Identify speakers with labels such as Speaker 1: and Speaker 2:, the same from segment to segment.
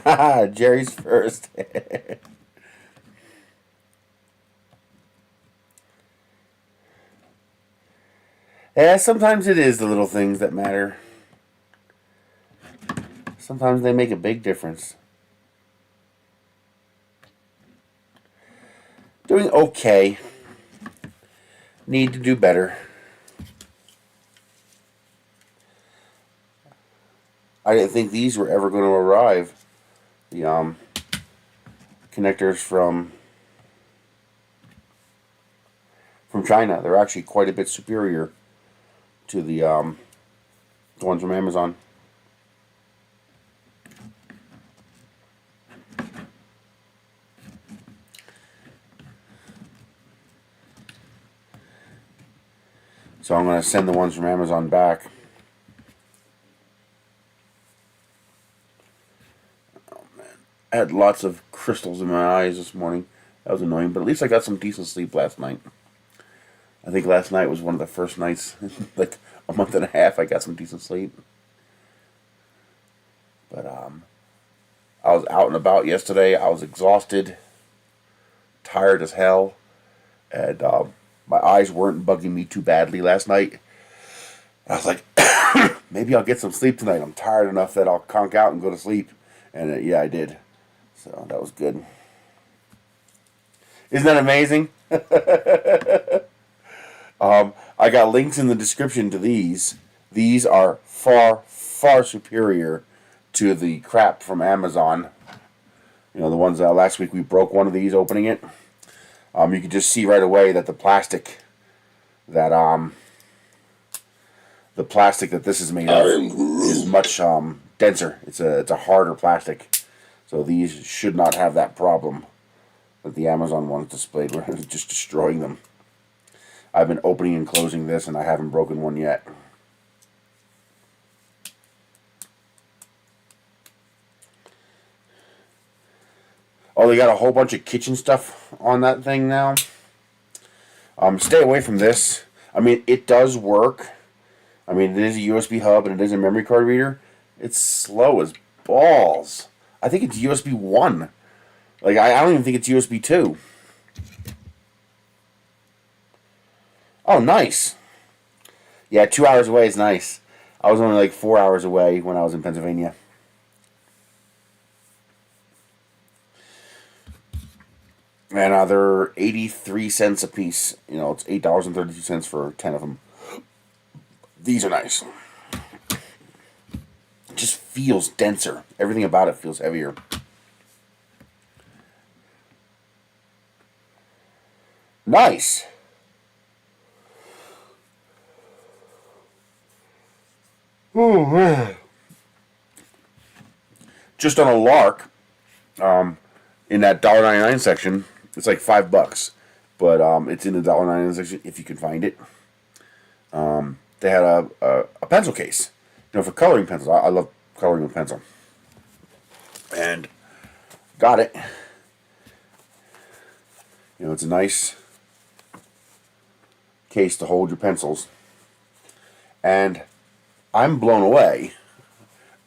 Speaker 1: Jerry's first. Yeah, sometimes it is the little things that matter. Sometimes they make a big difference. Doing okay. Need to do better. I didn't think these were ever going to arrive. The connectors from China. They're actually quite a bit superior to the ones from Amazon. So I'm going to send the ones from Amazon back. Oh man, I had lots of crystals in my eyes this morning. That was annoying, but at least I got some decent sleep last night. I think last night was one of the first nights, like a month and a half, I got some decent sleep. But I was out and about yesterday. I was exhausted, tired as hell, and my eyes weren't bugging me too badly last night. I was like, maybe I'll get some sleep tonight. I'm tired enough that I'll conk out and go to sleep. And yeah, I did. So that was good. Isn't that amazing? I got links in the description to these. These are far, far superior to the crap from Amazon. You know, the ones last week we broke one of these opening it. You can just see right away that the plastic that this is made of is much denser. It's a harder plastic, so these should not have that problem that the Amazon ones displayed, where it's just destroying them. I've been opening and closing this, and I haven't broken one yet. Oh, they got a whole bunch of kitchen stuff on that thing now. Stay away from this. I mean, it does work. I mean, it is a USB hub and it is a memory card reader. It's slow as balls. I think it's USB 1. Like, I don't even think it's USB 2. Oh, nice. Yeah, 2 hours away is nice. I was only like 4 hours away when I was in Pennsylvania. And they're 83 cents a piece. You know, it's $8.32 for 10 of them. These are nice. It just feels denser. Everything about it feels heavier. Nice. Oh man. Just on a lark, in that $1.99 section, it's like $5, but it's in the $1.99 section if you can find it. They had a pencil case, you know, for coloring pencils. I love coloring with pencil, and got it. You know, it's a nice case to hold your pencils, and I'm blown away.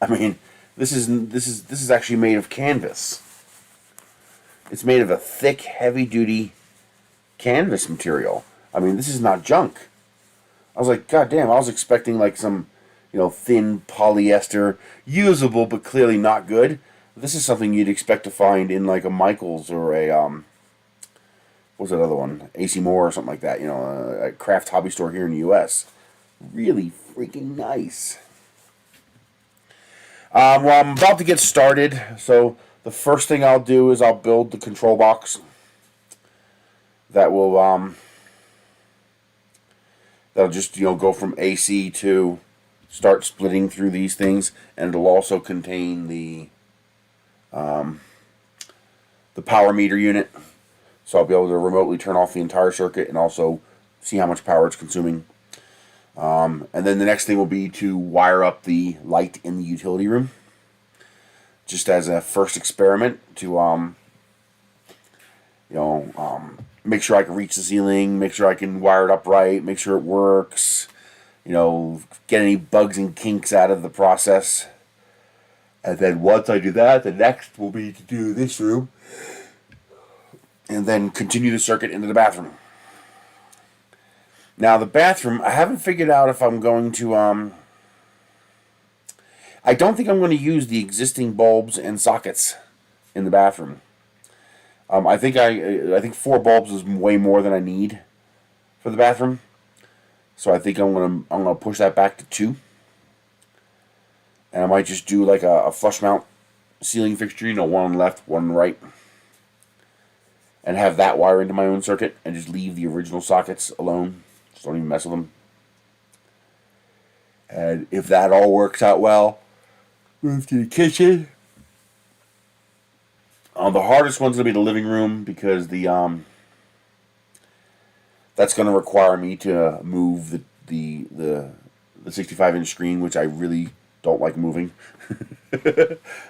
Speaker 1: I mean, this is actually made of canvas. It's made of a thick, heavy-duty canvas material. I mean, this is not junk. I was like, God damn, I was expecting like some, you know, thin polyester, usable but clearly not good. This is something you'd expect to find in like a Michaels or a, what's that other one? AC Moore or something like that, you know, a craft hobby store here in the U.S. Really freaking nice. Well, I'm about to get started, so the first thing I'll do is I'll build the control box that will that'll just, you know, go from AC to start splitting through these things, and it'll also contain the power meter unit, so I'll be able to remotely turn off the entire circuit and also see how much power it's consuming. And then the next thing will be to wire up the light in the utility room, just as a first experiment to make sure I can reach the ceiling, make sure I can wire it up right, make sure it works, you know, get any bugs and kinks out of the process. And then once I do that, the next will be to do this room. And then continue the circuit into the bathroom. Now the bathroom, I haven't figured out if I'm going to, I don't think I'm going to use the existing bulbs and sockets in the bathroom. I think 4 bulbs is way more than I need for the bathroom. So I think I'm gonna push that back to 2. And I might just do like a flush mount ceiling fixture, you know, one on the left, one on the right. And have that wire into my own circuit and just leave the original sockets alone. Just don't even mess with them. And if that all works out well, move to the kitchen. The hardest one's gonna be the living room because that's gonna require me to move the 65-inch screen, which I really don't like moving.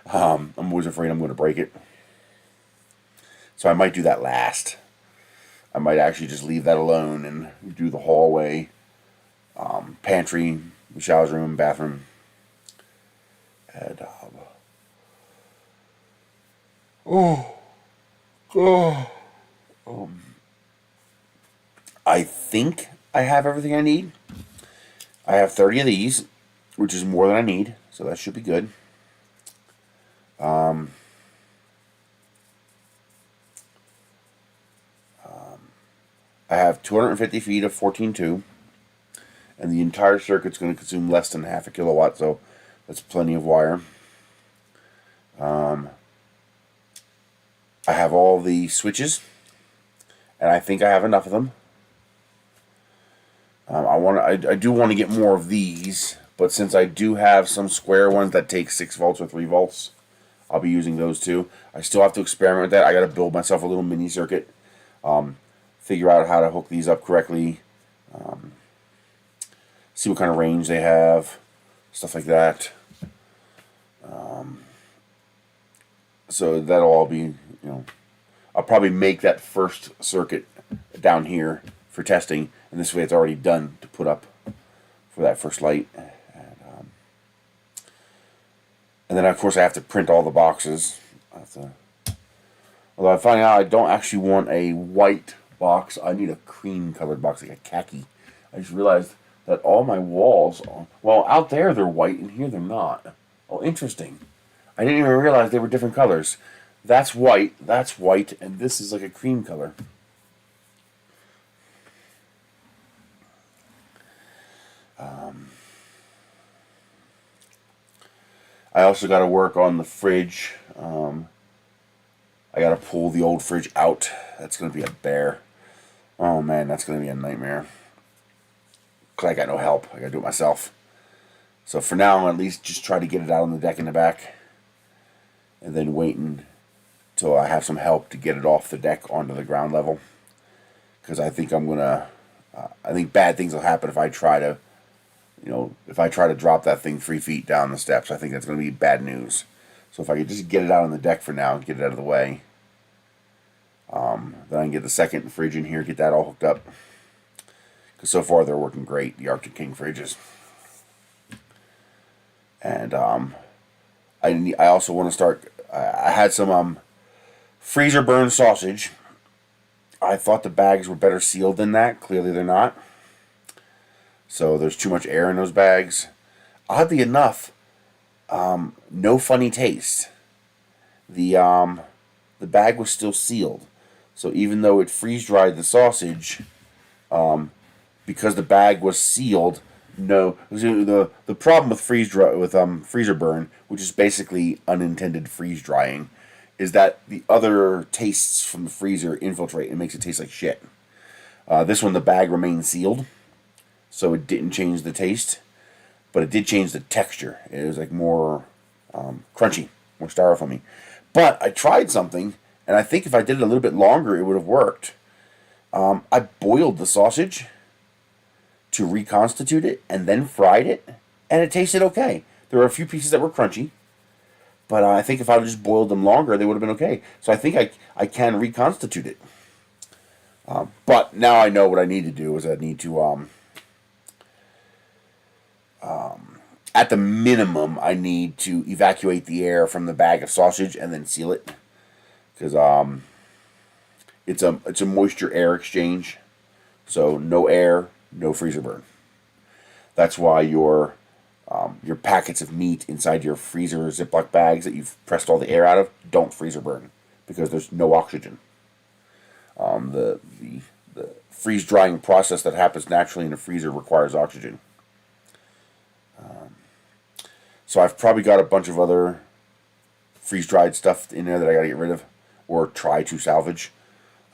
Speaker 1: I'm always afraid I'm going to break it. So I might do that last. I might actually just leave that alone and do the hallway, pantry, the shower room, bathroom. And, I think I have everything I need. I have 30 of these, which is more than I need, so that should be good. I have 250 feet of 14.2, and the entire circuit's going to consume less than half a kilowatt, so that's plenty of wire. I have all the switches, and I think I have enough of them. I do want to get more of these, but since I do have some square ones that take 6 volts or 3 volts, I'll be using those too. I still have to experiment with that. I got to build myself a little mini circuit, figure out how to hook these up correctly, see what kind of range they have, stuff like that. So that'll all be, you know, I'll probably make that first circuit down here for testing, and this way it's already done to put up for that first light. And then of course I have to print all the boxes. Although I find out I don't actually want a white box, I need a cream colored box, like a khaki. I just realized that all my walls, well, out there they're white and here they're not. Oh, interesting. I didn't even realize they were different colors. That's white, and this is like a cream color. I also got to work on the fridge. I got to pull the old fridge out. That's going to be a bear. Oh man, that's going to be a nightmare. Because I got no help. I got to do it myself. So for now, I'll at least just try to get it out on the deck in the back. And then wait until I have some help to get it off the deck onto the ground level. Because I think I think bad things will happen if I try to, if I try to drop that thing 3 feet down the steps. I think that's going to be bad news. So if I could just get it out on the deck for now and get it out of the way, then I can get the second fridge in here, get that all hooked up. Because so far they're working great, the Arctic King fridges. And I also want to start. I had some freezer burn sausage. I thought the bags were better sealed than that. Clearly they're not. So there's too much air in those bags. Oddly enough, no funny taste. The bag was still sealed. So even though it freeze dried the sausage, because the bag was sealed, no. The problem with freezer burn, which is basically unintended freeze drying, is that the other tastes from the freezer infiltrate and makes it taste like shit. This one, the bag remained sealed, so it didn't change the taste, but it did change the texture. It was like more crunchy, more styrofoamy. But I tried something, and I think if I did it a little bit longer, it would have worked. I boiled the sausage to reconstitute it and then fried it, and it tasted okay. There were a few pieces that were crunchy, but I think if I just boiled them longer, they would have been okay. So I think I can reconstitute it. But now I know what I need to do is I need to at the minimum, I need to evacuate the air from the bag of sausage and then seal it, because it's a moisture air exchange, so no air, no freezer burn. That's why your packets of meat inside your freezer Ziploc bags that you've pressed all the air out of don't freezer burn, because there's no oxygen. The freeze drying process that happens naturally in a freezer requires oxygen. So I've probably got a bunch of other freeze dried stuff in there that I got to get rid of or try to salvage.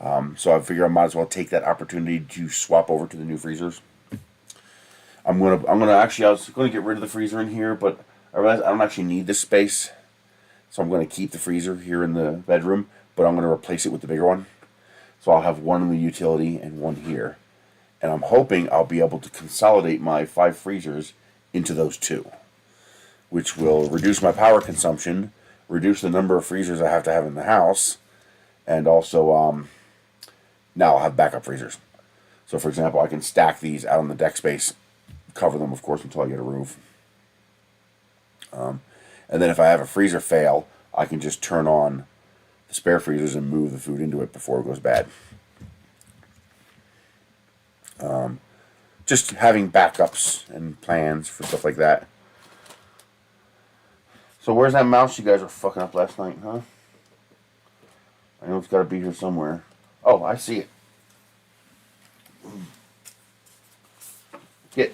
Speaker 1: So I figure I might as well take that opportunity to swap over to the new freezers. I'm gonna actually, I was gonna get rid of the freezer in here, but I realized I don't actually need this space, so I'm gonna keep the freezer here in the bedroom, but I'm gonna replace it with the bigger one. So I'll have one in the utility and one here, and I'm hoping I'll be able to consolidate my 5 freezers into those 2, which will reduce my power consumption, reduce the number of freezers I have to have in the house, and also now I'll have backup freezers. So for example, I can stack these out on the deck space, cover them of course until I get a roof, and then if I have a freezer fail, I can just turn on the spare freezers and move the food into it before it goes bad. Just having backups and plans for stuff like that. So where's that mouse you guys were fucking up last night, huh? I know it's got to be here somewhere. Oh, I see it. Get.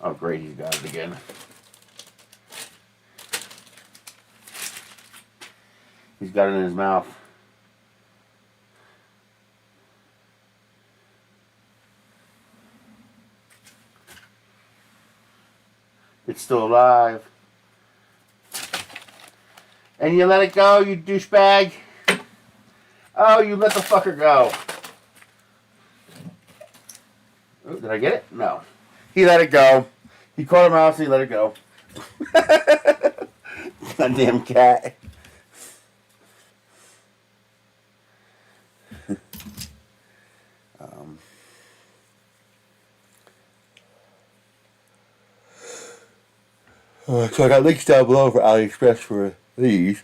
Speaker 1: Oh, great, he's got it again. He's got it in his mouth. It's still alive. And you let it go, you douchebag. Oh, you let the fucker go. Oh, did I get it? No. He let it go. He caught a mouse and he let it go. Goddamn cat. So I got links down below for AliExpress for these.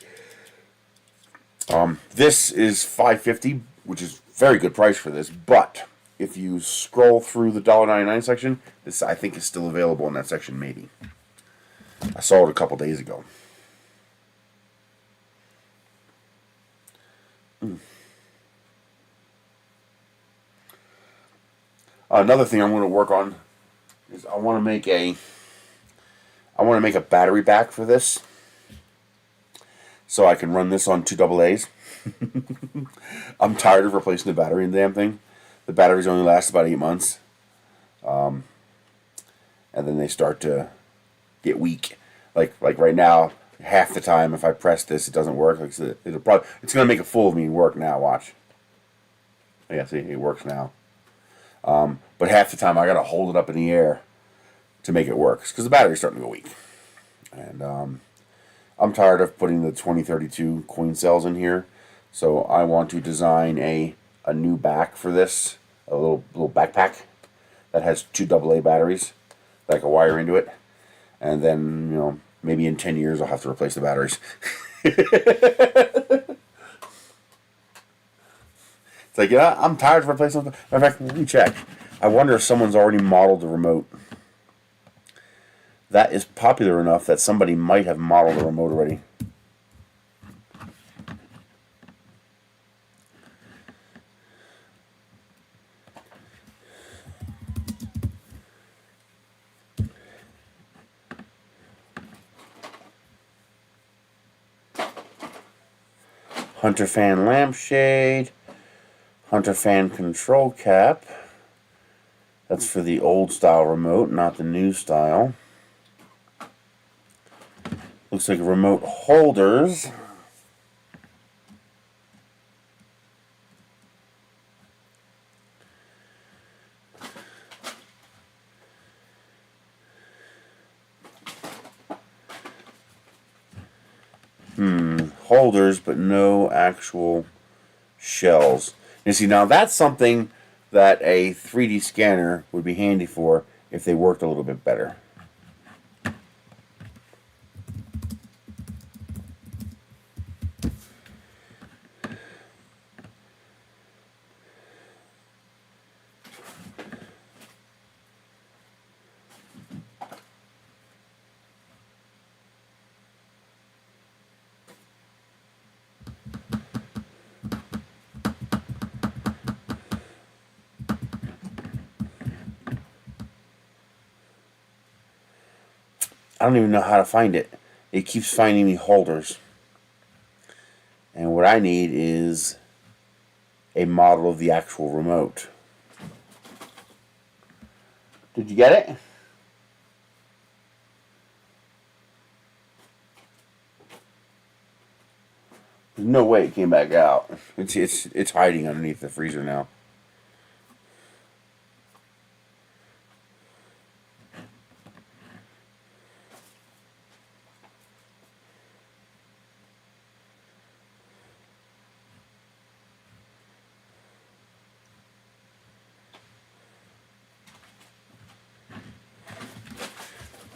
Speaker 1: This is $5.50, which is very good price for this, but if you scroll through the $1.99 section, this I think is still available in that section, maybe. I saw it a couple days ago. Another thing I'm going to work on is I want to make a battery back for this, so I can run this on 2 AA's. I'm tired of replacing the battery in the damn thing. The batteries only last about 8 months, and then they start to get weak. Like right now, half the time if I press this, it doesn't work. Like it's gonna make a fool of me and work now. Watch. Yeah, see, it works now. But half the time I gotta hold it up in the air to make it work, because the battery's starting to go weak. And I'm tired of putting the 2032 coin cells in here, so I want to design a new back for this, a little backpack that has 2 AA batteries that I can wire into it, and then, you know, maybe in 10 years I'll have to replace the batteries. It's like, yeah, I'm tired of replacing them. Matter of fact, let me check. I wonder if someone's already modeled the remote. That is popular enough that somebody might have modeled the remote already. Hunter fan lampshade. Hunter fan control cap. That's for the old style remote, not the new style. Looks like remote holders. Holders, but no actual shells. You see, now that's something that a 3D scanner would be handy for if they worked a little bit better. I don't even know how to find it. It keeps finding me holders. And what I need is a model of the actual remote. Did you get it? There's no way it came back out. It's hiding underneath the freezer now.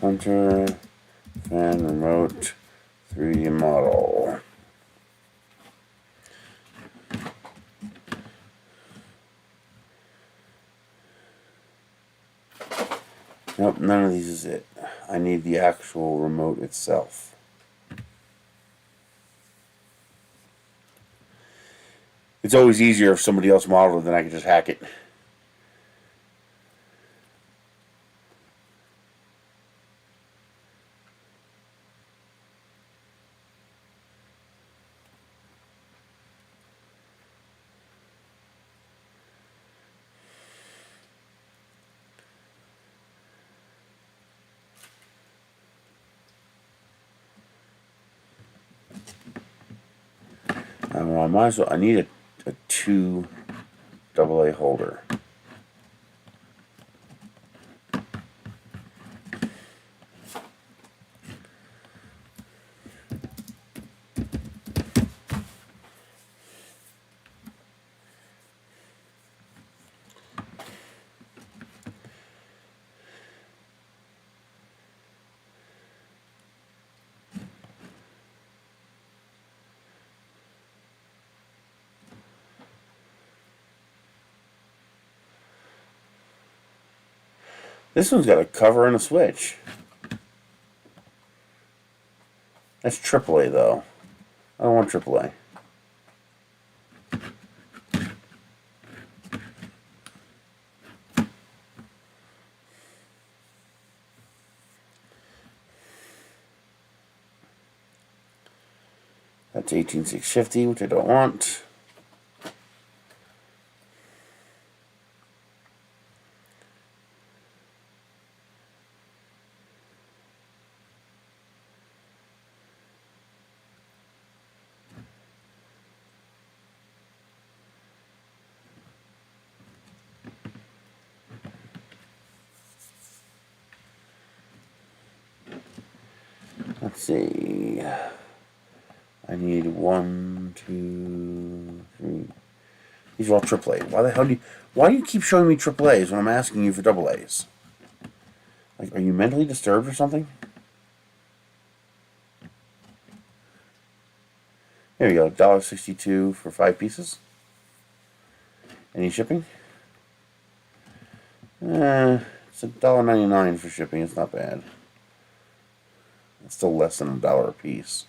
Speaker 1: Hunter fan remote 3D model. Nope, none of these is it. I need the actual remote itself. It's always easier if somebody else modeled it, then I can just hack it. I might as well. I need a 2 AA holder. This one's got a cover and a switch. That's AAA though. I don't want AAA. That's 18650, which I don't want. Let's see. I need 1, 2, 3. These are all AAA. Why do you keep showing me AAAs when I'm asking you for AA's? Like, are you mentally disturbed or something? There we go. $1.62 for 5 pieces. Any shipping? It's $1.99 for shipping. It's not bad. It's still less than $1 a piece.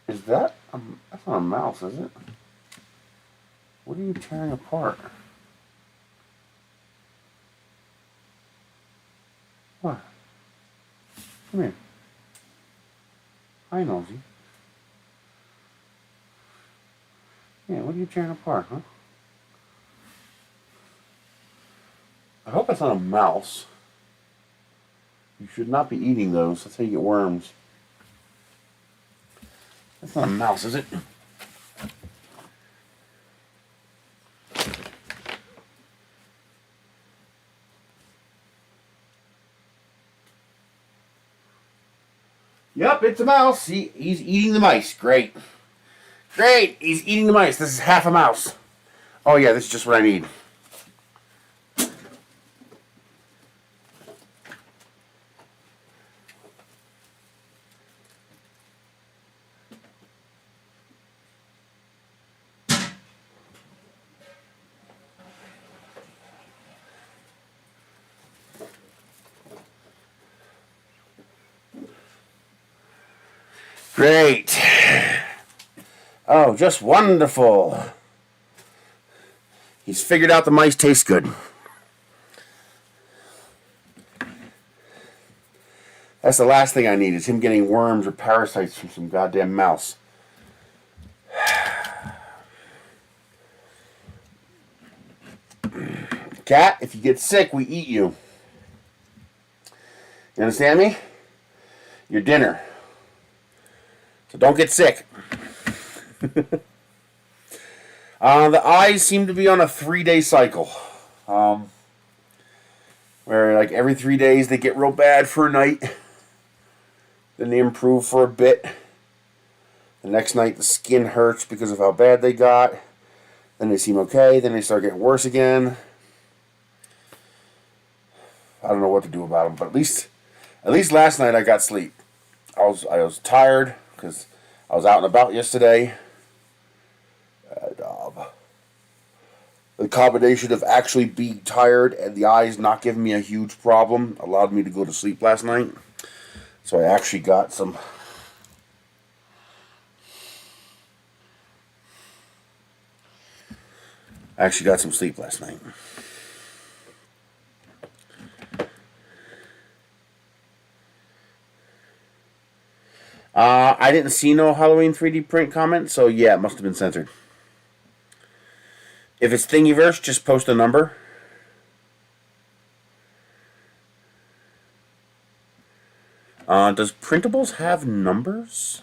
Speaker 1: Is that that's not a mouse, is it? What are you tearing apart? What? Come here. Hi, Nosy. Yeah, what are you tearing apart, huh? I hope that's not a mouse. You should not be eating those. That's how you get worms. That's not a mouse, is it? Yep, it's a mouse. He's eating the mice. Great. Great, he's eating the mice. This is half a mouse. Oh yeah, this is just what I need. Great. Oh, just wonderful. He's figured out the mice taste good. That's the last thing I need, is him getting worms or parasites from some goddamn mouse. Cat, if you get sick, we eat you. You understand me? Your dinner. So don't get sick. The eyes seem to be on a 3-day cycle. Where like every 3 days they get real bad for a night. Then they improve for a bit. The next night the skin hurts because of how bad they got. Then they seem okay. Then they start getting worse again. I don't know what to do about them, but at least last night I got sleep. I was tired because I was out and about yesterday. And, the combination of actually being tired and the eyes not giving me a huge problem allowed me to go to sleep last night. So I actually got some sleep last night. I didn't see no Halloween 3D print comment, so yeah, it must have been censored. If it's Thingiverse, just post a number. Does printables have numbers?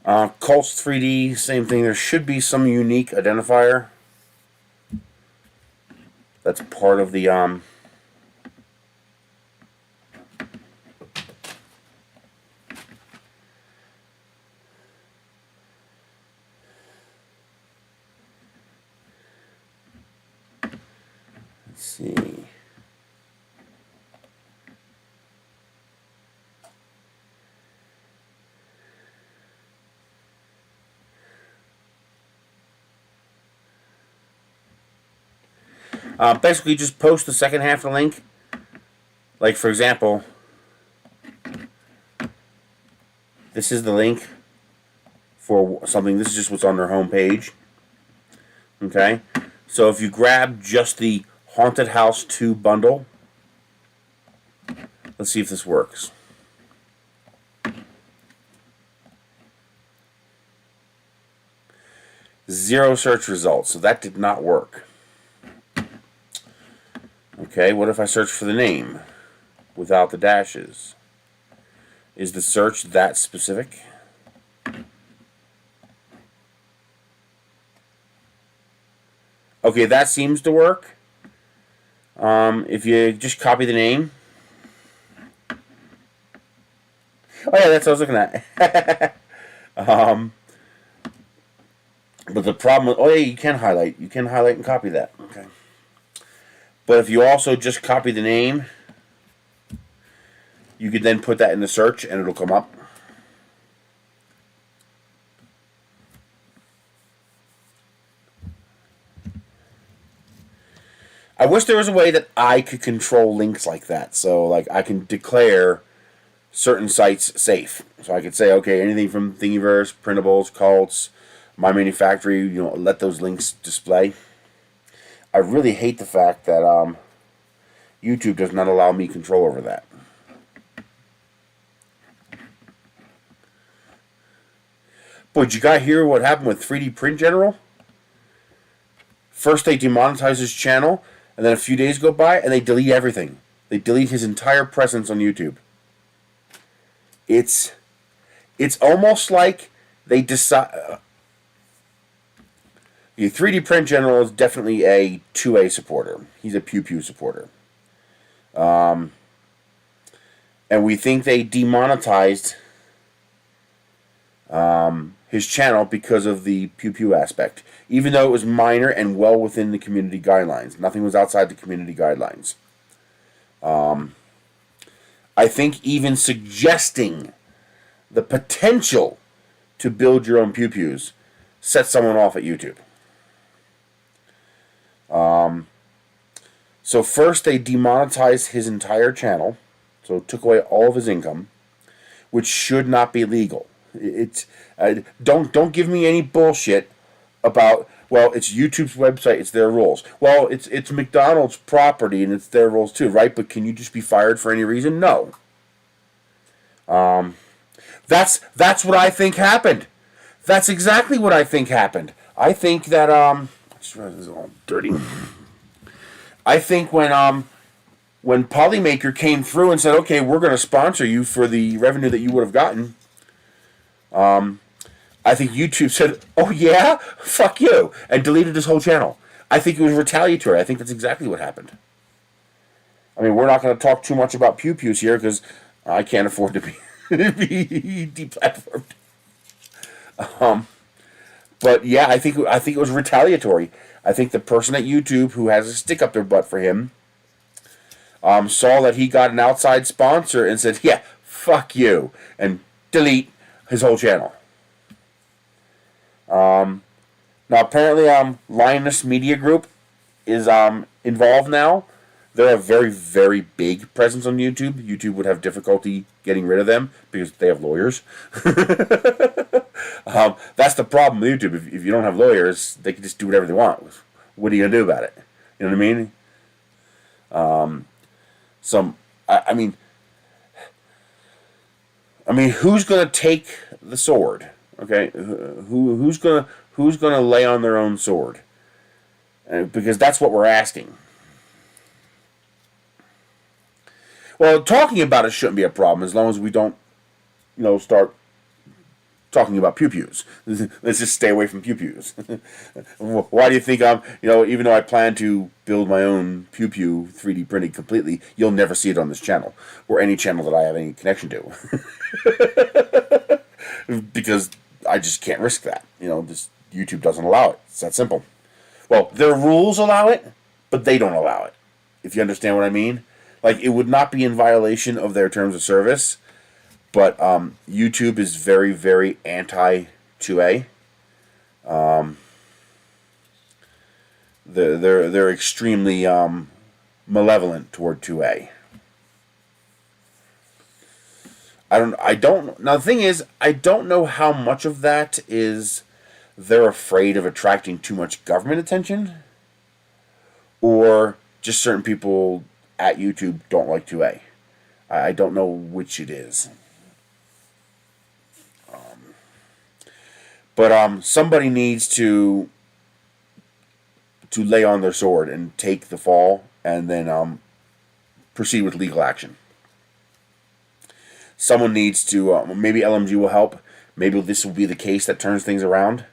Speaker 1: Colts 3D, same thing. There should be some unique identifier. That's part of the let's see. Basically, just post the second half of the link. Like, for example, this is the link for something. This is just what's on their homepage. Okay? So if you grab just the Haunted House 2 bundle, let's see if this works. Zero search results, so that did not work. Okay, what if I search for the name without the dashes? Is the search that specific? Okay, that seems to work. If you just copy the name. Oh yeah, that's what I was looking at. But the problem, oh yeah, you can highlight. You can highlight and copy that. Okay. But if you also just copy the name, you could then put that in the search and it'll come up. I wish there was a way that I could control links like that. So like I can declare certain sites safe. So I could say, okay, anything from Thingiverse, printables, cults, My Manufactory, you know, let those links display. I really hate the fact that YouTube does not allow me control over that. Boy, did you guys hear what happened with 3D Print General? First they demonetize his channel, and then a few days go by, and they delete everything. They delete his entire presence on YouTube. It's almost like they decide... The 3D Print General is definitely a 2A supporter. He's a Pew Pew supporter. And we think they demonetized his channel because of the Pew Pew aspect. Even though it was minor and well within the community guidelines. Nothing was outside the community guidelines. I think even suggesting the potential to build your own Pew Pews sets someone off at YouTube. So first they demonetized his entire channel, so took away all of his income, which should not be legal. It's don't give me any bullshit about, well, it's YouTube's website, it's their rules. Well, it's McDonald's property and it's their rules too, right? But can you just be fired for any reason? No. That's what I think happened. That's exactly what I think happened. I think that this is all dirty. I think when Polymaker came through and said, "Okay, we're going to sponsor you for the revenue that you would have gotten," I think YouTube said, "Oh yeah, fuck you," and deleted his whole channel. I think it was retaliatory. I think that's exactly what happened. I mean, we're not going to talk too much about pew pews here because I can't afford to be deplatformed. But yeah, I think it was retaliatory. I think the person at YouTube who has a stick up their butt for him saw that he got an outside sponsor and said, "Yeah, fuck you," and delete his whole channel. Now apparently Linus Media Group is involved now. They're a very, very big presence on YouTube. YouTube would have difficulty getting rid of them because they have lawyers. That's the problem with YouTube. If you don't have lawyers, they can just do whatever they want. What are you going to do about it? You know what I mean? I mean, who's going to take the sword? Okay, who's going to lay on their own sword? Because that's what we're asking. Well, talking about it shouldn't be a problem as long as we don't, start talking about pew-pews. Let's just stay away from pew-pews. Why do you think even though I plan to build my own pew-pew 3D printed completely, you'll never see it on this channel, or any channel that I have any connection to. Because I just can't risk that. YouTube doesn't allow it. It's that simple. Well, their rules allow it, but they don't allow it. If you understand what I mean. Like, it would not be in violation of their terms of service, but YouTube is very, very anti-2A. They're extremely malevolent toward 2A. I don't. Now the thing is, I don't know how much of that is they're afraid of attracting too much government attention, or just certain people at YouTube don't like 2A. I don't know which it is. But somebody needs to lay on their sword and take the fall, and then proceed with legal action. Someone needs to, maybe LMG will help. Maybe this will be the case that turns things around.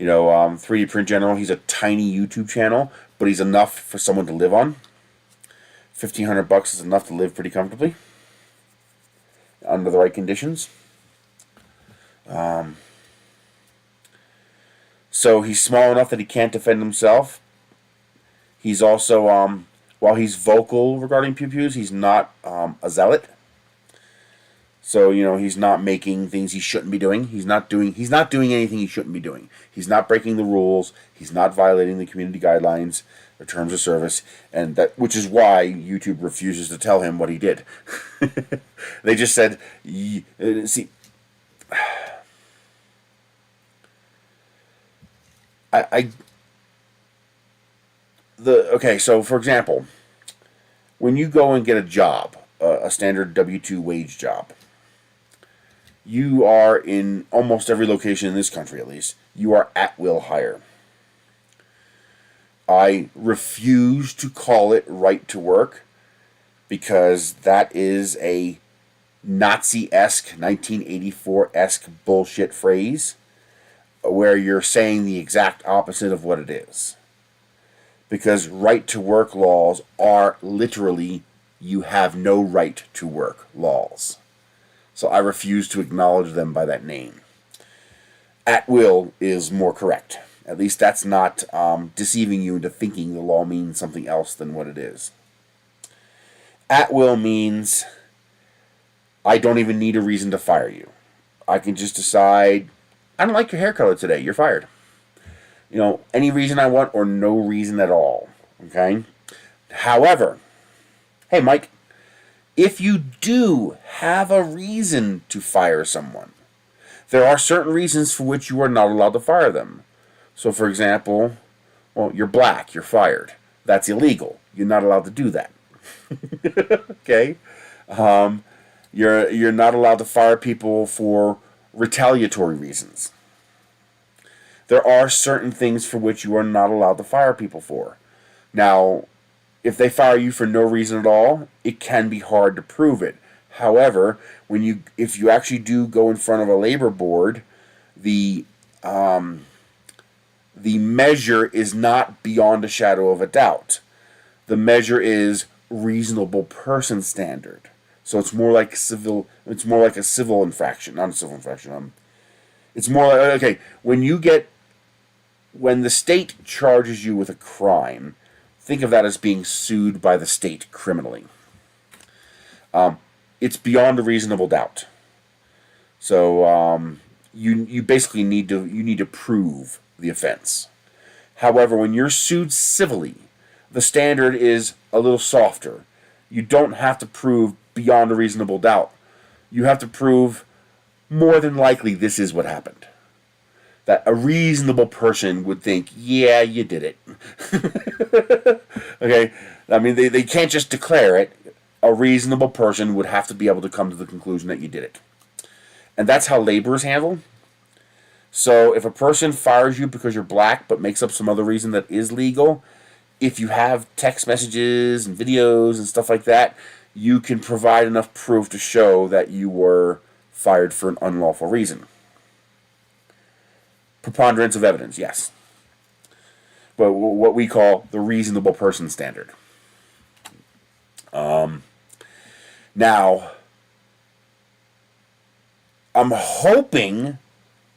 Speaker 1: 3D Print General, he's a tiny YouTube channel, but he's enough for someone to live on. $1,500 is enough to live pretty comfortably under the right conditions. So he's small enough that he can't defend himself. He's also, while he's vocal regarding pew-pews, he's not a zealot. So, he's not making things he shouldn't be doing. He's not doing anything he shouldn't be doing. He's not breaking the rules. He's not violating the community guidelines or terms of service, and which is why YouTube refuses to tell him what he did. They just said, see, okay, so for example, when you go and get a job, a standard W-2 wage job, you are, in almost every location in this country at least, you are at will hire. I refuse to call it right to work because that is a Nazi-esque, 1984-esque bullshit phrase where you're saying the exact opposite of what it is. Because right to work laws are literally you have no right to work laws. So I refuse to acknowledge them by that name. At will is more correct. At least that's not deceiving you into thinking the law means something else than what it is. At will means I don't even need a reason to fire you. I can just decide, I don't like your hair color today, you're fired. Any reason I want or no reason at all. Okay? However, hey Mike, if you do have a reason to fire someone, there are certain reasons for which you are not allowed to fire them. So for example, well, you're black, you're fired. That's illegal. You're not allowed to do that. Okay? You're not allowed to fire people for retaliatory reasons. There are certain things for which you are not allowed to fire people for. Now, if they fire you for no reason at all, it can be hard to prove it. However, if you actually do go in front of a labor board, the measure is not beyond a shadow of a doubt. The measure is reasonable person standard. So it's more like civil. It's more like a civil infraction, not a civil infraction. It's more like, okay, when the state charges you with a crime, think of that as being sued by the state criminally. It's beyond a reasonable doubt. So you basically need to prove the offense. However, when you're sued civilly, the standard is a little softer. You don't have to prove beyond a reasonable doubt. You have to prove more than likely this is what happened. That a reasonable person would think, yeah, you did it. Okay? I mean, they can't just declare it. A reasonable person would have to be able to come to the conclusion that you did it. And that's how labor is handled. So if a person fires you because you're black but makes up some other reason that is legal, if you have text messages and videos and stuff like that, you can provide enough proof to show that you were fired for an unlawful reason. Preponderance of evidence, yes. But what we call the reasonable person standard. Now, I'm hoping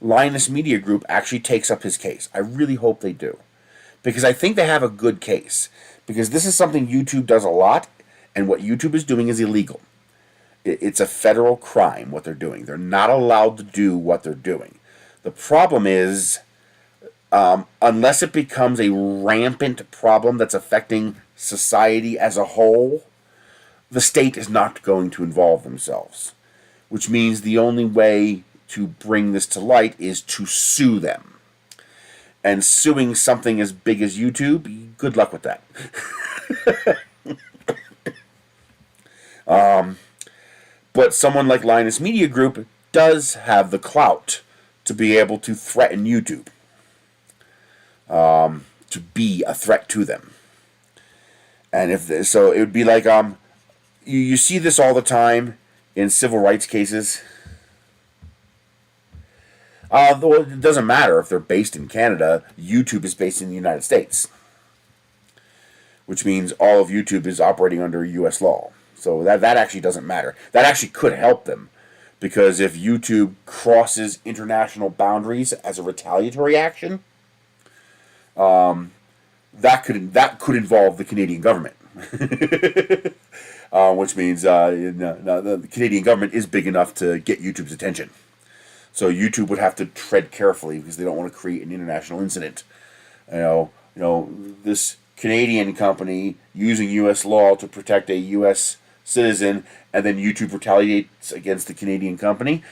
Speaker 1: Linus Media Group actually takes up his case. I really hope they do. Because I think they have a good case. Because this is something YouTube does a lot, and what YouTube is doing is illegal. It's a federal crime, what they're doing. They're not allowed to do what they're doing. The problem is, unless it becomes a rampant problem that's affecting society as a whole, the state is not going to involve themselves. Which means the only way to bring this to light is to sue them. And suing something as big as YouTube, good luck with that. But someone like Linus Media Group does have the clout to be able to threaten YouTube. To be a threat to them. And so it would be like, you see this all the time in civil rights cases. It doesn't matter if they're based in Canada. YouTube is based in the United States. Which means all of YouTube is operating under U.S. law. So that actually doesn't matter. That actually could help them. Because if YouTube crosses international boundaries as a retaliatory action, that could involve the Canadian government. Which means the Canadian government is big enough to get YouTube's attention. So YouTube would have to tread carefully because they don't want to create an international incident. You know, this Canadian company using U.S. law to protect a U.S. citizen, and then YouTube retaliates against the Canadian company.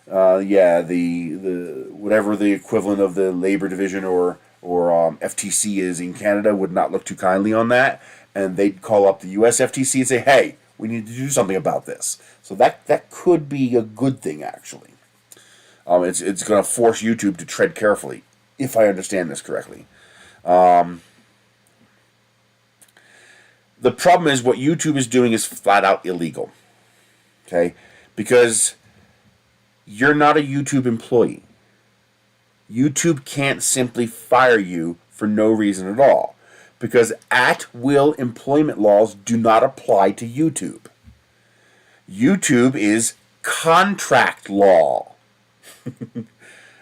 Speaker 1: The whatever the equivalent of the Labor Division or FTC is in Canada would not look too kindly on that, and they'd call up the U.S. FTC and say, "Hey, we need to do something about this." So that could be a good thing, actually. It's going to force YouTube to tread carefully, if I understand this correctly. The problem is what YouTube is doing is flat out illegal. Okay? Because you're not a YouTube employee. YouTube can't simply fire you for no reason at all. Because at-will employment laws do not apply to YouTube. YouTube is contract law.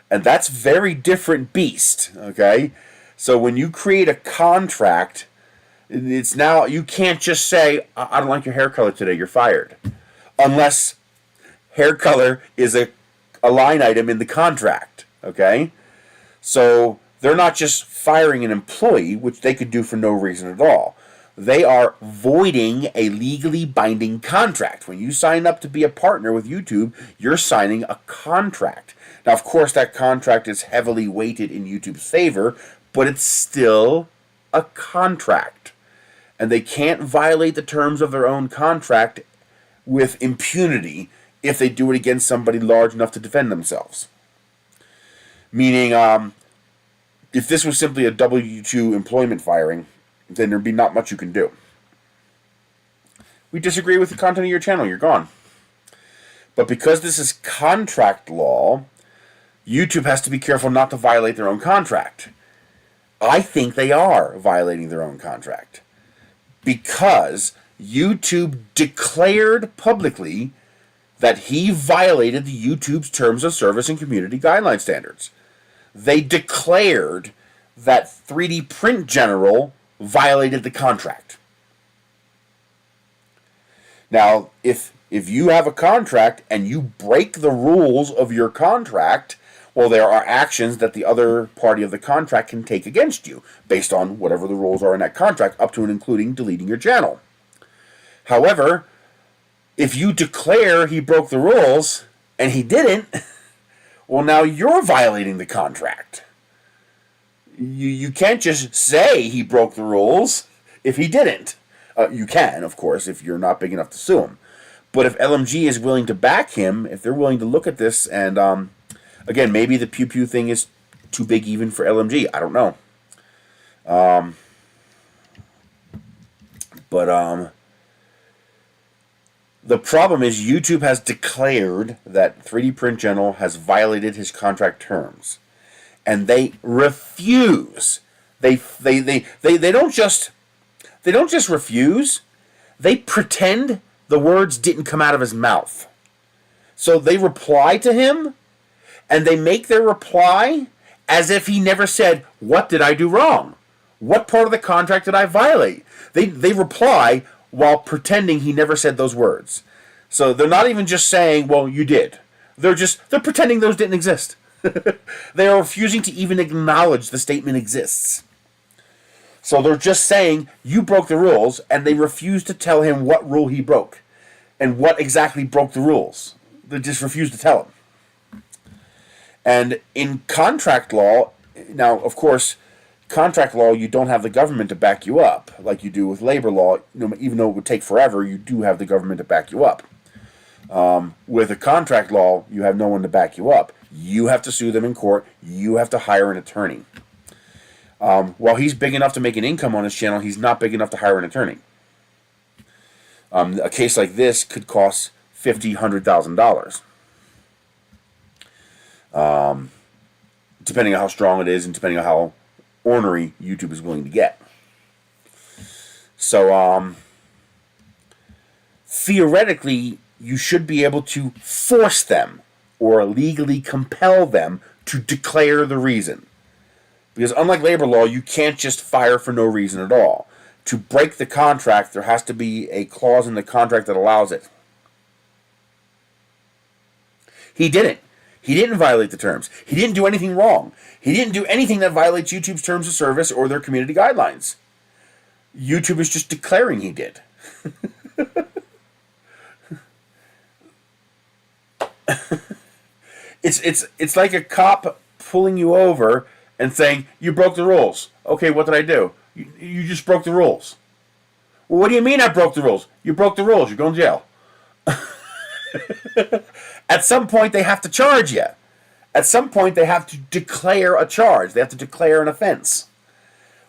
Speaker 1: And that's very different beast, okay? So when you create a contract, it's now, you can't just say, I don't like your hair color today, you're fired. Unless hair color is a line item in the contract, okay? So they're not just firing an employee, which they could do for no reason at all. They are voiding a legally binding contract. When you sign up to be a partner with YouTube, you're signing a contract. Now, of course, that contract is heavily weighted in YouTube's favor, but it's still a contract. And they can't violate the terms of their own contract with impunity if they do it against somebody large enough to defend themselves. Meaning, if this was simply a W-2 employment firing, then there'd be not much you can do. We disagree with the content of your channel, you're gone. But because this is contract law, YouTube has to be careful not to violate their own contract. I think they are violating their own contract, because YouTube declared publicly that he violated the YouTube's terms of service and community guideline standards. They declared that 3D Print General violated the contract. Now, if you have a contract and you break the rules of your contract, well, there are actions that the other party of the contract can take against you based on whatever the rules are in that contract, up to and including deleting your channel. However, if you declare he broke the rules and he didn't, well, now you're violating the contract. You can't just say he broke the rules if he didn't. You can, of course, if you're not big enough to sue him. But if LMG is willing to back him, if they're willing to look at this, and again, maybe the pew pew thing is too big even for LMG. I don't know. The problem is YouTube has declared that 3D Print General has violated his contract terms, and they refuse. They don't just refuse. They pretend the words didn't come out of his mouth. So they reply to him, and they make their reply as if he never said, "What did I do wrong? What part of the contract did I violate?" They reply while pretending he never said those words. So they're not even just saying, "Well, you did." They're pretending those didn't exist. They are refusing to even acknowledge the statement exists. So they're just saying, "You broke the rules," and they refuse to tell him what rule he broke and what exactly broke the rules. They just refuse to tell him. And in contract law, now, of course, contract law, you don't have the government to back you up like you do with labor law. Even though it would take forever, you do have the government to back you up. With a contract law, you have no one to back you up. You have to sue them in court. You have to hire an attorney. While he's big enough to make an income on his channel, he's not big enough to hire an attorney. A case like this could cost $50,000, $100,000. Depending on how strong it is and depending on how ornery YouTube is willing to get. So, theoretically, you should be able to force them or legally compel them to declare the reason. Because unlike labor law, you can't just fire for no reason at all. To break the contract, there has to be a clause in the contract that allows it. He didn't. He didn't violate the terms. He didn't do anything wrong. He didn't do anything that violates YouTube's terms of service or their community guidelines. YouTube is just declaring he did. It's like a cop pulling you over and saying, "You broke the rules." "Okay, what did I do?" You just broke the rules." "Well, what do you mean I broke the rules?" "You broke the rules. You're going to jail." At some point, they have to charge you. At some point, they have to declare a charge. They have to declare an offense.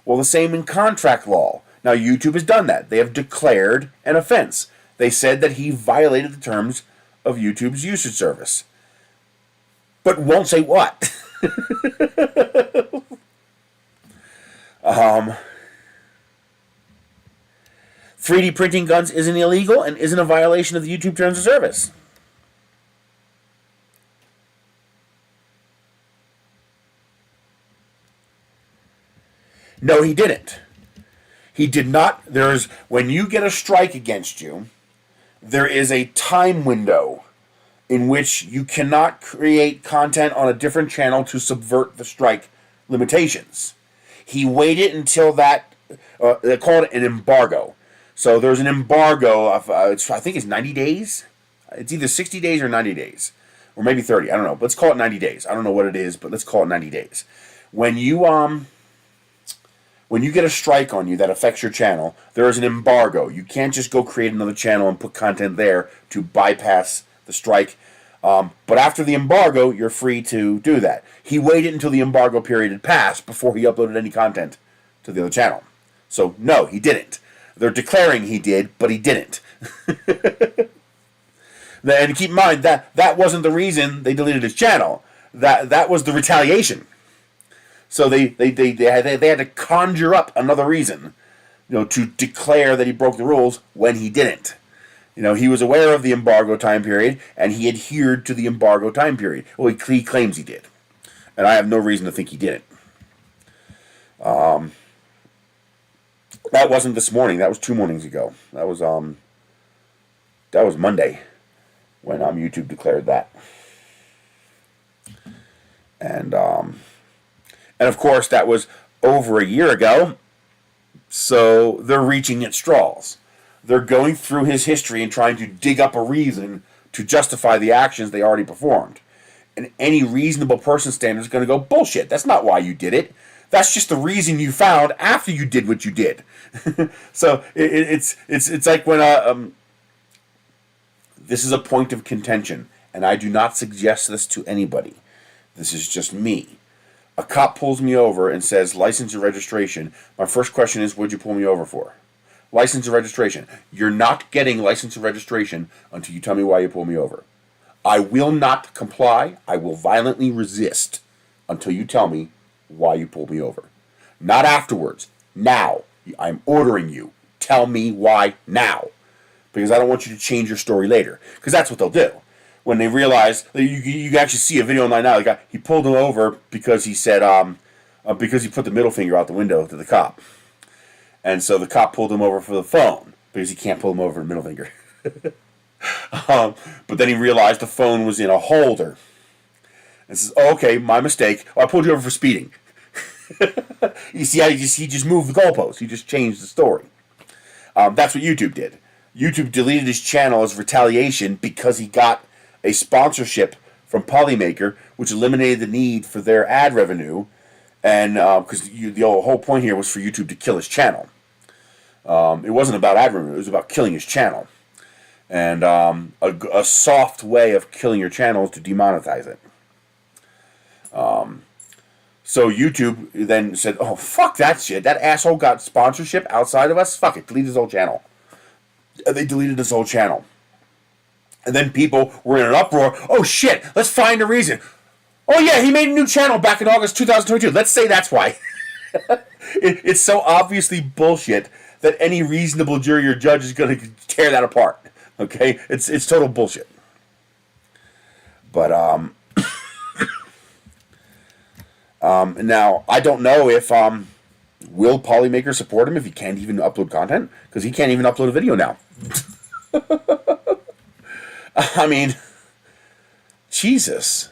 Speaker 1: Well, the same in contract law. Now, YouTube has done that. They have declared an offense. They said that he violated the terms of YouTube's usage service, but won't say what. 3D printing guns isn't illegal and isn't a violation of the YouTube terms of service. No, he didn't. He did not. When you get a strike against you, there is a time window in which you cannot create content on a different channel to subvert the strike limitations. He waited until that they call it an embargo. So there's an embargo of, I think it's 90 days. It's either 60 days or 90 days. Or maybe 30, I don't know. But let's call it 90 days. I don't know what it is, but let's call it 90 days. When you get a strike on you that affects your channel, there is an embargo. You can't just go create another channel and put content there to bypass the strike. But after the embargo, you're free to do that. He waited until the embargo period had passed before he uploaded any content to the other channel. So, no, he didn't. They're declaring he did, but he didn't. And keep in mind, that wasn't the reason they deleted his channel. That was the retaliation. So they had to conjure up another reason, to declare that he broke the rules when he didn't. He was aware of the embargo time period, and he adhered to the embargo time period. Well, he claims he did. And I have no reason to think he didn't. That wasn't this morning. That was 2 mornings ago. That was Monday when YouTube declared that. And of course, that was over a year ago. So they're reaching at straws. They're going through his history and trying to dig up a reason to justify the actions they already performed. And any reasonable person standard is going to go, bullshit, that's not why you did it. That's just the reason you found after you did what you did. So it's like when this is a point of contention, and I do not suggest this to anybody. This is just me. A cop pulls me over and says, license and registration. My first question is, what'd you pull me over for? License and registration. You're not getting license and registration until you tell me why you pulled me over. I will not comply. I will violently resist until you tell me why you pulled me over. Not afterwards. Now. I'm ordering you. Tell me why now. Because I don't want you to change your story later. Because that's what they'll do. When they realize, you can actually see a video online now. The guy, he pulled him over because he said, because he put the middle finger out the window to the cop. And so the cop pulled him over for the phone because he can't pull him over for the middle finger. But then he realized the phone was in a holder. And says, oh, okay, my mistake. Oh, I pulled you over for speeding. You see how he just moved the goalpost. He just changed the story. That's what YouTube did. YouTube deleted his channel as retaliation because he got a sponsorship from Polymaker, which eliminated the need for their ad revenue. And because the whole point here was for YouTube to kill his channel. It wasn't about ad revenue. It was about killing his channel. And a soft way of killing your channel is to demonetize it. So YouTube then said, oh, fuck that shit. That asshole got sponsorship outside of us. Fuck it. Delete his whole channel. And they deleted his whole channel. And then people were in an uproar. Oh, shit. Let's find a reason. Oh, yeah. He made a new channel back in August 2022. Let's say that's why. It's so obviously bullshit that any reasonable jury or judge is going to tear that apart. Okay? It's total bullshit. But, now, I don't know if, will Polymaker support him if he can't even upload content? Because he can't even upload a video now. I mean, Jesus.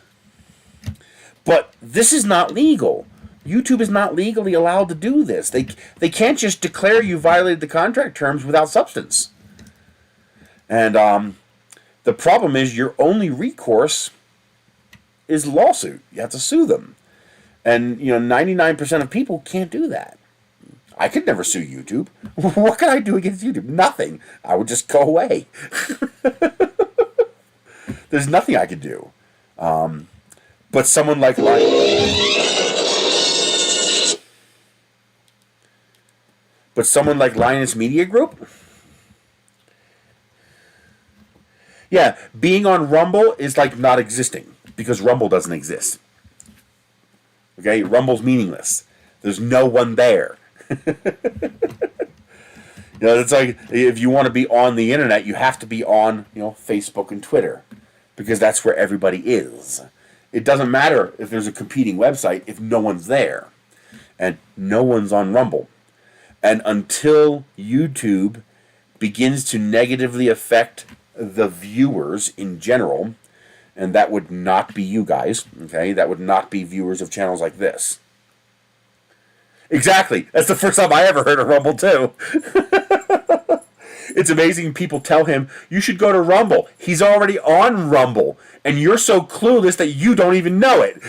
Speaker 1: But this is not legal. YouTube is not legally allowed to do this. They can't just declare you violated the contract terms without substance. And the problem is your only recourse is lawsuit. You have to sue them. And, 99% of people can't do that. I could never sue YouTube. What can I do against YouTube? Nothing. I would just go away. There's nothing I could do. But someone like Linus Media Group, yeah, being on Rumble is like not existing because Rumble doesn't exist. Okay, Rumble's meaningless. There's no one there. It's like if you want to be on the internet, you have to be on, Facebook and Twitter because that's where everybody is. It doesn't matter if there's a competing website if no one's there. And no one's on Rumble. And until YouTube begins to negatively affect the viewers in general, and that would not be you guys, okay? That would not be viewers of channels like this. Exactly. That's the first time I ever heard of Rumble, too. It's amazing people tell him, you should go to Rumble. He's already on Rumble. And you're so clueless that you don't even know it.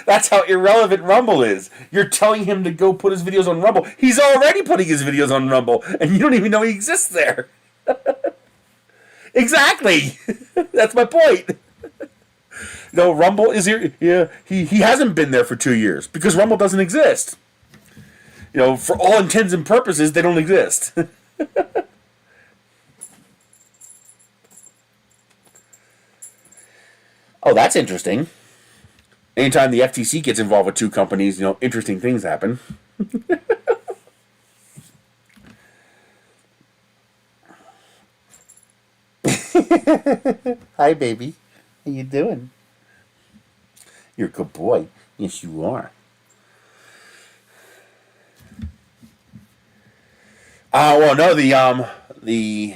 Speaker 1: That's how irrelevant Rumble is. You're telling him to go put his videos on Rumble. He's already putting his videos on Rumble. And you don't even know he exists there. Exactly. That's my point. No, Rumble is here. Yeah, he hasn't been there for 2 years because Rumble doesn't exist. You know, for all intents and purposes, they don't exist. Oh, that's interesting. Anytime the FTC gets involved with two companies, you know, interesting things happen. Hi, baby. How you doing? You're a good boy. Yes, you are. Well, no, the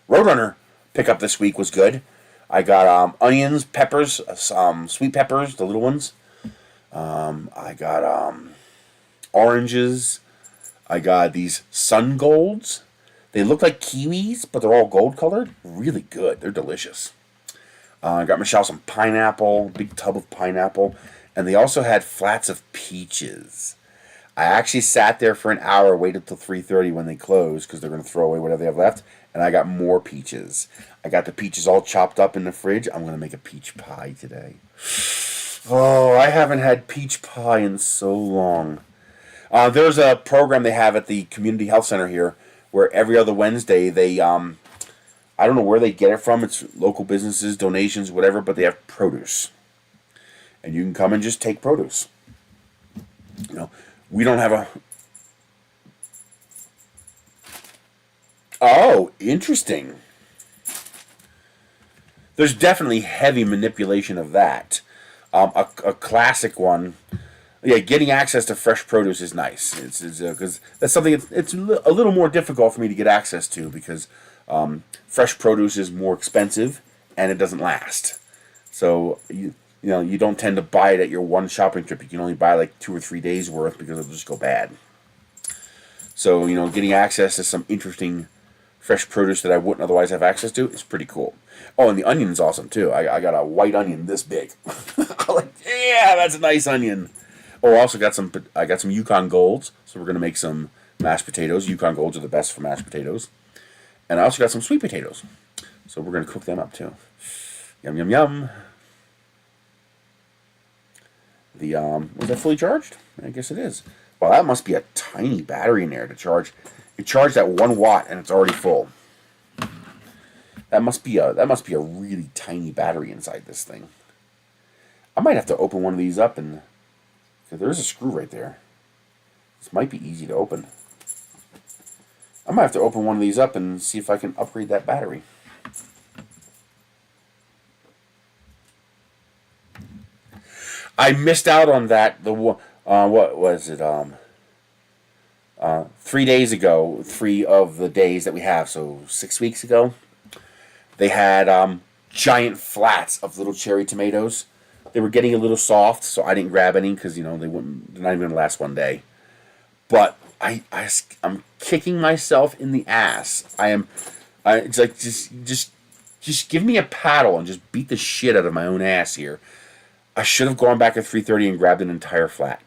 Speaker 1: Roadrunner pickup this week was good. I got onions, peppers, sweet peppers, the little ones. I got oranges. I got these sun golds. They look like kiwis, but they're all gold colored. Really good. They're delicious. I got Michelle some pineapple, big tub of pineapple, and they also had flats of peaches. I actually sat there for an hour, waited till 3:30 when they closed because they're going to throw away whatever they have left, and I got more peaches. I got the peaches all chopped up in the fridge. I'm going to make a peach pie today. Oh, I haven't had peach pie in so long. There's a program they have at the Community Health Center here where every other Wednesday they, I don't know where they get it from. It's local businesses, donations, whatever, but they have produce. And you can come and just take produce. You know, we don't have a... Oh, interesting. There's definitely heavy manipulation of that. A classic one... Yeah, getting access to fresh produce is nice. It's because that's something it's a little more difficult for me to get access to because fresh produce is more expensive and it doesn't last. So you know you don't tend to buy it at your one shopping trip. You can only buy like 2 or 3 days worth because it'll just go bad. So you know, getting access to some interesting fresh produce that I wouldn't otherwise have access to is pretty cool. Oh, and the onion's awesome too. I got a white onion this big. Like, yeah, that's a nice onion. Oh, I also got I got some Yukon Golds, so we're gonna make some mashed potatoes. Yukon Golds are the best for mashed potatoes, and I also got some sweet potatoes, so we're gonna cook them up too. Yum yum yum. Was that fully charged? I guess it is. Well, that must be a tiny battery in there to charge. It charged at 1 watt and it's already full. That must be a really tiny battery inside this thing. I might have to open one of these up and. Because there's a screw right there. This might be easy to open. I might have to open one of these up and see if I can upgrade that battery. I missed out on that. What was it? 3 days ago, 3 of the days that we have, so 6 weeks ago, they had giant flats of little cherry tomatoes. They were getting a little soft, so I didn't grab any because, you know, they're not even going to last 1 day. But I'm kicking myself in the ass. It's like, just give me a paddle and just beat the shit out of my own ass here. I should have gone back at 3:30 and grabbed an entire flat.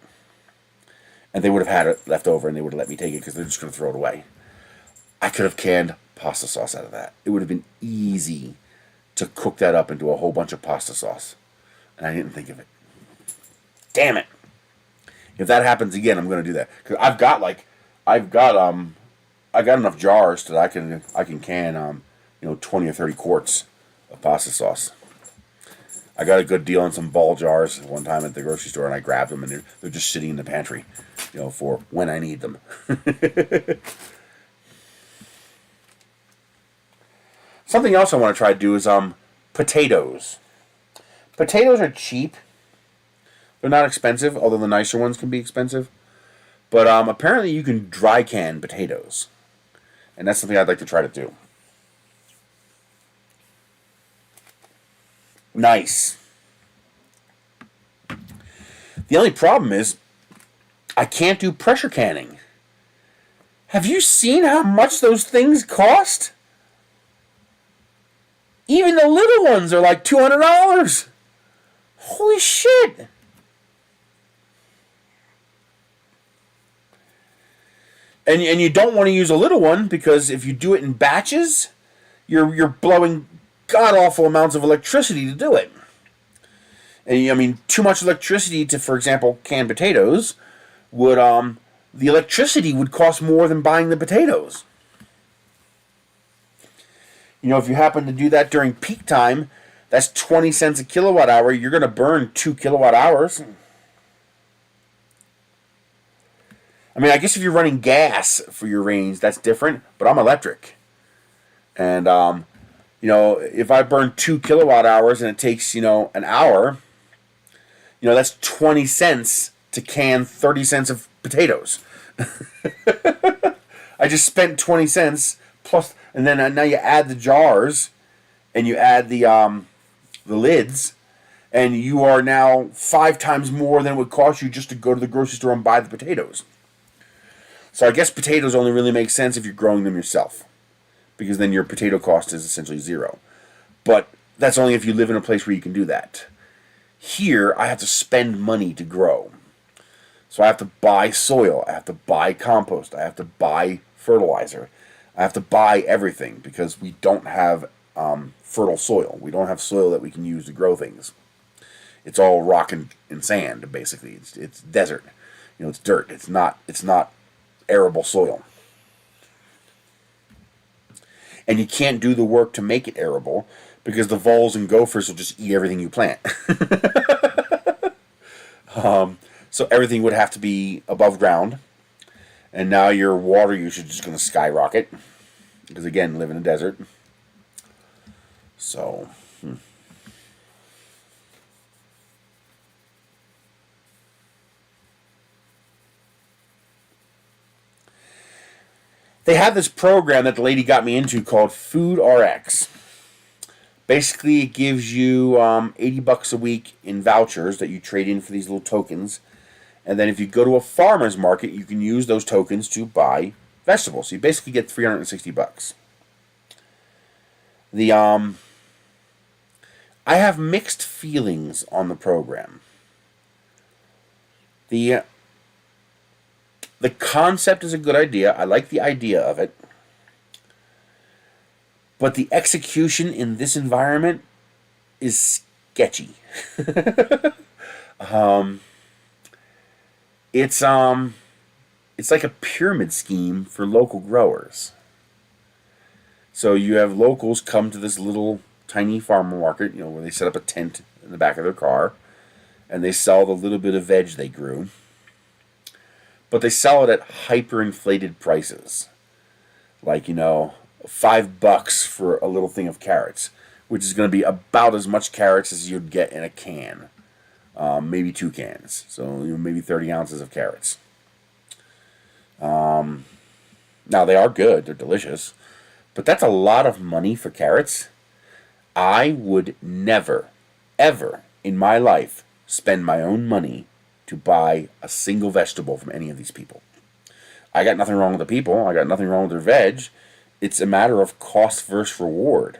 Speaker 1: And they would have had it left over and they would have let me take it because they're just going to throw it away. I could have canned pasta sauce out of that. It would have been easy to cook that up into a whole bunch of pasta sauce. And I didn't think of it. Damn it! If that happens again, I'm going to do that because I've got enough jars that I can can 20 or 30 quarts of pasta sauce. I got a good deal on some ball jars one time at the grocery store, and I grabbed them, and they're just sitting in the pantry, for when I need them. Something else I want to try to do is potatoes. Potatoes are cheap. They're not expensive, although the nicer ones can be expensive. But apparently you can dry can potatoes. And that's something I'd like to try to do. Nice. The only problem is I can't do pressure canning. Have you seen how much those things cost? Even the little ones are like $200. Holy shit. And you don't want to use a little one, because if you do it in batches, you're blowing god-awful amounts of electricity to do it. And I mean, too much electricity to, for example, can potatoes would, the electricity would cost more than buying the potatoes. You know, if you happen to do that during peak time, that's 20 cents a kilowatt hour. You're going to burn 2 kilowatt hours. I mean, I guess if you're running gas for your range, that's different, but I'm electric. And, you know, if I burn 2 kilowatt hours and it takes, you know, an hour, you know, that's 20 cents to can 30 cents of potatoes. I just spent 20 cents plus, and then now you add the jars and you add the lids, and you are now 5 times more than it would cost you just to go to the grocery store and buy the potatoes. So I guess potatoes only really make sense if you're growing them yourself, because then your potato cost is essentially zero. But that's only if you live in a place where you can do that. Here, I have to spend money to grow. So I have to buy soil, I have to buy compost, I have to buy fertilizer, I have to buy everything, because we don't have fertile soil. We don't have soil that we can use to grow things. It's all rock and sand, basically. It's desert. You know, it's dirt. It's not arable soil. And you can't do the work to make it arable, because the voles and gophers will just eat everything you plant. So everything would have to be above ground. And now your water usage is going to skyrocket, because again, live in a desert. So, They have this program that the lady got me into called Food RX. Basically, it gives you $80 a week in vouchers that you trade in for these little tokens. And then if you go to a farmer's market, you can use those tokens to buy vegetables. So you basically get $360. I have mixed feelings on the program. The concept is a good idea. I like the idea of it. But the execution in this environment is sketchy. It's like a pyramid scheme for local growers. So you have locals come to this little tiny farmer market, you know, where they set up a tent in the back of their car, and they sell the little bit of veg they grew. But they sell it at hyperinflated prices. Like, you know, $5 for a little thing of carrots, which is going to be about as much carrots as you'd get in a can. Maybe 2 cans. So, you know, maybe 30 ounces of carrots. Now, they are good. They're delicious. But that's a lot of money for carrots. I would never, ever in my life spend my own money to buy a single vegetable from any of these people. I got nothing wrong with the people. I got nothing wrong with their veg. It's a matter of cost versus reward.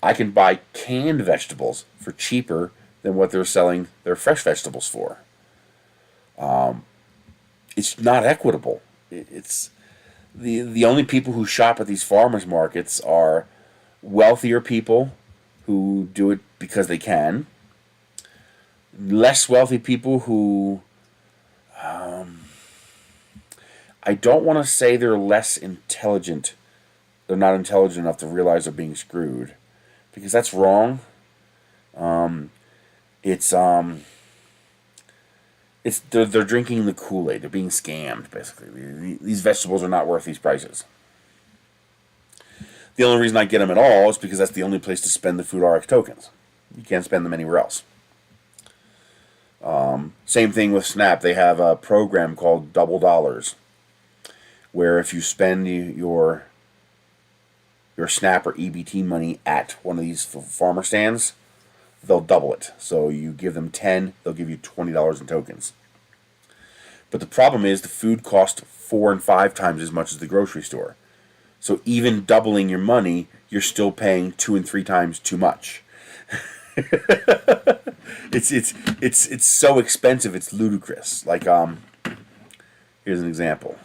Speaker 1: I can buy canned vegetables for cheaper than what they're selling their fresh vegetables for. It's not equitable. It's the only people who shop at these farmers markets are wealthier people who do it because they can. Less wealthy people who, I don't want to say they're less intelligent. They're not intelligent enough to realize they're being screwed, because that's wrong. They're drinking the Kool-Aid. They're being scammed, basically. These vegetables are not worth these prices. The only reason I get them at all is because that's the only place to spend the Food RX tokens. You can't spend them anywhere else. Same thing with Snap. They have a program called Double Dollars, where if you spend your Snap or EBT money at one of these farmer stands, they'll double it. So you give them 10, they'll give you $20 in tokens. But the problem is the food costs 4 and 5 times as much as the grocery store. So even doubling your money, you're still paying 2 and 3 times too much. It's so expensive, it's ludicrous. Like here's an example.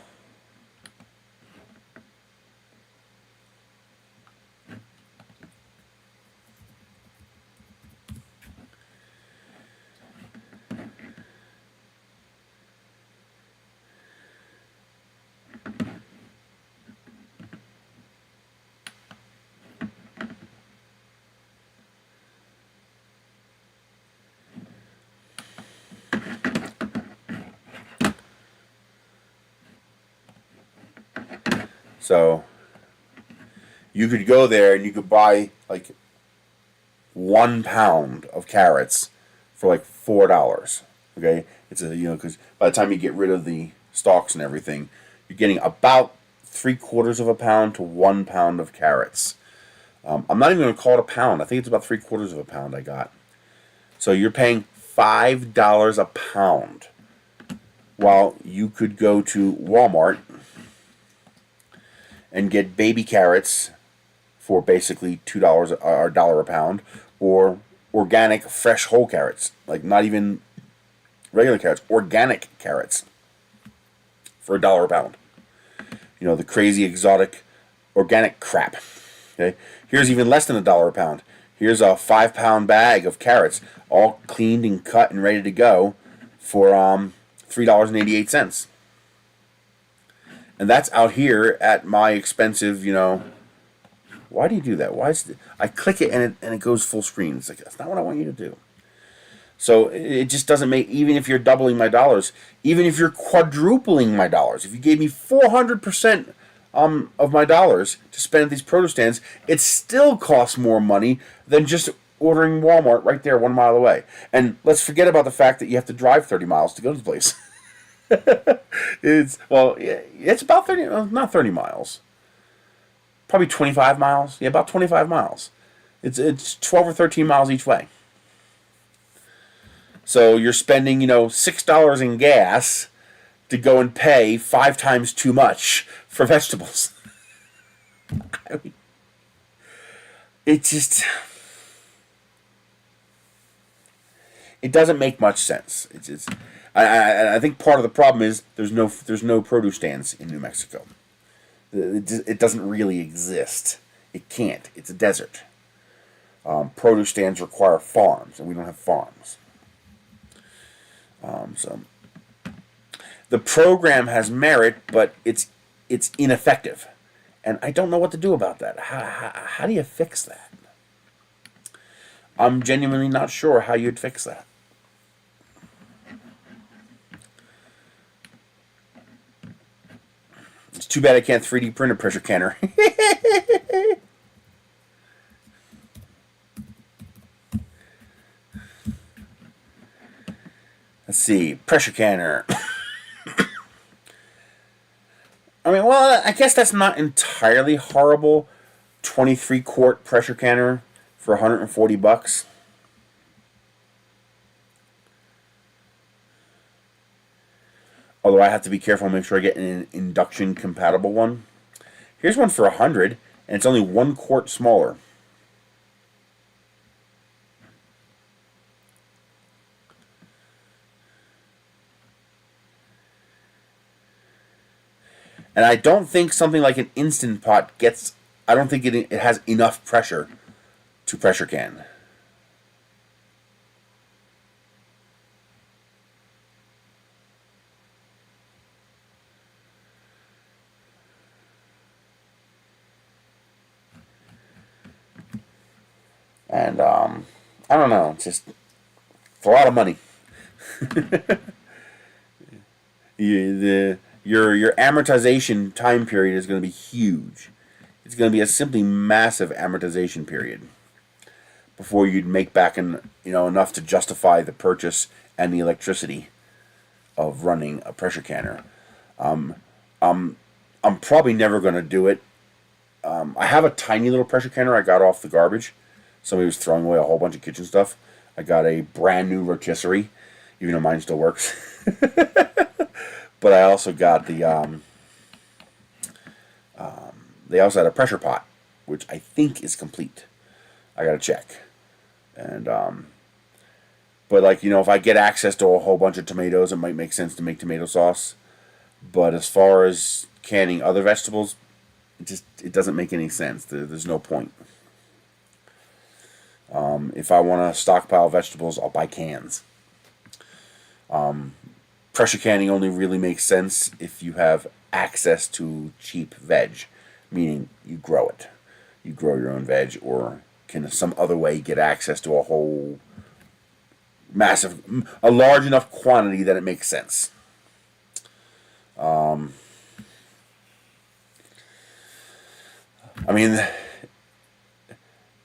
Speaker 1: So you could go there and you could buy like 1 pound of carrots for like $4. Okay, it's a because by the time you get rid of the stalks and everything, you're getting about 3/4 of a pound to 1 pound of carrots. I'm not even going to call it a pound. I think it's about 3/4 of a pound I got. So you're paying $5 a pound, while you could go to Walmart and get baby carrots for basically $2 or $1 a pound, or organic fresh whole carrots, like not even regular carrots, organic carrots for $1 a pound. The crazy exotic organic crap. Okay, here's even less than $1 a pound. Here's a 5-pound bag of carrots, all cleaned and cut and ready to go, for $3.88. And that's out here at my expensive, Why do you do that? I click it and it goes full screen. It's like, that's not what I want you to do. So it just doesn't make, even if you're doubling my dollars, even if you're quadrupling my dollars, if you gave me 400% of my dollars to spend at these produce stands, it still costs more money than just ordering Walmart right there 1 mile away. And let's forget about the fact that you have to drive 30 miles to go to the place. It's about 30, not 30 miles. Probably 25 miles. Yeah, about 25 miles. It's 12 or 13 miles each way. So you're spending, $6 in gas to go and pay 5 times too much for vegetables. I mean, it doesn't make much sense. I think part of the problem is there's no produce stands in New Mexico. It doesn't really exist. It can't. It's a desert. Produce stands require farms, and we don't have farms. So the program has merit, but it's ineffective, and I don't know what to do about that. How do you fix that? I'm genuinely not sure how you'd fix that. It's too bad I can't 3D print a pressure canner. Let's see, pressure canner. I mean, well, I guess that's not entirely horrible. 23-quart pressure canner for $140. Although I have to be careful and make sure I get an induction compatible one. Here's one for $100, and it's only 1 quart smaller. And I don't think something like an Instant Pot I don't think it has enough pressure to pressure can. And I don't know, it's a lot of money. Your amortization time period is going to be huge. It's going to be a simply massive amortization period before you'd make back enough to justify the purchase and the electricity of running a pressure canner. I'm probably never going to do it. I have a tiny little pressure canner I got off the garbage, somebody was throwing away a whole bunch of kitchen stuff. I got a brand new rotisserie, even though mine still works. But I also got they also had a pressure pot, which I think is complete. I gotta check. And but like, you know, if I get access to a whole bunch of tomatoes, it might make sense to make tomato sauce. But as far as canning other vegetables, it doesn't make any sense. There's no point. If I want to stockpile vegetables, I'll buy cans. Pressure canning only really makes sense if you have access to cheap veg, meaning you grow it. You grow your own veg, or can some other way get access to a whole a large enough quantity that it makes sense. I mean,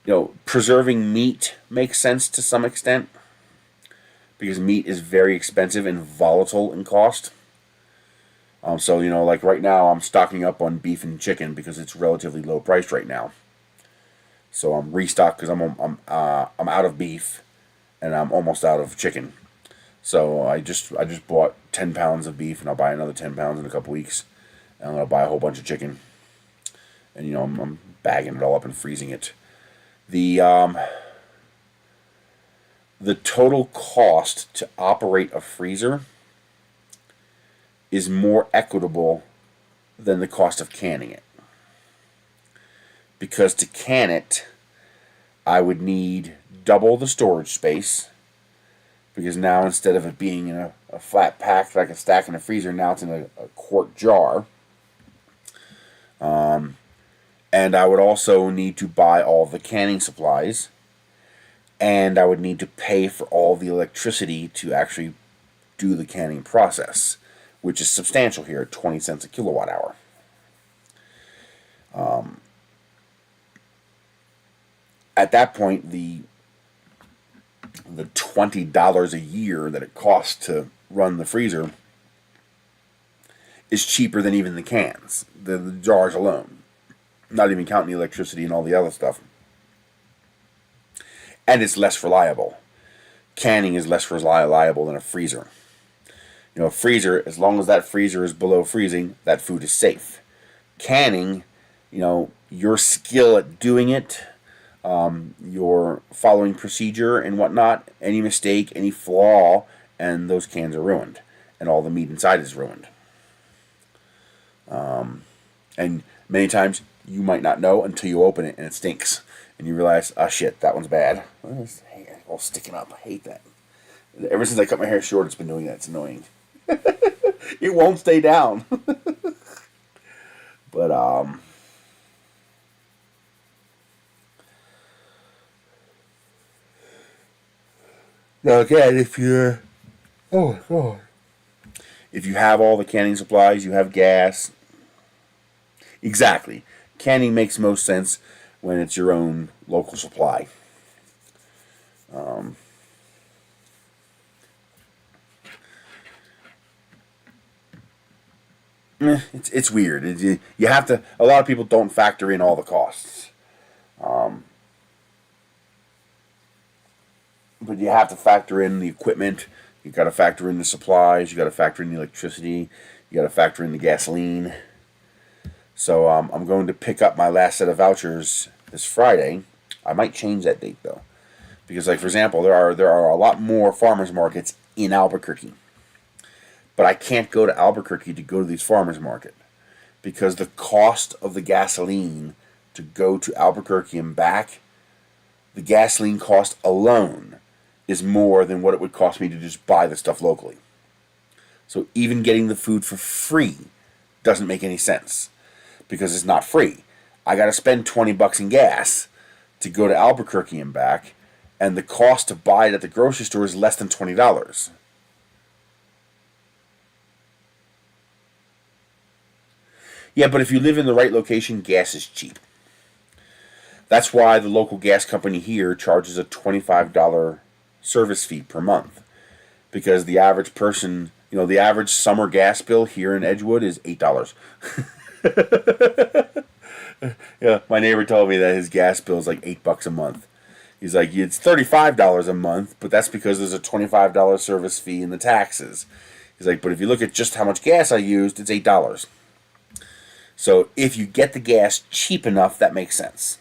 Speaker 1: you know, preserving meat makes sense to some extent, because meat is very expensive and volatile in cost. So, you know, like right now I'm stocking up on beef and chicken because it's relatively low priced right now. So I'm restocked because I'm out of beef and I'm almost out of chicken. So I just bought 10 pounds of beef, and I'll buy another 10 pounds in a couple weeks, and I'll buy a whole bunch of chicken. And you know, I'm bagging it all up and freezing it. The total cost to operate a freezer is more equitable than the cost of canning it. Because to can it, I would need double the storage space, because now instead of it being in a flat pack that I can stack in a freezer, now it's in a quart jar. And I would also need to buy all the canning supplies, and I would need to pay for all the electricity to actually do the canning process, which is substantial here at 20 cents a kilowatt hour. At that point, the $20 a year that it costs to run the freezer is cheaper than even the cans, the jars alone, not even counting the electricity and all the other stuff. And it's less reliable. Canning is less reliable than a freezer. You know, a freezer, as long as that freezer is below freezing, that food is safe. Canning, you know, your skill at doing it, your following procedure and whatnot, any mistake, any flaw, and those cans are ruined, and all the meat inside is ruined. And many times you might not know until you open it and it stinks, and you realize, oh shit, that one's bad. It's all sticking up. I hate that. Ever since I cut my hair short, it's been doing that. It's annoying. It won't stay down. But now again, if you have all the canning supplies, you have gas. Exactly. Canning makes most sense when it's your own local supply. It's weird. You have to. A lot of people don't factor in all the costs, but you have to factor in the equipment. You got to factor in the supplies. You got to factor in the electricity. You got to factor in the gasoline. So I'm going to pick up my last set of vouchers this Friday. I might change that date though, because like for example, there are a lot more farmers markets in Albuquerque. But I can't go to Albuquerque to go to these farmers market, because the cost of the gasoline to go to Albuquerque and back, the gasoline cost alone is more than what it would cost me to just buy the stuff locally. So even getting the food for free doesn't make any sense, because it's not free. I got to spend $20 in gas to go to Albuquerque and back, and the cost to buy it at the grocery store is less than $20. Yeah, but if you live in the right location, gas is cheap. That's why the local gas company here charges a $25 service fee per month. Because the average person, you know, the average summer gas bill here in Edgewood is $8. Yeah, my neighbor told me that his gas bill is like $8 a month. He's like, it's $35 a month, but that's because there's a $25 service fee and the taxes. He's like, but if you look at just how much gas I used, it's $8. So if you get the gas cheap enough, that makes sense.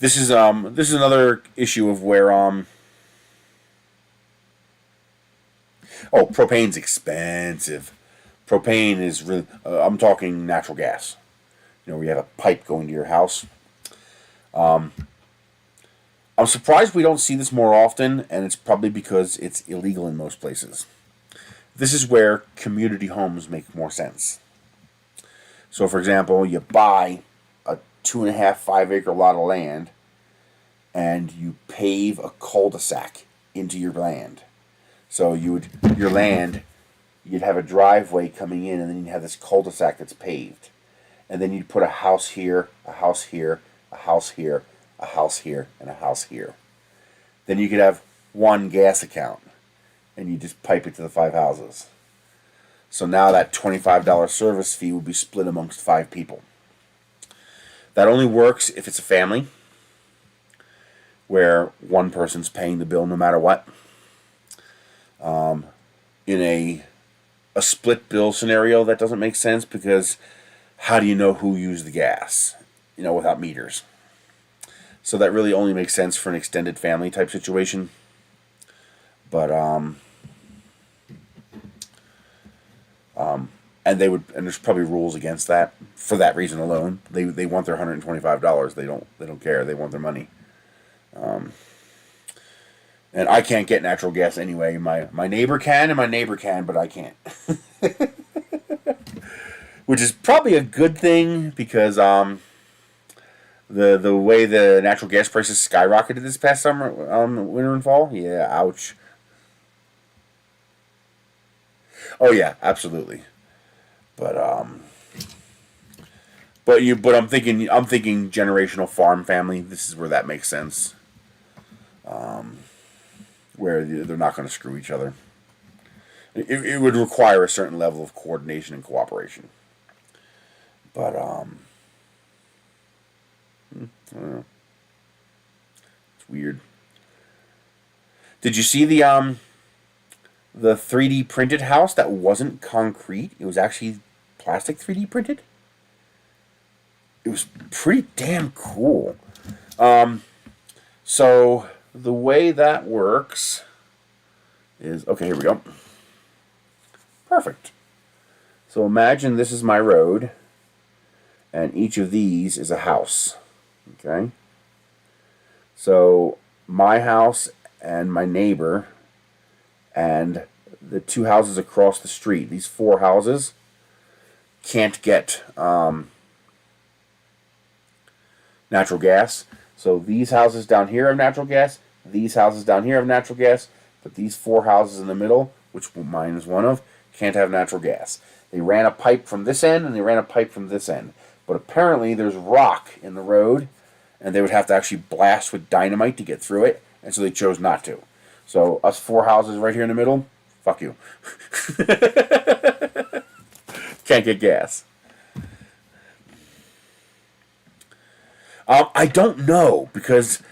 Speaker 1: This is another issue of where oh, propane's expensive. Propane is really, I'm talking natural gas. You know, where you have a pipe going to your house. I'm surprised we don't see this more often, and it's probably because it's illegal in most places. This is where community homes make more sense. So, for example, you buy a 2.5, 5-acre lot of land, and you pave a cul-de-sac into your land. So you'd have a driveway coming in, and then you'd have this cul-de-sac that's paved. And then you'd put a house here, a house here, a house here, a house here, and a house here. Then you could have one gas account, and you just pipe it to the 5 houses. So now that $25 service fee would be split amongst 5 people. That only works if it's a family, where one person's paying the bill no matter what. In a split bill scenario, that doesn't make sense, because how do you know who used the gas, without meters? So that really only makes sense for an extended family type situation. But and there's probably rules against that for that reason alone. They want their $125. They don't care. They want their money. And I can't get natural gas anyway. My neighbor can, and my neighbor can, but I can't. Which is probably a good thing, because the way the natural gas prices skyrocketed this past summer, winter and fall. Yeah, ouch. Oh yeah, absolutely. But I'm thinking generational farm family. This is where that makes sense. Where they're not going to screw each other. It would require a certain level of coordination and cooperation. But I don't know. It's weird. Did you see the 3D printed house that wasn't concrete? It was actually plastic 3D printed. It was pretty damn cool. So the way that works is, okay, here we go. Perfect. So imagine this is my road, and each of these is a house. Okay? So my house and my neighbor and the 2 houses across the street, these 4 houses, can't get natural gas. So these houses down here have natural gas, these houses down here have natural gas, but these 4 houses in the middle, which mine is one of, can't have natural gas. They ran a pipe from this end, and they ran a pipe from this end. But apparently there's rock in the road, and they would have to actually blast with dynamite to get through it, and so they chose not to. So us 4 houses right here in the middle, fuck you. Can't get gas. I don't know, because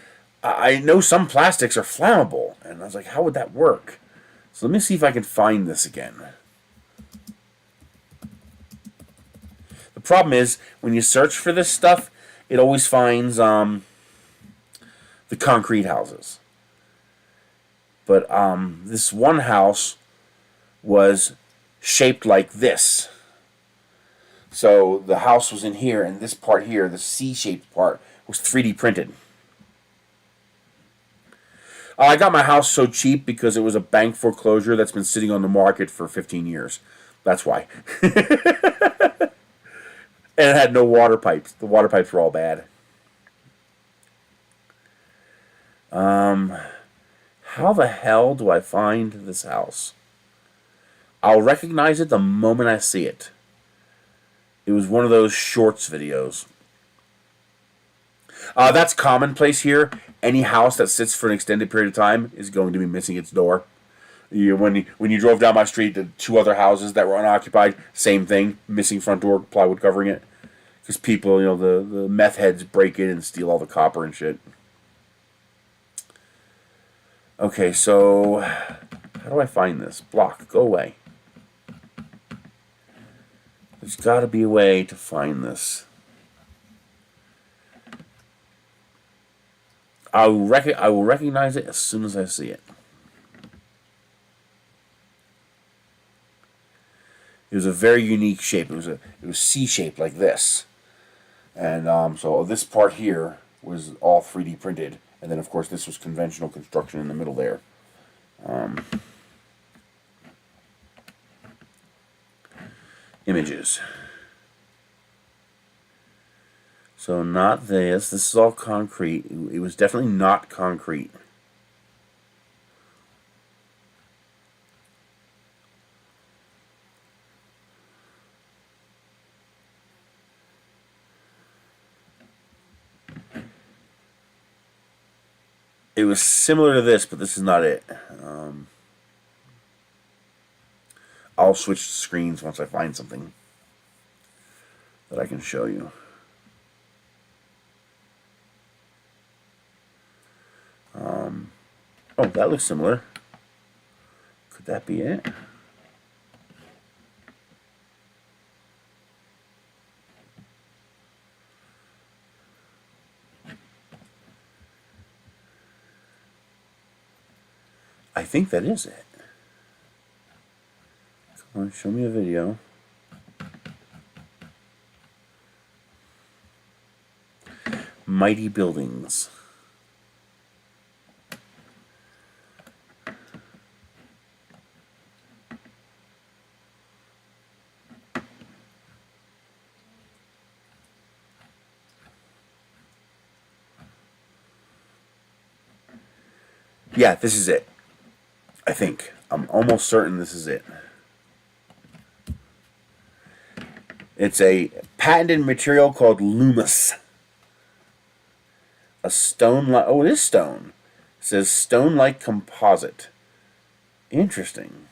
Speaker 1: I know some plastics are flammable, and I was like, how would that work? So let me see if I can find this again. The problem is, when you search for this stuff, it always finds the concrete houses. But this one house was shaped like this. So the house was in here, and this part here, the C-shaped part, was 3D printed. I got my house so cheap because it was a bank foreclosure that's been sitting on the market for 15 years. That's why. And it had no water pipes. The water pipes were all bad. How the hell do I find this house? I'll recognize it the moment I see it. It was one of those shorts videos. That's commonplace here. Any house that sits for an extended period of time is going to be missing its door. When you drove down my street, the 2 other houses that were unoccupied, same thing, missing front door, plywood covering it. Because people, the meth heads break in and steal all the copper and shit. Okay, so how do I find this? Block, go away. There's got to be a way to find this. I will recognize it as soon as I see it. It was a very unique shape. It was C-shaped like this, and so this part here was all 3D printed, and then of course this was conventional construction in the middle there. Images. So not this. This is all concrete. It was definitely not concrete. It was similar to this, but this is not it. I'll switch screens once I find something that I can show you. Oh, that looks similar. Could that be it? I think that is it. Come on, show me a video. Mighty buildings. Yeah, this is it. I think. I'm almost certain this is it. It's a patented material called Lumus. A stone-like... Oh, it is stone. It says stone-like composite. Interesting.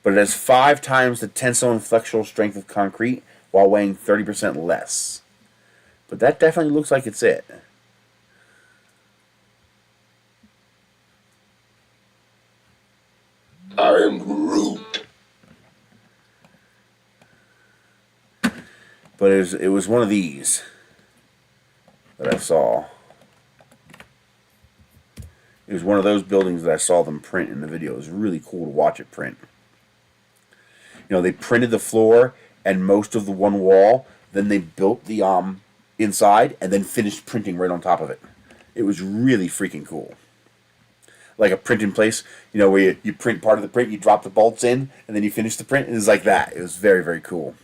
Speaker 1: But it has 5 times the tensile and flexural strength of concrete while weighing 30% less. But that definitely looks like it's it.
Speaker 2: I am Groot.
Speaker 1: But it was one of these that I saw. It was one of those buildings that I saw them print in the video. It was really cool to watch it print. They printed the floor and most of the one wall, then they built the inside and then finished printing right on top of it. It was really freaking cool. Like a print in place, where you print part of the print, you drop the bolts in, and then you finish the print. It was like that. It was very, very cool.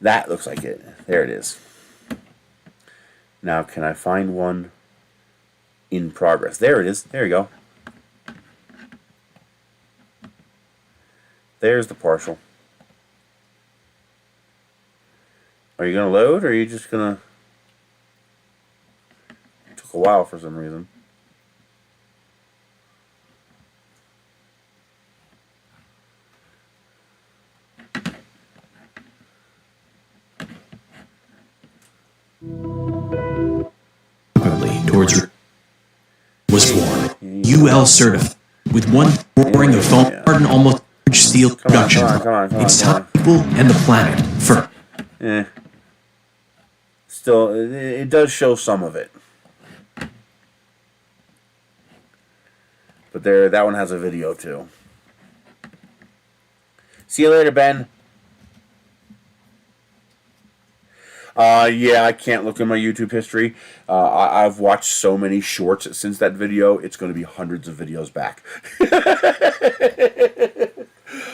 Speaker 1: That looks like it. There it is. Now, can I find one in progress? There it is. There you go. There's the partial. Are you going to load, or are you just going to... It took a while for some reason.
Speaker 3: Towards was born. UL certified with one pouring of foam hardened almost steel production. It's time people and the planet for.
Speaker 1: Still, it does show some of it. But that one has a video too. See you later, Ben. Yeah, I can't look in my YouTube history. I've watched so many shorts since that video. It's going to be hundreds of videos back.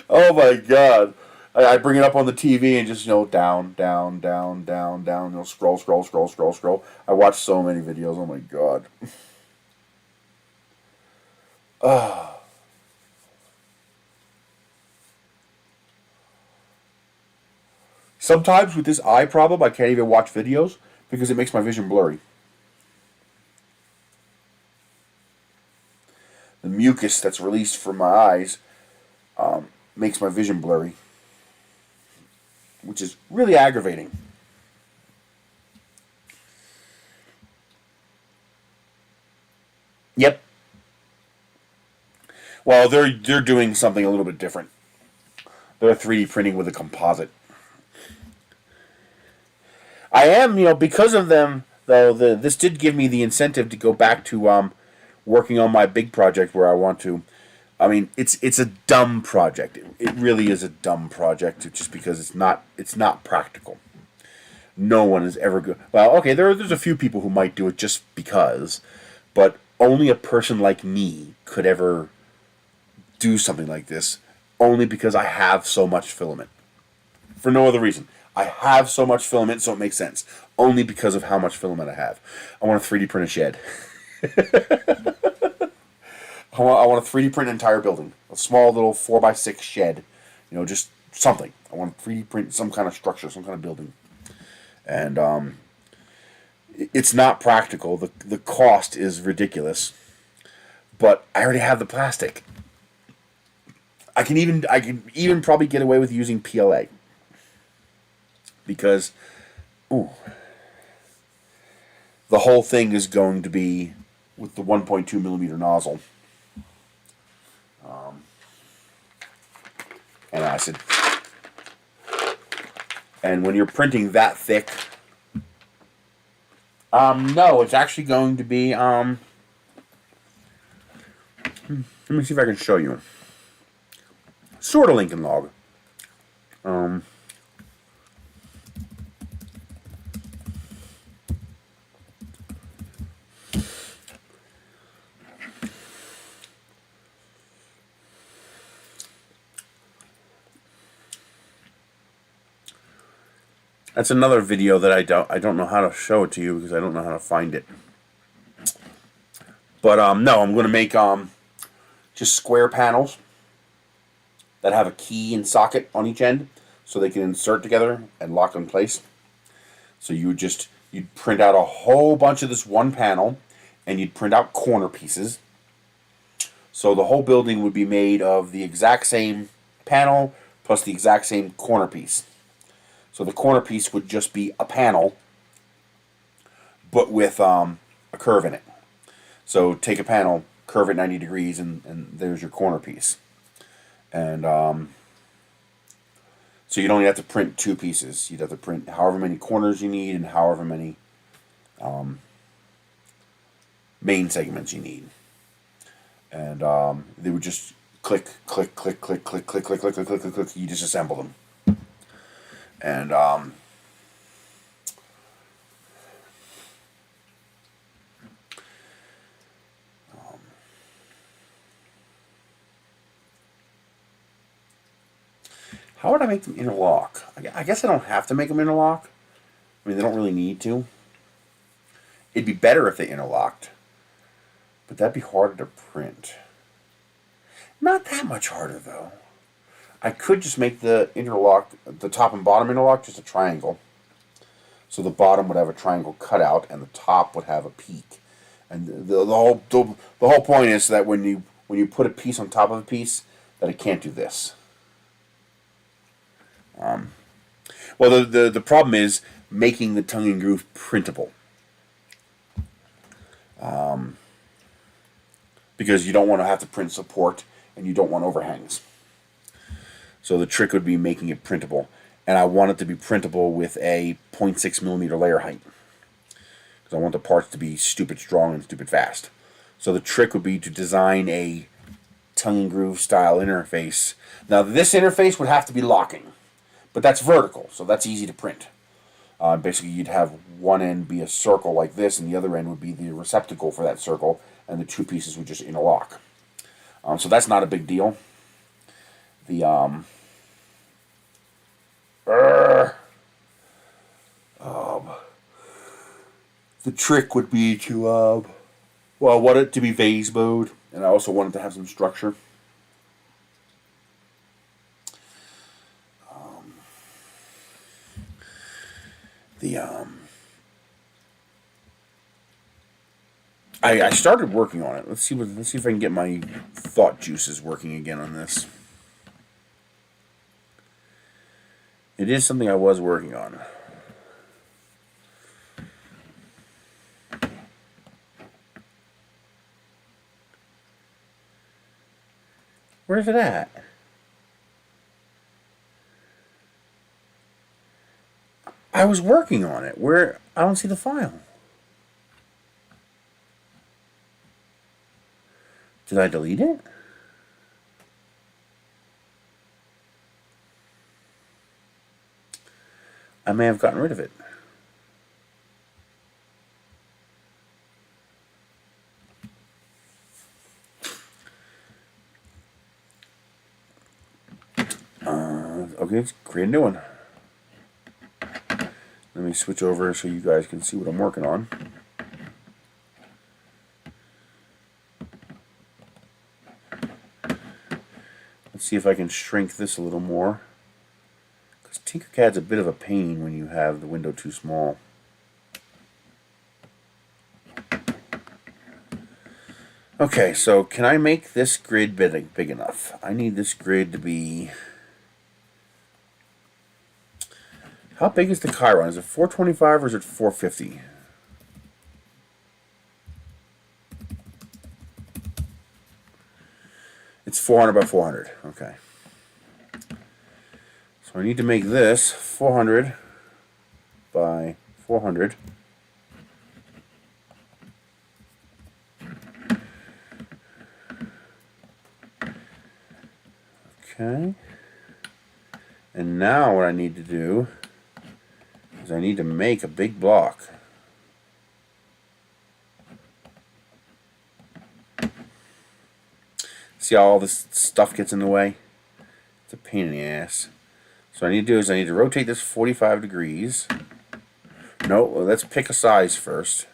Speaker 1: Oh my god. I bring it up on the TV and just, down, down, down, down, down, scroll, scroll, scroll, scroll, scroll. I watch so many videos. Oh my god. Sometimes with this eye problem, I can't even watch videos because it makes my vision blurry. The mucus that's released from my eyes makes my vision blurry, which is really aggravating. Yep. Well, they're doing something a little bit different. They're 3D printing with a composite. I am, because of them, though, this did give me the incentive to go back to working on my big project where I want to. I mean, it's a dumb project. It really is a dumb project, just because it's not practical. No one is ever good. Well, okay, there's a few people who might do it just because, but only a person like me could ever do something like this. Only because I have so much filament. For no other reason. I have so much filament, so it makes sense. Only because of how much filament I have. I want to 3D print a shed. I want to 3D print an entire building. A small little 4x6 shed. Just something. I want to 3D print some kind of structure, some kind of building. And it's not practical. The cost is ridiculous. But I already have the plastic. I can even probably get away with using PLA. Because, the whole thing is going to be with the 1.2 millimeter nozzle. And acid. And when you're printing that thick, no, it's actually going to be, let me see if I can show you. Sort of Lincoln log. That's another video that I don't know how to show it to you because I don't know how to find it. But no, I'm going to make just square panels that have a key and socket on each end so they can insert together and lock in place. So you'd print out a whole bunch of this one panel and you'd print out corner pieces. So the whole building would be made of the exact same panel plus the exact same corner piece. So the corner piece would just be a panel, but with a curve in it. So take a panel, curve it 90 degrees, and there's your corner piece. And so you'd only have to print two pieces. You'd have to print however many corners you need and however many main segments you need. And they would just click, click, click, click, click, click, click, click, click, click, click, click. You just assemble them. And how would I make them interlock? I guess I don't have to make them interlock. I mean, they don't really need to. It'd be better if they interlocked. But that'd be harder to print. Not that much harder, though. I could just make the interlock, the top and bottom interlock, just a triangle. So the bottom would have a triangle cutout, and the top would have a peak. And the whole point is that when you put a piece on top of a piece, that it can't do this. Well, the problem is making the tongue and groove printable. Because you don't want to have to print support, and you don't want overhangs. So the trick would be making it printable. And I want it to be printable with a 0.6 millimeter layer height. Because I want the parts to be stupid strong and stupid fast. So the trick would be to design a tongue and groove style interface. Now this interface would have to be locking. But that's vertical, so that's easy to print. Basically, you'd have one end be a circle like this, and the other end would be the receptacle for that circle, and the two pieces would just interlock. So that's not a big deal. The the trick would be to well, I want it to be vase mode, and I also want it to have some structure. I started working on it. Let's see if I can get my thought juices working again on this. It is something I was working on. Where's it at? I was working on it. Where? I don't see the file. Did I delete it? I may have gotten rid of it. Okay, let's create a new one. Let me switch over so you guys can see what I'm working on. Let's see if I can shrink this a little more. Because Tinkercad's a bit of a pain when you have the window too small. Okay, so can I make this grid big enough? I need this grid to be... How big is the Chiron? Is it 425 or is it 450? It's 400 by 400. Okay. So I need to make this 400 by 400. Okay. And now what I need to do is I need to make a big block. See how all this stuff gets in the way? It's a pain in the ass. So what I need to do is I need to rotate this 45 degrees. No, let's pick a size first.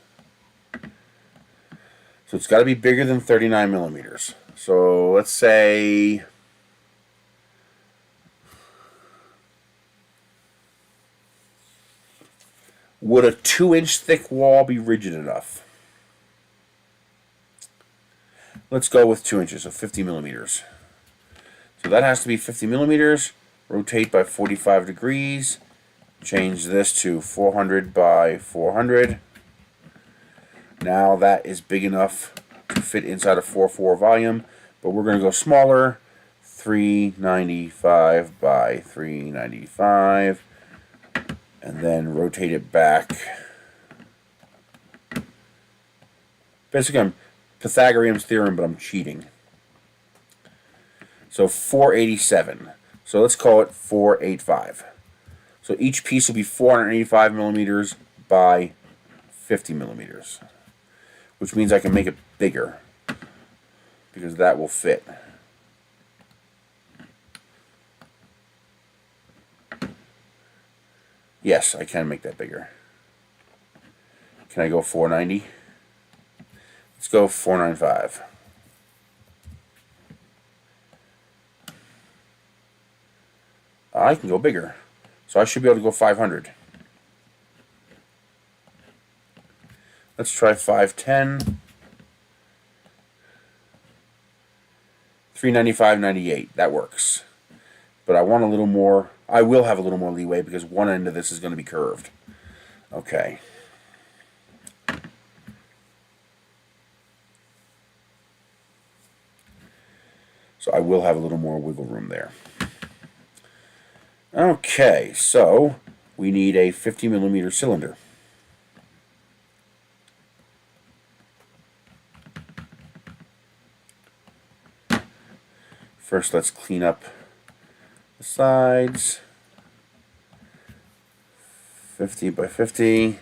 Speaker 1: So it's got to be bigger than 39 millimeters. So let's say... Would a 2-inch thick wall be rigid enough? Let's go with 2 inches, so 50 millimeters. So that has to be 50 millimeters. Rotate by 45 degrees. Change this to 400 by 400. Now that is big enough to fit inside a 4.4 volume, but we're going to go smaller. 395 by 395. And then rotate it back. Basically, I'm Pythagorean's theorem, but I'm cheating. So 487. So let's call it 485. So each piece will be 485 millimeters by 50 millimeters, which means I can make it bigger because that will fit. Yes, I can make that bigger. Can I go 490? Let's go 495. I can go bigger. So I should be able to go 500. Let's try 510. 395.98. That works. But I want a little more. I will have a little more leeway because one end of this is going to be curved. Okay. So I will have a little more wiggle room there. Okay, so we need a 50 millimeter cylinder. First, let's clean up the sides. 50 by 50.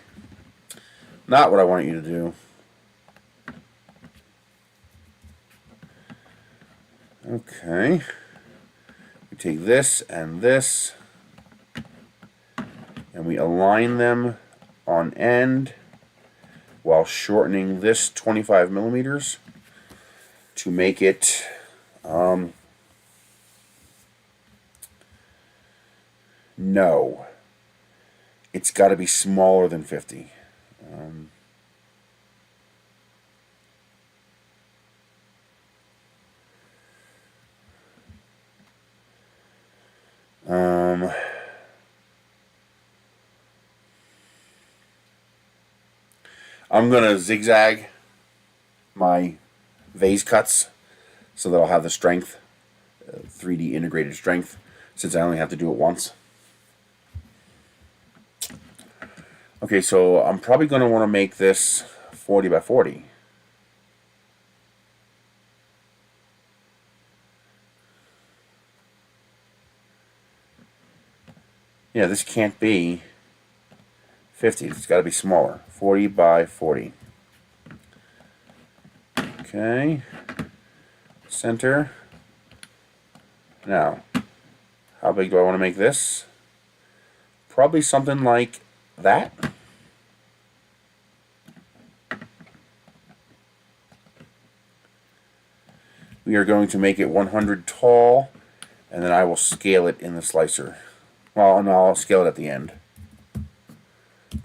Speaker 1: Not what I want you to do. Okay. We take this, and we align them on end while shortening this 25 millimeters to make it no, it's got to be smaller than 50. I'm going to zigzag my vase cuts so that I'll have the strength, 3D integrated strength, since I only have to do it once. Okay, so I'm probably going to want to make this 40 by 40. Yeah, this can't be 50. It's got to be smaller. 40 by 40. Okay. Center. Now, how big do I want to make this? Probably something like that. We are going to make it 100 tall, and then I will scale it in the slicer. Well, and I'll scale it at the end.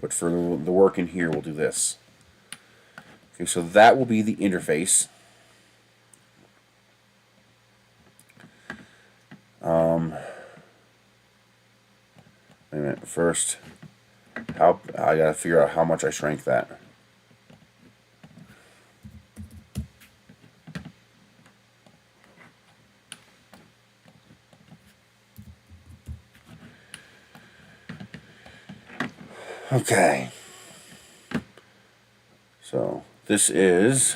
Speaker 1: But for the work in here, we'll do this. Okay, so that will be the interface. Wait a minute. First, I gotta figure out how much I shrank that. Okay. So this is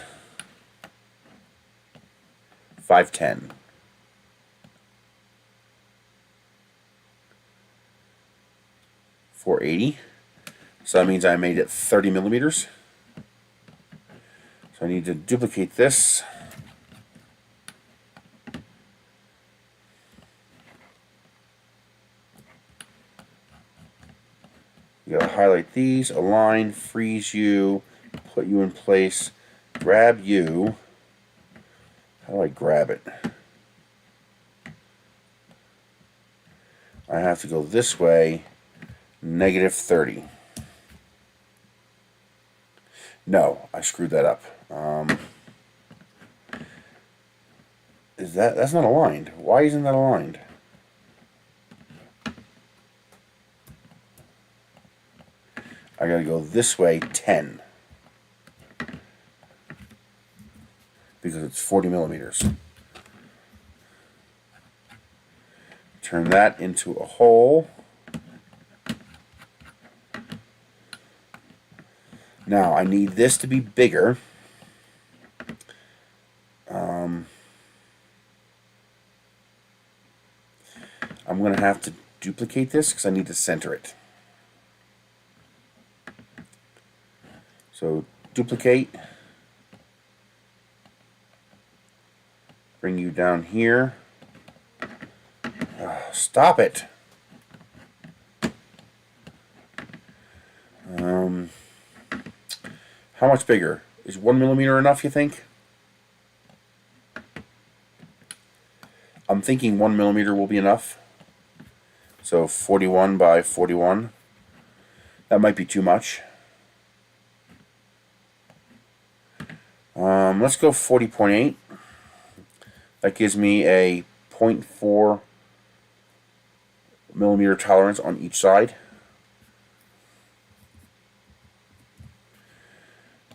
Speaker 1: 510. .480. So that means I made it 30 millimeters. So I need to duplicate this. You gotta highlight these, align, freeze you, put you in place, grab you. How do I grab it? I have to go this way, -30. No, I screwed that up. That's not aligned? Why isn't that aligned? I gotta go this way 10 because it's 40 millimeters. Turn that into a hole. Now I need this to be bigger. I'm going to have to duplicate this because I need to center it. So duplicate, bring you down here. Stop it. How much bigger? Is 1 millimeter enough, you think? I'm thinking 1 millimeter will be enough. So 41 by 41. That might be too much. Let's go 40.8. That gives me a 0.4 millimeter tolerance on each side.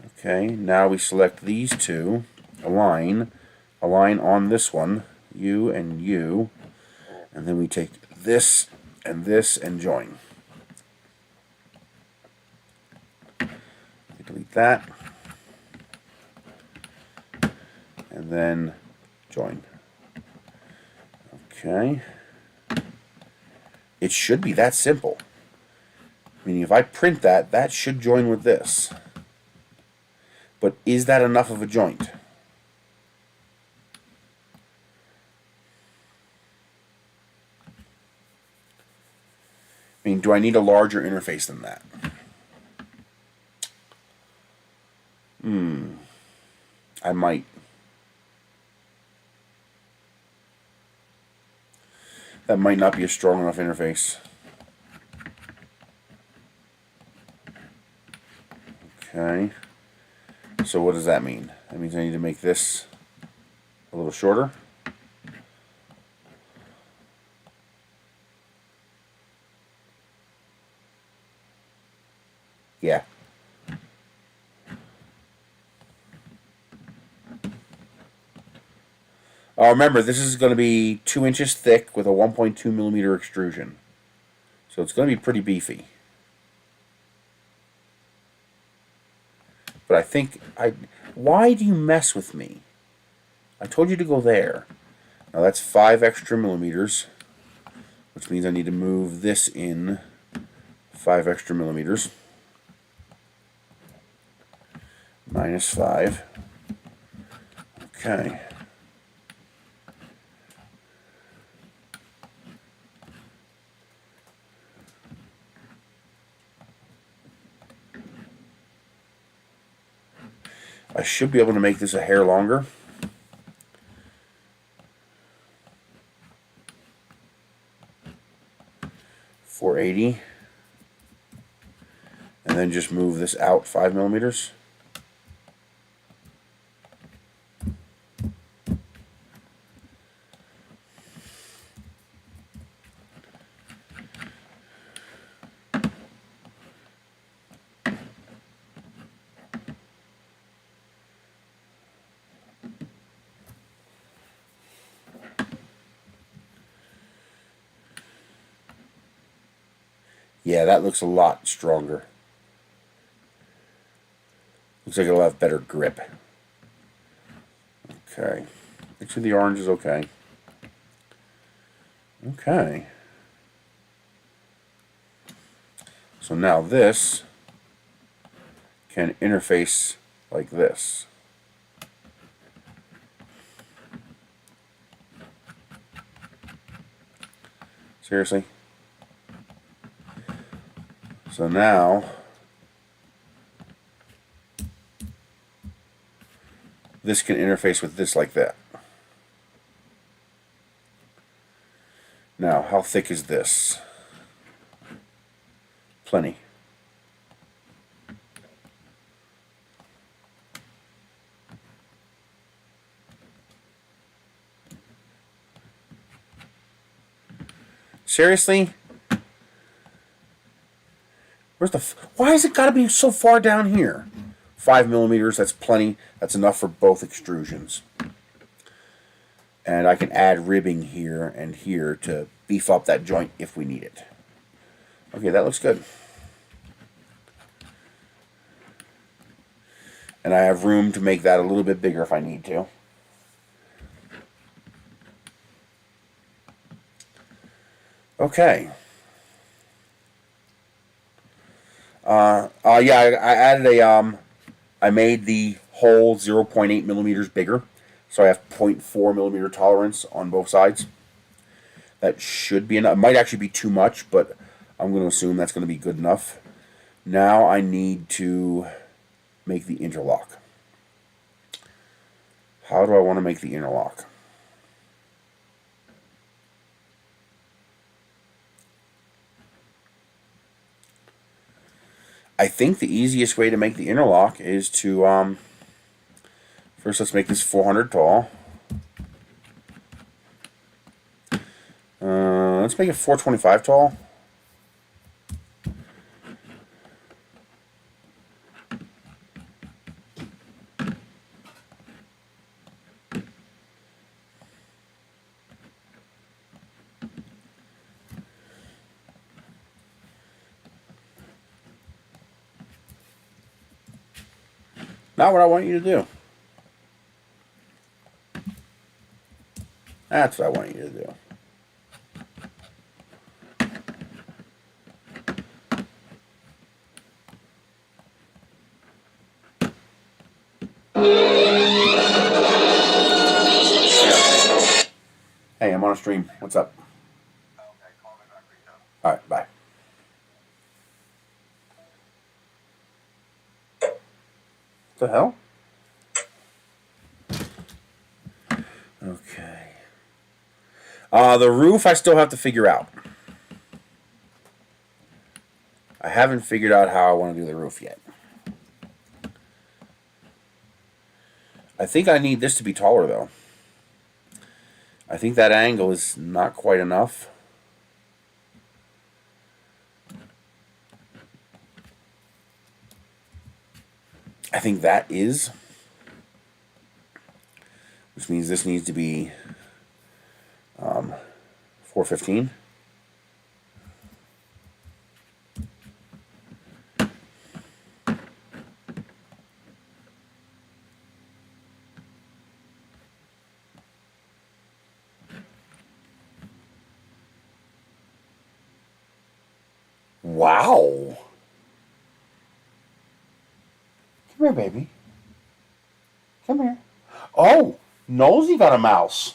Speaker 1: Okay, now we select these two, align on this one, you and you, and then we take this and join. Delete that, and then join. Okay. It should be that simple. Meaning if I print that, that should join with this. But is that enough of a joint? I mean, do I need a larger interface than that? I might. That might not be a strong enough interface. Okay. So what does that mean? That means I need to make this a little shorter. Yeah. Remember, this is going to be 2 inches thick with a 1.2 millimeter extrusion. So it's going to be pretty beefy. But I think why do you mess with me? I told you to go there. Now that's 5 extra millimeters, which means I need to move this in 5 extra millimeters. Minus 5. Okay. I should be able to make this a hair longer. .480, and then just move this out 5 millimeters. Yeah, that looks a lot stronger. Looks like it'll have better grip. Okay. Actually, the orange is okay. Okay. So now this can interface like this. Seriously? So now this can interface with this like that. Now, how thick is this? Plenty. Seriously? Where's the? Why has it got to be so far down here? 5 millimeters. That's plenty. That's enough for both extrusions. And I can add ribbing here and here to beef up that joint if we need it. Okay, that looks good. And I have room to make that a little bit bigger if I need to. Okay. Yeah, I added a, I made the hole 0.8 millimeters bigger. So I have 0.4 millimeter tolerance on both sides. That should be enough. It might actually be too much, but I'm going to assume that's going to be good enough. Now I need to make the interlock. How do I want to make the interlock? I think the easiest way to make the interlock is to, first let's make this 400 tall. Let's make it 425 tall. Not what I want you to do. That's what I want you to do. Hey, I'm on a stream. What's up? All right, bye. What the hell? Okay. The roof I still have to figure out. I haven't figured out how I want to do the roof yet. I think I need this to be taller, though. I think that angle is not quite enough. I think that is. Which means this needs to be 415. Wow. Come here, baby. Come here. Oh, Nosy got a mouse.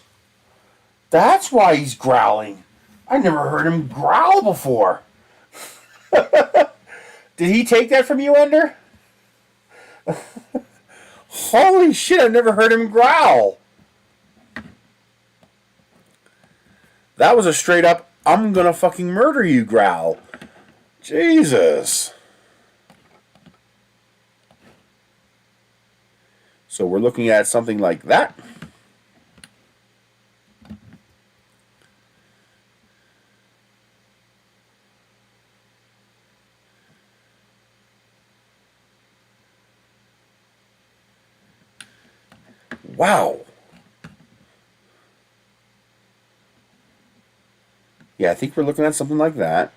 Speaker 1: That's why he's growling. I never heard him growl before. Did he take that from you, Ender? Holy shit, I've never heard him growl. That was a straight up, I'm gonna fucking murder you growl. Jesus. So we're looking at something like that. Wow. Yeah, I think we're looking at something like that.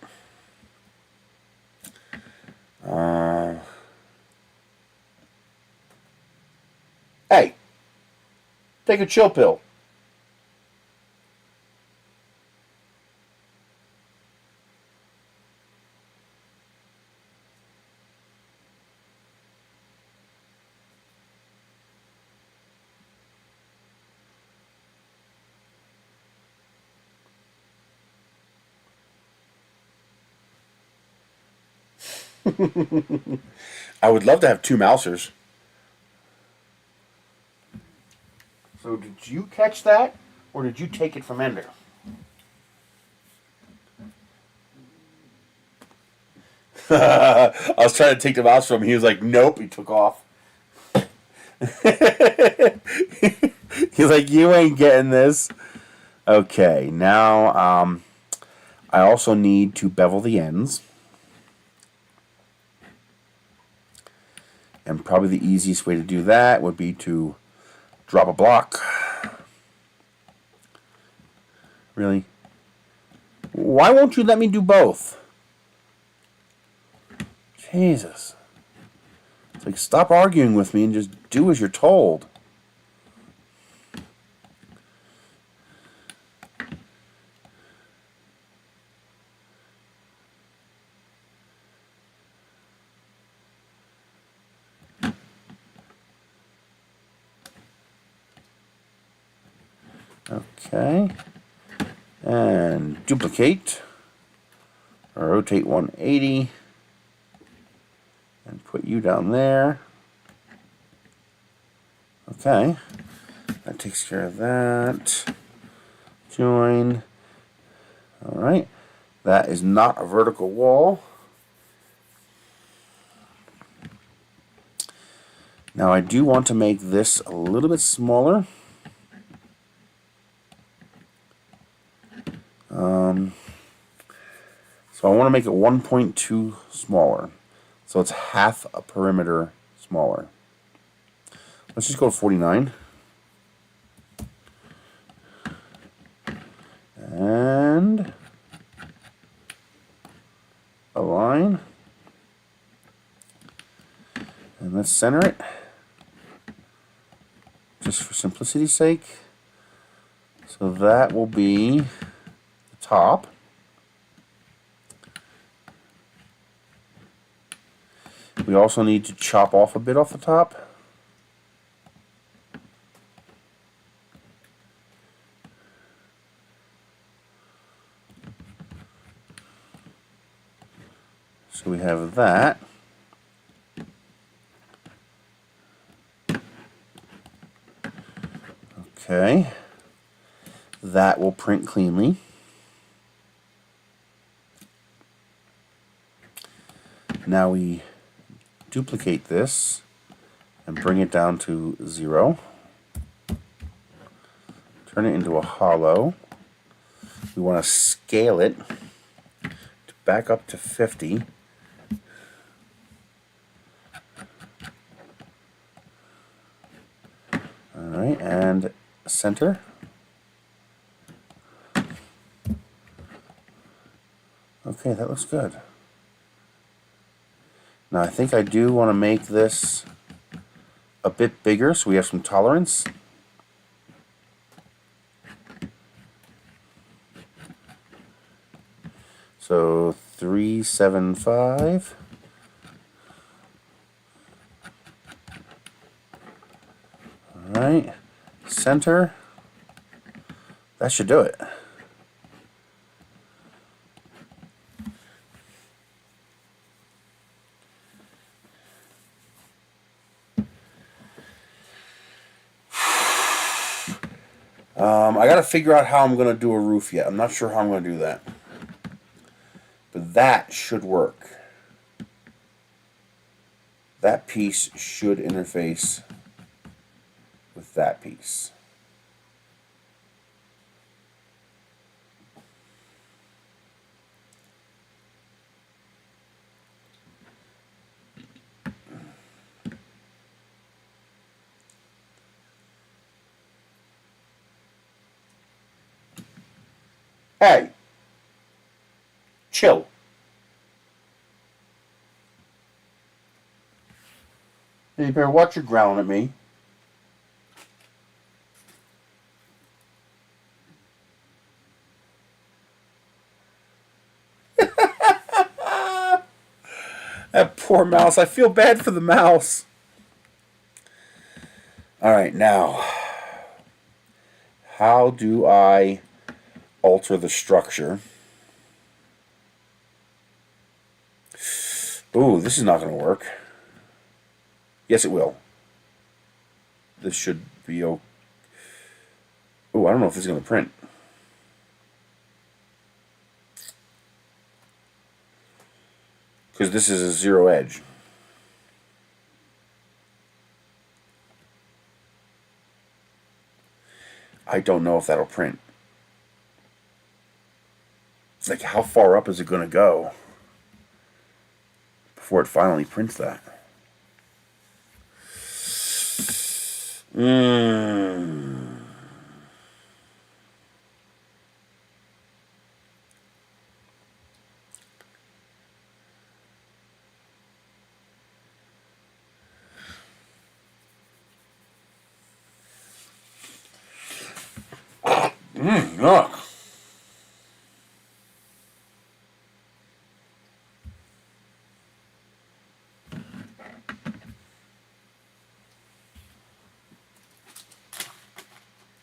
Speaker 1: Hey, take a chill pill. I would love to have two mousers. So did you catch that, or did you take it from Ender? I was trying to take the mouse from him. He was like, nope, he took off. He's like, you ain't getting this. Okay, now I also need to bevel the ends. And probably the easiest way to do that would be to drop a block. Really? Why won't you let me do both? Jesus. It's like, stop arguing with me and just do as you're told. Okay, and duplicate, or rotate 180, and put you down there. Okay, that takes care of that. Join. All right, that is not a vertical wall. Now I do want to make this a little bit smaller. So I want to make it 1.2 smaller. So it's half a perimeter smaller. Let's just go to 49. And align. And let's center it. Just for simplicity's sake. So that will be the top. We also need to chop off a bit off the top. So we have that. Okay. That will print cleanly. Now we duplicate this and bring it down to 0. Turn it into a hollow. We want to scale it back up to 50. Alright, and center. Okay, that looks good. Now I think I do want to make this a bit bigger so we have some tolerance. So 375. Alright, center. That should do it. I gotta figure out how I'm gonna do a roof yet. I'm not sure how I'm gonna do that. But that should work. That piece should interface with that piece. Hey, chill. You better watch your growling at me. That poor mouse. I feel bad for the mouse. Alright, now, how do I alter the structure? Ooh, this is not going to work. Yes, it will. This should be okay. Ooh, I don't know if this is going to print. Because this is a 0 edge. I don't know if that'll print. It's like, how far up is it going to go before it finally prints that? Yuck.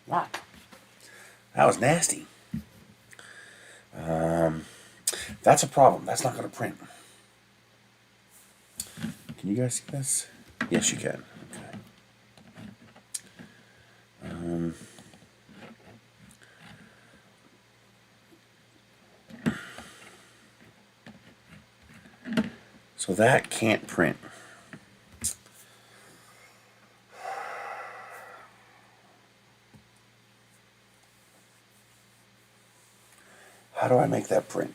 Speaker 1: Wow. That was nasty. That's a problem. That's not going to print. Can you guys see this? Yes, you can. Okay. So that can't print. How do I make that print?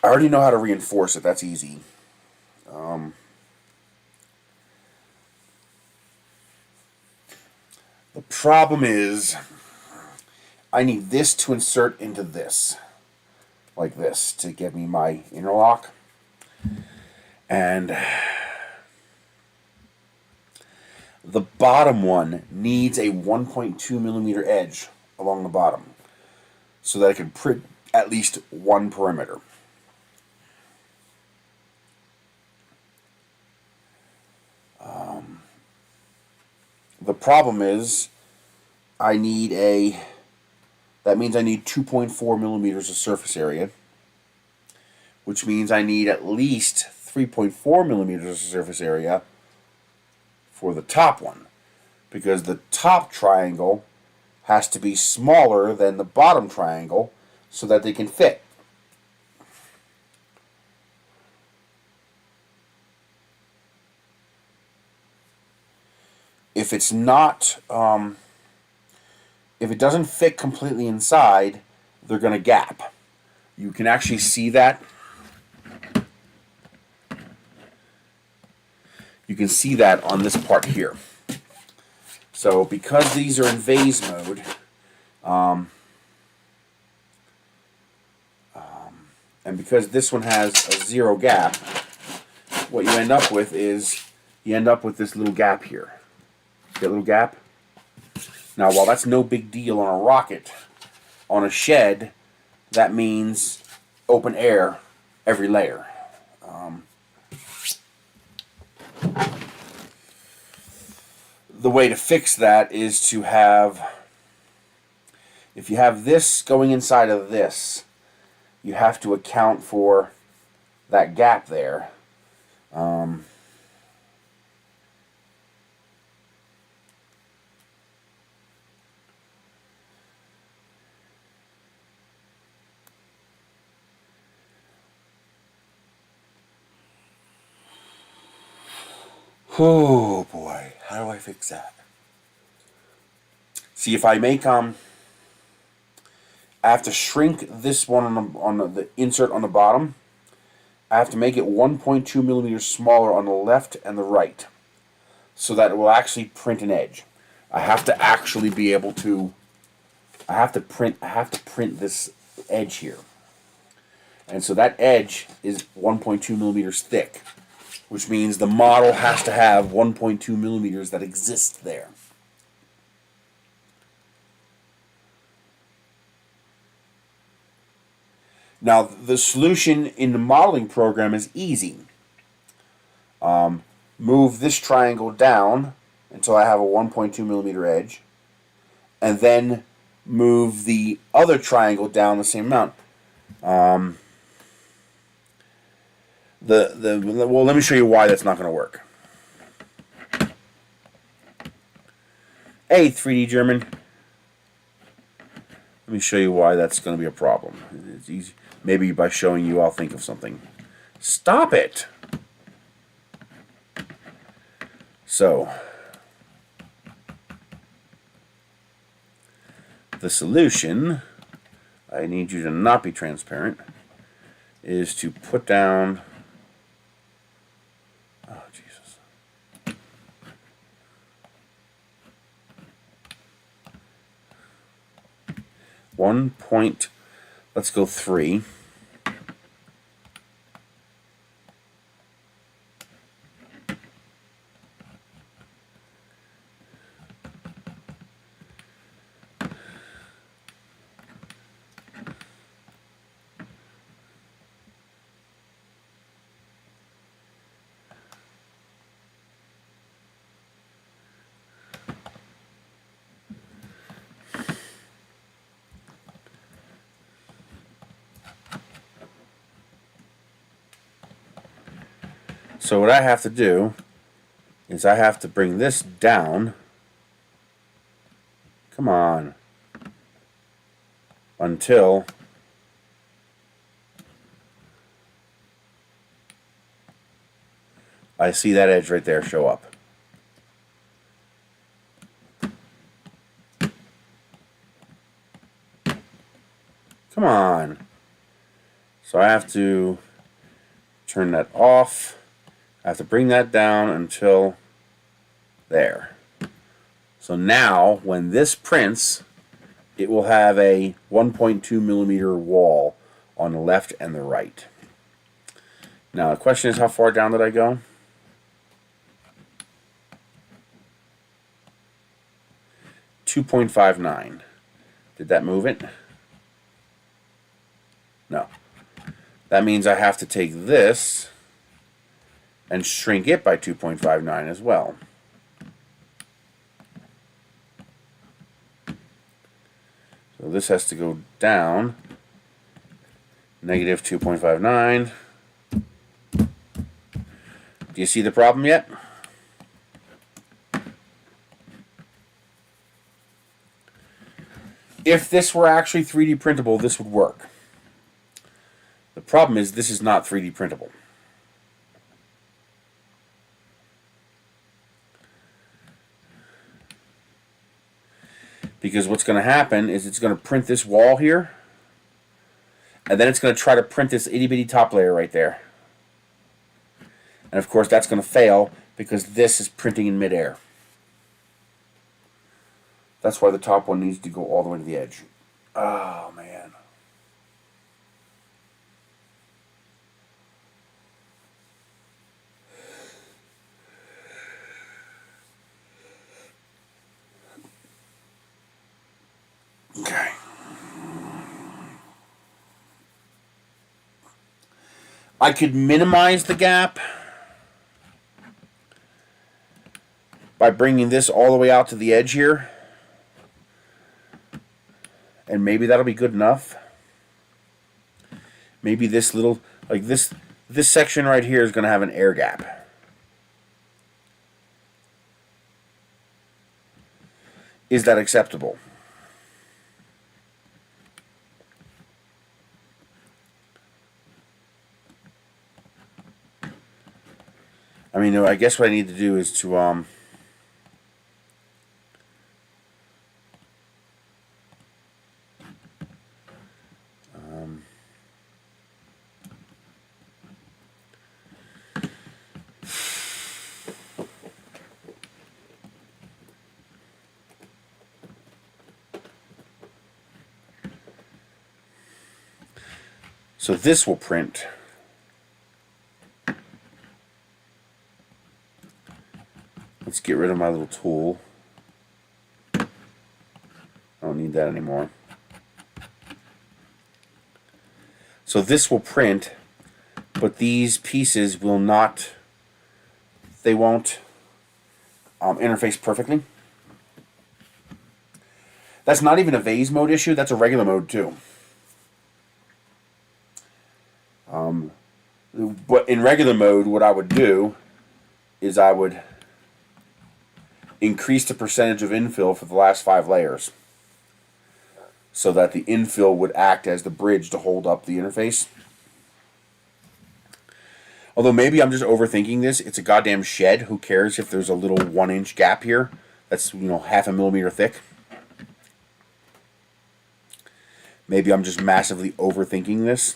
Speaker 1: I already know how to reinforce it. That's easy. The problem is I need this to insert into this. Like this to give me my interlock. And the bottom one needs a 1.2 millimeter edge along the bottom so that I can print at least one perimeter. The problem is that means I need 2.4 millimeters of surface area, which means I need at least 3.4 millimeters of surface area for the top one, because the top triangle has to be smaller than the bottom triangle so that they can fit. If it's not, if it doesn't fit completely inside, they're going to gap. You can actually see that. You can see that on this part here. So because these are in vase mode, and because this one has a 0 gap, what you end up with is this little gap here. See that little gap? Now, while that's no big deal on a rocket, on a shed, that means open air every layer. The way to fix that is to have, if you have this going inside of this, you have to account for that gap there. Oh boy, how do I fix that? See, if I make I have to shrink this one on the insert on the bottom. I have to make it 1.2 millimeters smaller on the left and the right, so that it will actually print an edge. I have to actually be able to. I have to print this edge here, and so that edge is 1.2 millimeters thick, which means the model has to have 1.2 millimeters that exist there. Now, the solution in the modeling program is easy. Move this triangle down until I have a 1.2 millimeter edge, and then move the other triangle down the same amount. Well, let me show you why that's not going to work. Hey, 3D German. Let me show you why that's going to be a problem. It's easy. Maybe by showing you, I'll think of something. Stop it! So, the solution, I need you to not be transparent, is to put down, oh Jesus, let's go 3. So what I have to do is I have to bring this down. Come on. Until I see that edge right there show up. Come on. So I have to turn that off. I have to bring that down until there. So now, when this prints, it will have a 1.2 millimeter wall on the left and the right. Now, the question is, how far down did I go? .59. Did that move it? No. That means I have to take this and shrink it by 2.59 as well. So this has to go down, negative 2.59. Do you see the problem yet? If this were actually 3D printable, this would work. The problem is this is not 3D printable. Because what's going to happen is it's going to print this wall here, and then it's going to try to print this itty bitty top layer right there. And of course that's going to fail because this is printing in midair. That's why the top one needs to go all the way to the edge. Oh man. Okay. I could minimize the gap by bringing this all the way out to the edge here. And maybe that'll be good enough. Maybe this little, like this section right here is going to have an air gap. Is that acceptable? I mean, I guess what I need to do is to so this will print. Let's get rid of my little tool. I don't need that anymore. So this will print, but these pieces will not, they won't interface perfectly. That's not even a vase mode issue, that's a regular mode too. But in regular mode, what I would do is I would increase the percentage of infill for the last 5 layers so that the infill would act as the bridge to hold up the interface. Although maybe I'm just overthinking this. It's a goddamn shed. Who cares if there's a little 1-inch gap here that's, you know, half a millimeter thick? Maybe I'm just massively overthinking this.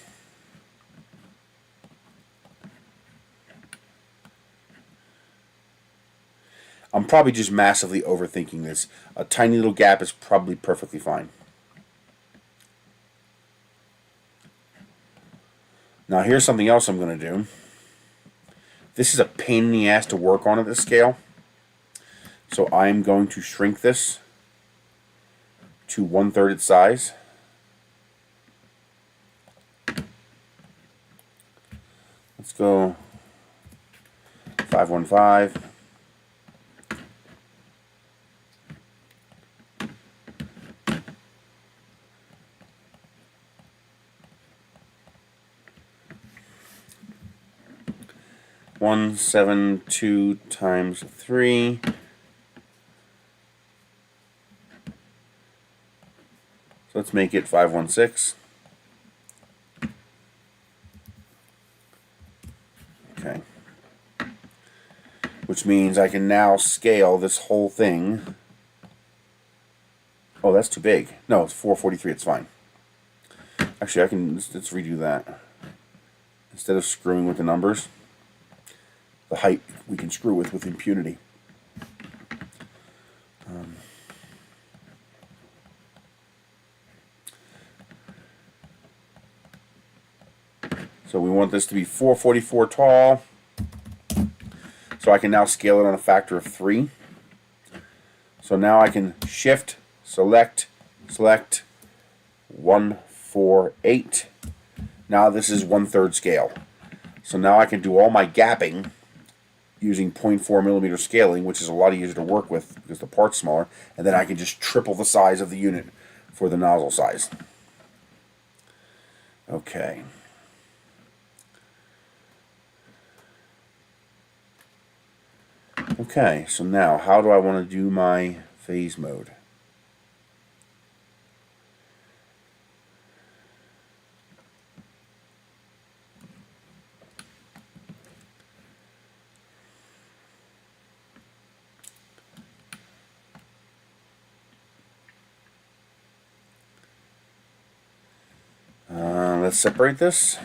Speaker 1: I'm probably just massively overthinking this. A tiny little gap is probably perfectly fine. Now here's something else I'm going to do. This is a pain in the ass to work on at this scale. So I'm going to shrink this to 1/3 its size. Let's go 515. One 72 times 3. So let's make it 516. Okay. Which means I can now scale this whole thing. Oh, that's too big. No, it's 443. It's fine. Actually, I can let's redo that. Instead of screwing with the numbers, the height we can screw with impunity. So we want this to be 444 tall. So I can now scale it on a factor of 3. So now I can shift, select 148, Now this is 1/3 scale. So now I can do all my gapping using 0.4 millimeter scaling, which is a lot easier to work with because the part's smaller, and then I can just triple the size of the unit for the nozzle size. Okay. Okay, so now how do I want to do my phase mode? Let's separate this.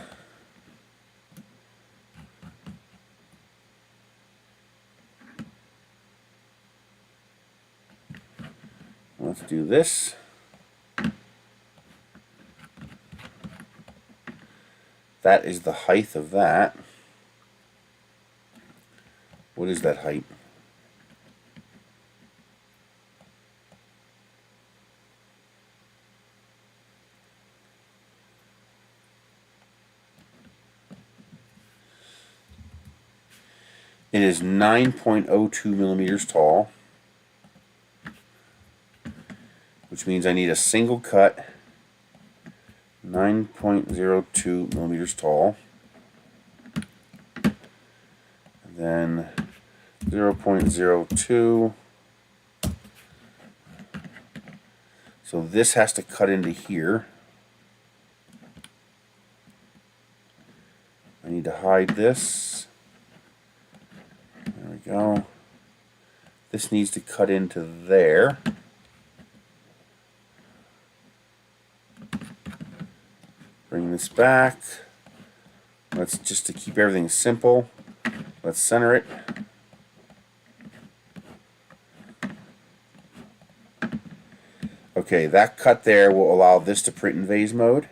Speaker 1: Let's do this. That is the height of that. What is that height? It is 9.02 millimeters tall, which means I need a single cut 9.02 millimeters tall, and then 0.02. So this has to cut into here. I need to hide this. There we go. This needs to cut into there. Bring this back. Let's just to keep everything simple. Let's center it. Okay, that cut there will allow this to print in vase mode.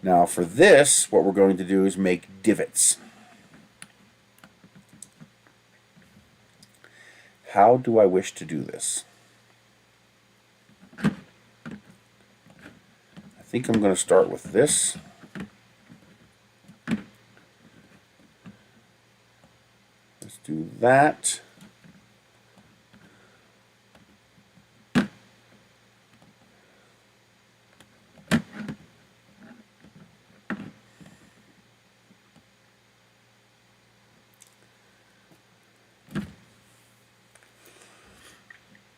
Speaker 1: Now for this, what we're going to do is make divots. How do I wish to do this? I think I'm going to start with this. Let's do that.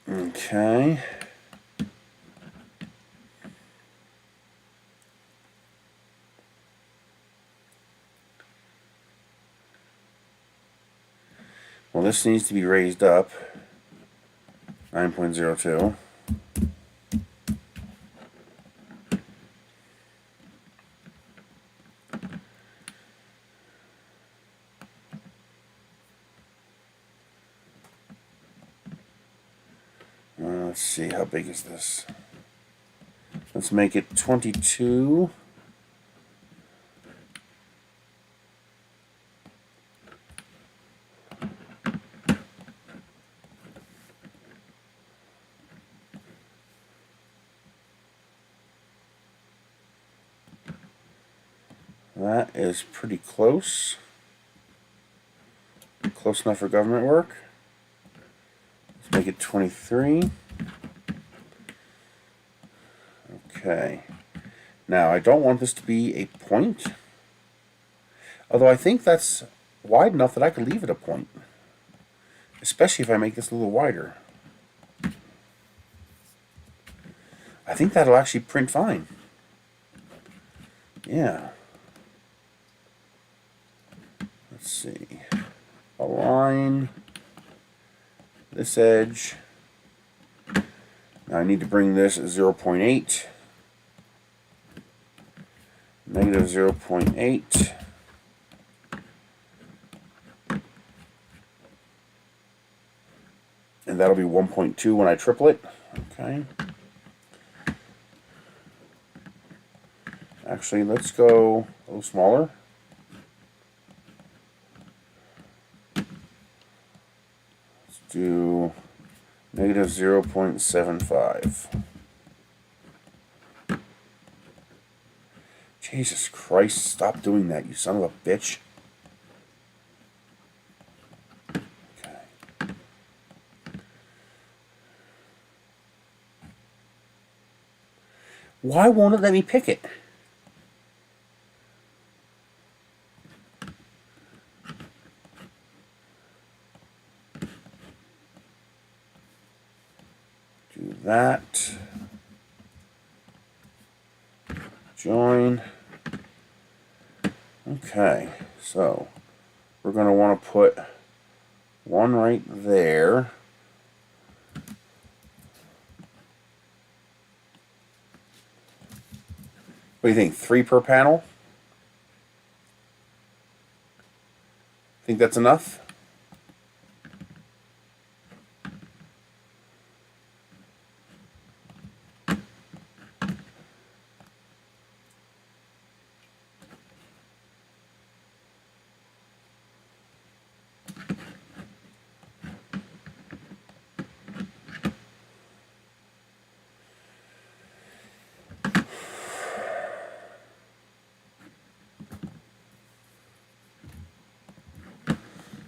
Speaker 1: Okay. Well, this needs to be raised up 9.02. Let's see, how big is this? Let's make it 22. That is pretty close. Close enough for government work. Let's make it 23. Okay. Now I don't want this to be a point. Although I think that's wide enough that I could leave it a point. Especially if I make this a little wider. I think that'll actually print fine. Yeah. Let's see. Align this edge. Now I need to bring this at 0.8. Negative 0.8. And that'll be 1.2 when I triple it. Okay. Actually, let's go a little smaller. Let's do negative 0.75. Jesus Christ, stop doing that, you son of a bitch. Okay. Why won't it let me pick it? Do that. Join. Okay, so we're going to want to put one right there. What do you think? 3 per panel? Think that's enough?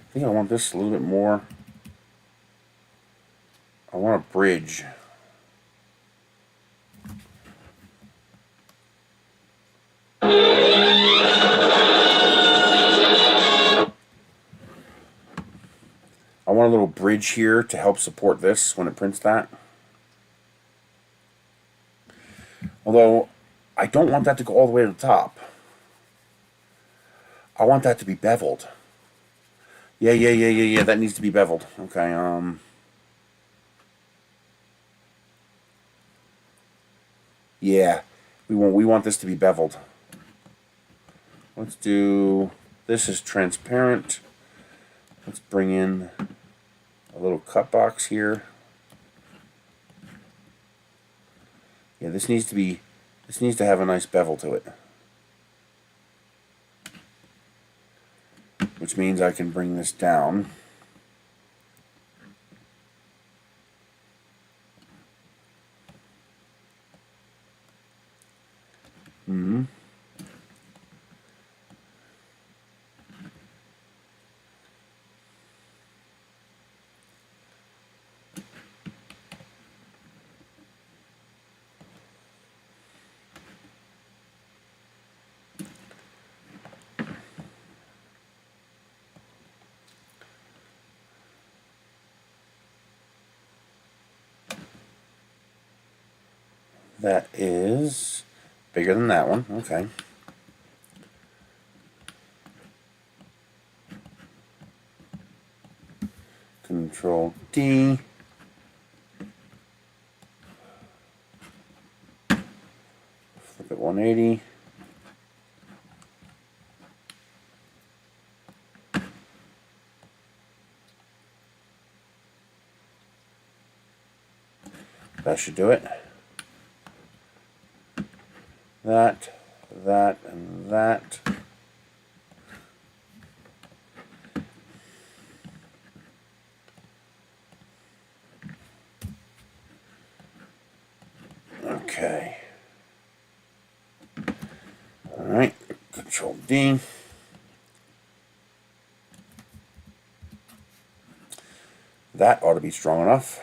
Speaker 1: I think I want this a little bit more. I want a bridge. I want a little bridge here to help support this when it prints that. Although, I don't want that to go all the way to the top. I want that to be beveled. Yeah, that needs to be beveled. Okay, yeah, we want this to be beveled. Let's do, this is transparent. Let's bring in a little cut box here. Yeah, this needs to have a nice bevel to it. Which means I can bring this down. That is bigger than that one. Okay. Control D. Flip it 180. That should do it. That, and that. Okay. All right. Control D. That ought to be strong enough.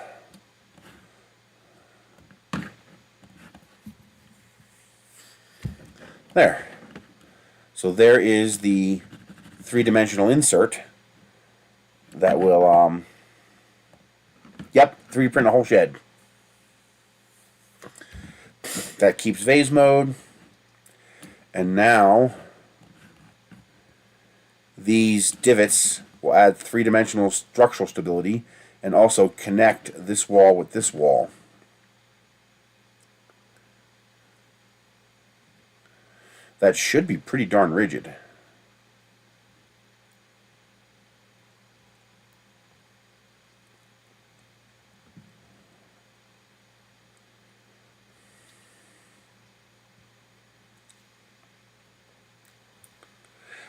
Speaker 1: There. So there is the 3-dimensional insert that will, yep, 3D print a whole shed. That keeps vase mode. And now these divots will add 3-dimensional structural stability and also connect this wall with this wall. That should be pretty darn rigid.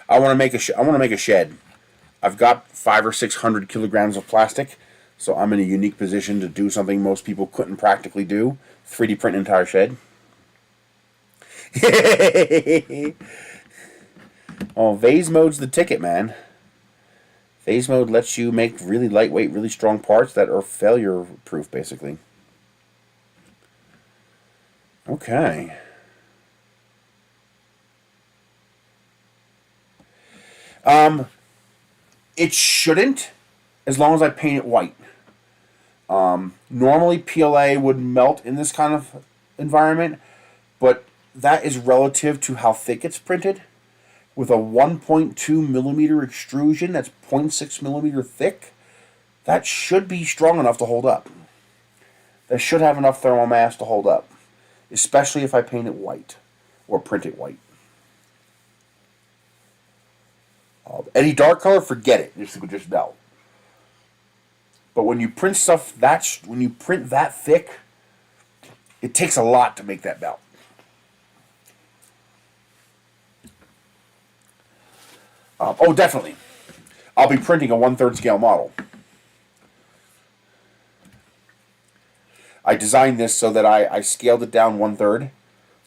Speaker 1: I want to make a shed. I've got 500 or 600 kilograms of plastic, so I'm in a unique position to do something most people couldn't practically do: 3D print an entire shed. Oh, Vase mode's the ticket, man. Phase mode lets you make really lightweight, really strong parts that are failure-proof, basically. Okay. It shouldn't, as long as I paint it white. Normally, PLA would melt in this kind of environment, but that is relative to how thick it's printed. With a 1.2 millimeter extrusion that's 0.6 millimeter thick, that should be strong enough to hold up. That should have enough thermal mass to hold up, especially if I paint it white or print it white. Any dark color, forget it. It would just melt. But when you print stuff when you print that thick, it takes a lot to make that melt. Oh, definitely. I'll be printing a 1/3 scale model. I designed this so that I scaled it down 1/3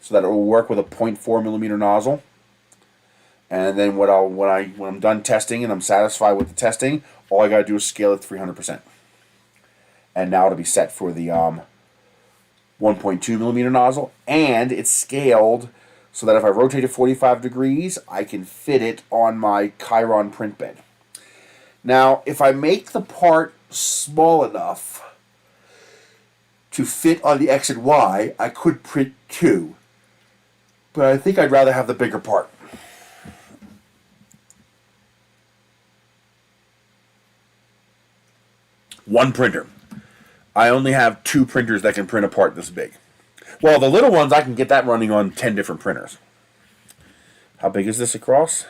Speaker 1: so that it will work with a 0.4 millimeter nozzle. And then when I'm done testing and I'm satisfied with the testing, all I gotta do is scale it 300%. And now it'll be set for the 1.2 millimeter nozzle, and it's scaled so that if I rotate it 45 degrees, I can fit it on my Eryone print bed. Now, if I make the part small enough to fit on the X and Y, I could print two. But I think I'd rather have the bigger part. One printer. I only have 2 printers that can print a part this big. Well, the little ones, I can get that running on 10 different printers. How big is this across?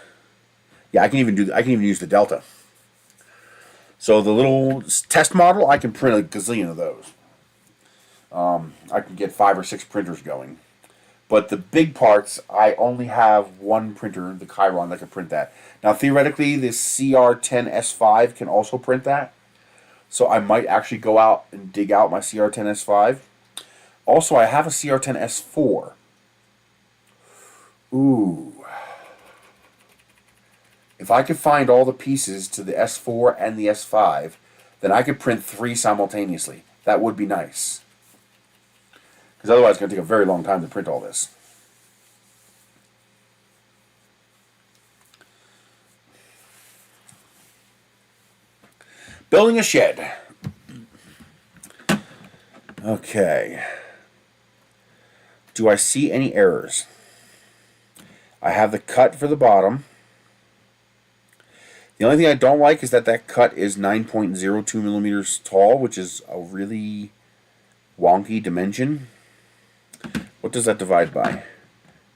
Speaker 1: Yeah, I can even use the Delta. So the little test model, I can print a gazillion of those. I can get 5 or 6 printers going. But the big parts, I only have one printer, the Eryone, that can print that. Now, theoretically, this CR10S5 can also print that. So I might actually go out and dig out my CR10S5. Also, I have a CR10S4. Ooh. If I could find all the pieces to the S4 and the S5, then I could print 3 simultaneously. That would be nice. Because otherwise it's going to take a very long time to print all this. Building a shed. Okay. Do I see any errors? I have the cut for the bottom. The only thing I don't like is that cut is 9.02 millimeters tall, which is a really wonky dimension. What does that divide by?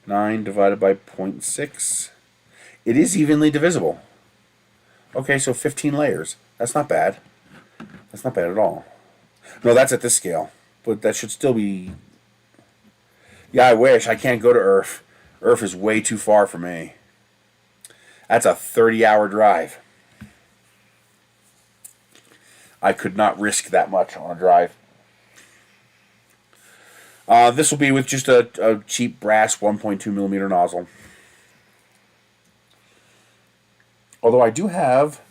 Speaker 1: 9 divided by 0.6. It is evenly divisible. Okay, so 15 layers. That's not bad. That's not bad at all. No, that's at this scale. But that should still be... Yeah, I wish. I can't go to Earth. Earth is way too far for me. That's a 30-hour drive. I could not risk that much on a drive. This will be with just a cheap brass 1.2 millimeter nozzle. Although I do have...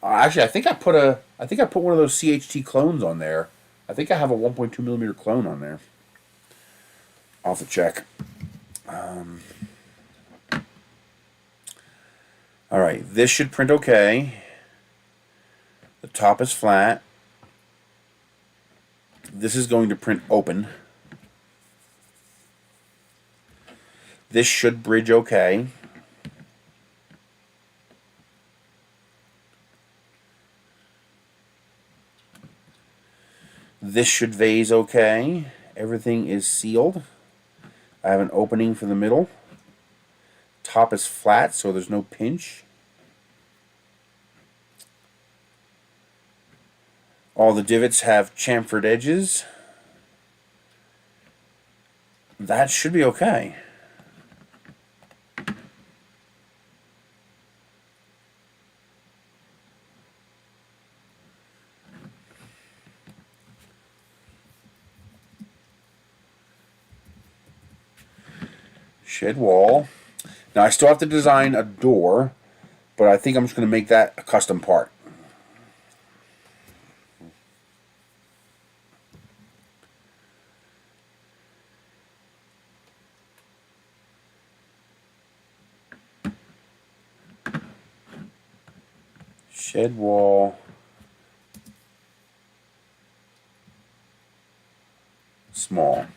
Speaker 1: actually, I think I put one of those CHT clones on there. I think I have a 1.2 millimeter clone on there. I'll have to check. Alright, this should print okay. The top is flat. This is going to print open. This should bridge okay. This should vase okay. Everything is sealed. I have an opening for the middle. Top is flat, so there's no pinch. All the divots have chamfered edges. That should be okay. Shed wall. Now I still have to design a door, but I think I'm just going to make that a custom part. Shed wall. Small.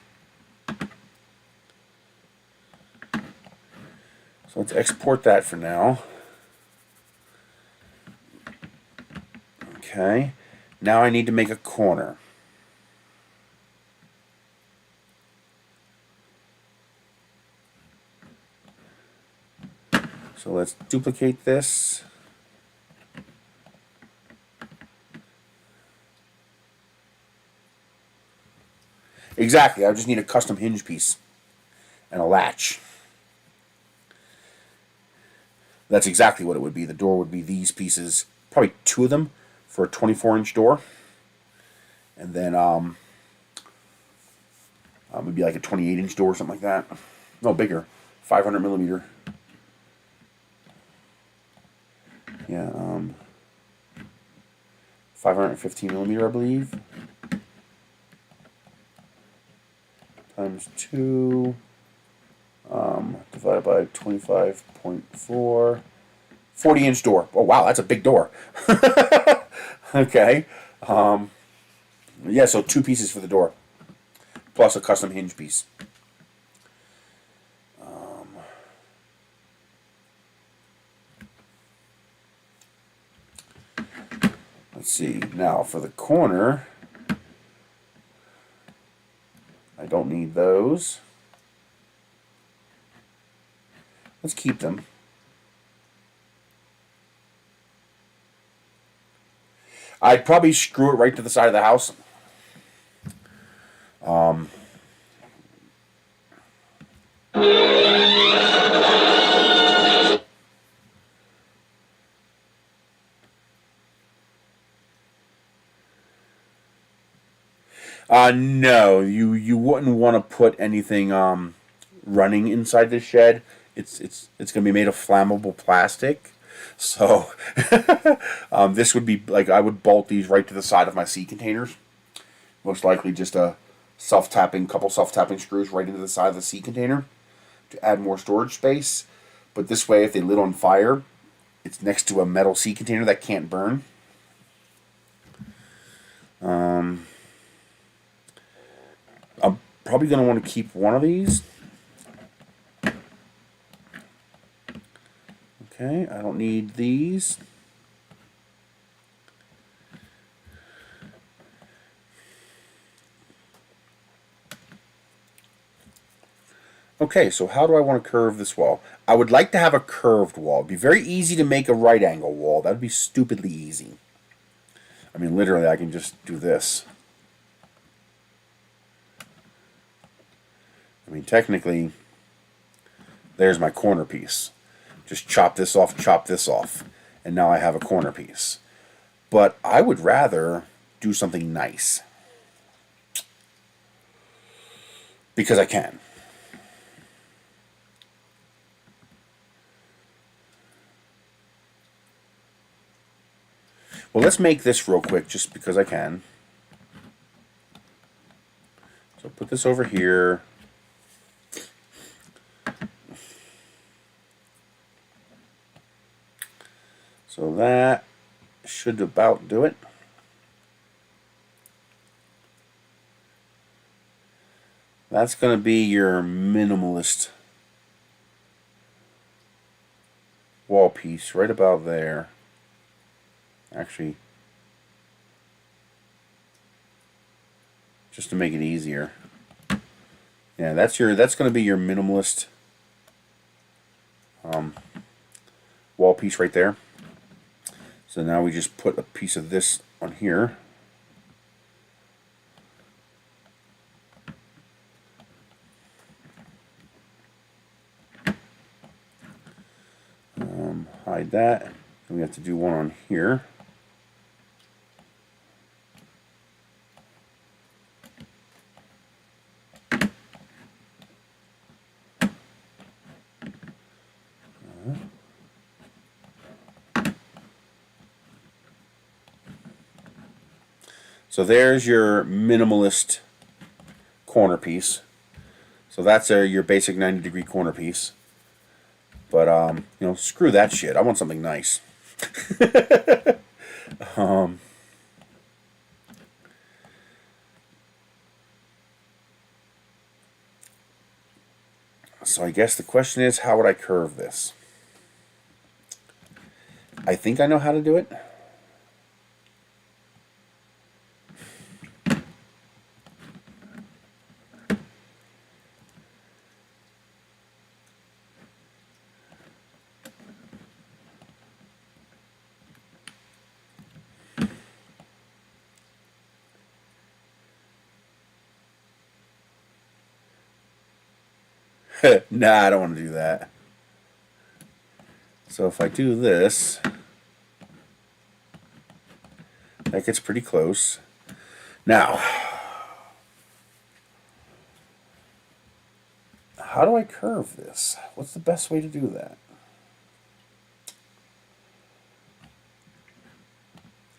Speaker 1: So let's export that for now. Okay. Now I need to make a corner. So let's duplicate this. Exactly, I just need a custom hinge piece and a latch. That's exactly what it would be. The door would be these pieces, probably 2 of them for a 24-inch door. And then maybe like a 28-inch door or something like that. No, bigger, 500 millimeter. Yeah, 515 millimeter, I believe. Times 2, divided by 25.4, 40-inch door. Oh wow, that's a big door. Okay. Yeah, so 2 pieces for the door, plus a custom hinge piece. Let's see. Now for the corner, I don't need those. Let's keep them. I'd probably screw it right to the side of the house. No, you wouldn't want to put anything running inside the shed. It's going to be made of flammable plastic. So this would be like, I would bolt these right to the side of my sea containers. Most likely just a couple self-tapping screws right into the side of the sea container to add more storage space. But this way, if they lit on fire, it's next to a metal sea container that can't burn. I'm probably going to want to keep one of these. Okay, I don't need these. Okay, so how do I want to curve this wall? I would like to have a curved wall. It'd be very easy to make a right angle wall. That would be stupidly easy. I mean, literally, I can just do this. I mean, technically, there's my corner piece. Just chop this off, and now I have a corner piece. But I would rather do something nice. Because I can. Well, let's make this real quick, just because I can. So put this over here. So that should about do it. That's going to be your minimalist wall piece right about there. Actually, just to make it easier. Yeah, that's going to be your minimalist wall piece right there. So now we just put a piece of this on here. Hide that. And we have to do one on here. So there's your minimalist corner piece. So that's your basic 90-degree corner piece. But you know, screw that shit. I want something nice. So I guess the question is, how would I curve this? I think I know how to do it. Nah, I don't want to do that. So if I do this, that gets pretty close. Now, how do I curve this? What's the best way to do that?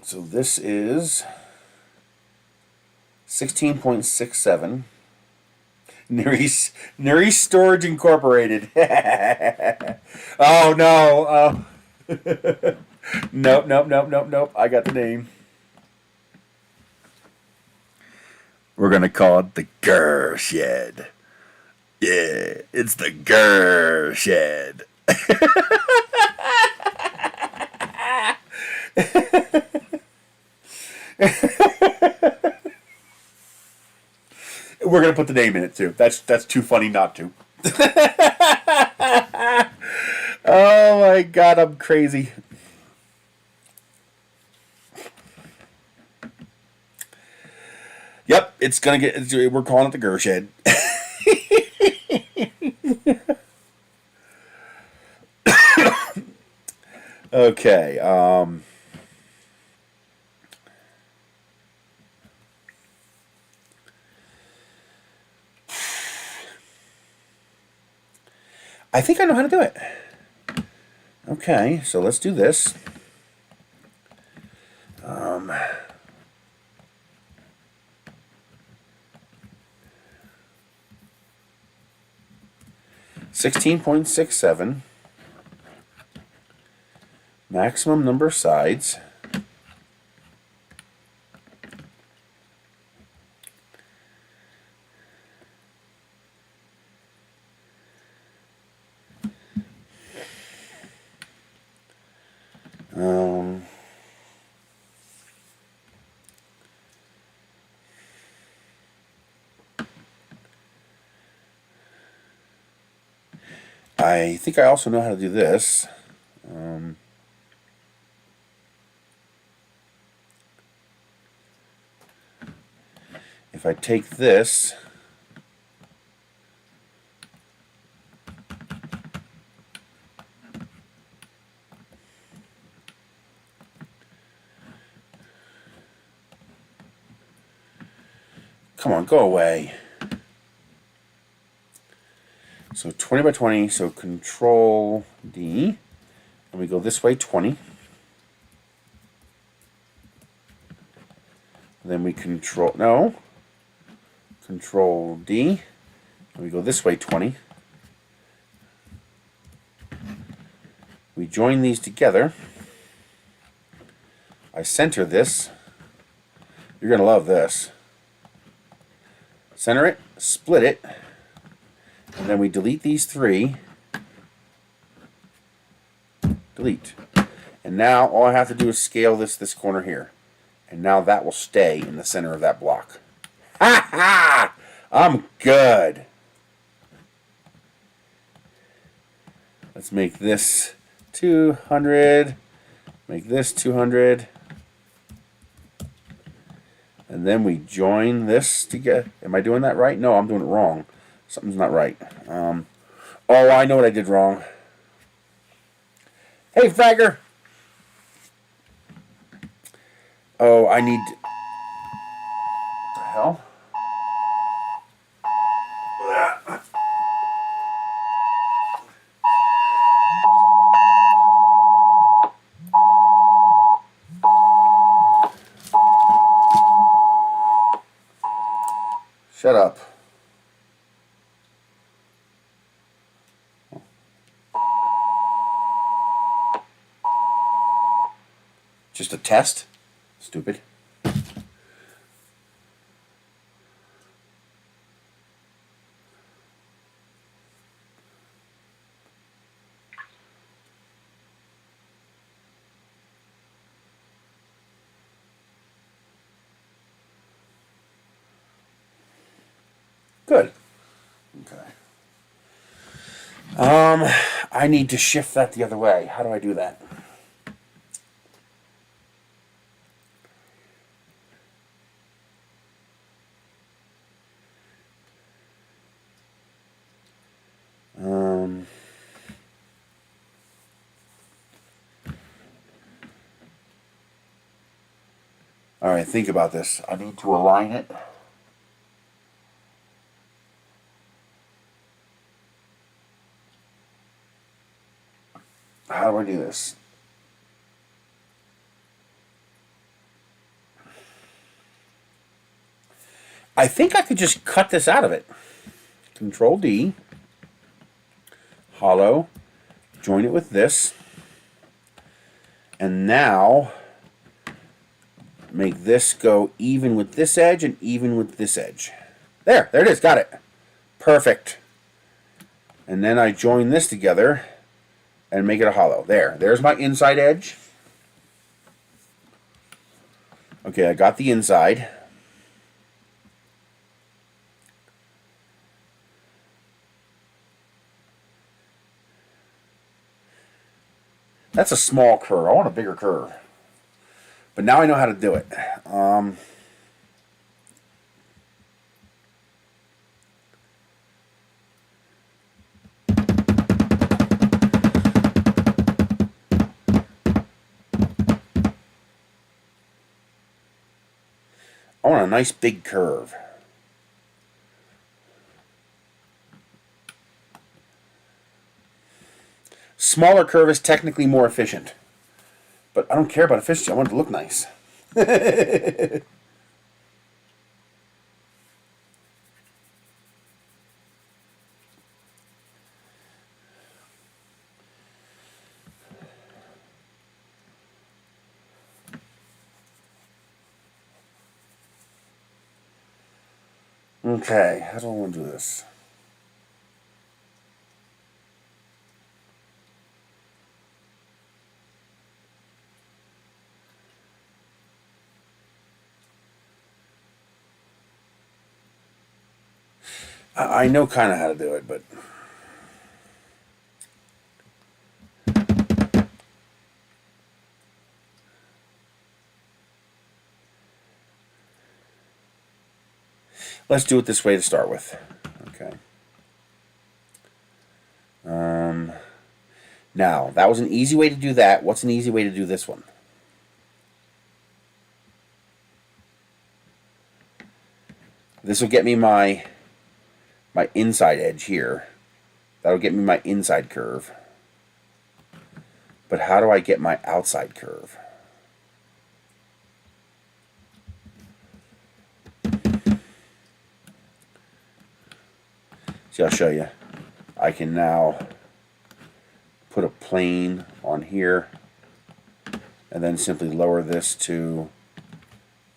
Speaker 1: So this is 16.67. Neris Storage Incorporated. Oh no. Nope. I got the name. We're gonna call it the Grr Shed. Yeah, it's the Grr Shed. We're gonna put the name in it too. That's too funny not to. Oh my god, I'm crazy. Yep, it's gonna get. We're calling it the Grr Shed. Okay. I think I know how to do it. Okay, so let's do this. 16.67. Maximum number of sides. I think I also know how to do this. If I take this, come on, go away. So 20 by 20, so Control D, and we go this way 20. Then we Control D, and we go this way 20. We join these together. I center this. You're going to love this. Center it, split it, and then we delete these three. Delete. And now all I have to do is scale this corner here. And now that will stay in the center of that block. Ha ha! I'm good. Let's make this 200. Make this 200. And then we join this together. Am I doing that right? No, I'm doing it wrong. Something's not right. Oh, I know what I did wrong. Hey, Fagger! Oh, I need... What the hell? Shut up. Just a test? Stupid. Good. Okay. I need to shift that the other way. How do I do that? All right, think about this. I need to align it. How do I do this? I think I could just cut this out of it. Control D, hollow, join it with this, and now make this go even with this edge and even with this edge. There it is, got it. Perfect. And then I join this together and make it a hollow. There's my inside edge. Okay, I got the inside. That's a small curve. I want a bigger curve. But now I know how to do it. I want a nice big curve. Smaller curve is technically more efficient. But I don't care about efficiency. I want it to look nice. Okay, how do I want to do this? I know kind of how to do it, but let's do it this way to start with. Okay. Now, that was an easy way to do that. What's an easy way to do this one? This will get me my inside edge here. That'll get me my inside curve. But how do I get my outside curve? See, I'll show you. I can now put a plane on here and then simply lower this to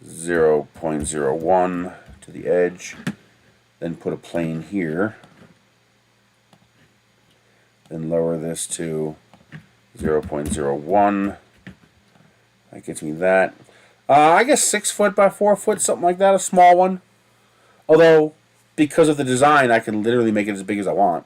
Speaker 1: 0.01 to the edge. Then put a plane here, then lower this to 0.01. That gets me that. I guess 6 foot by 4 foot, something like that, a small one. Although, because of the design, I can literally make it as big as I want.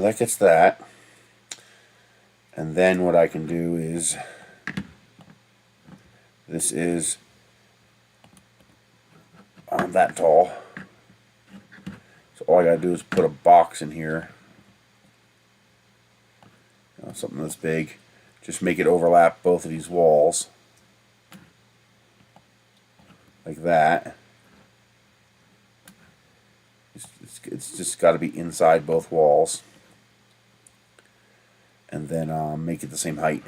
Speaker 1: That gets that. And then what I can do is, this is that tall. So all I gotta do is put a box in here. something this big. Just make it overlap both of these walls. Like that. It's just got to be inside both walls. And then make it the same height.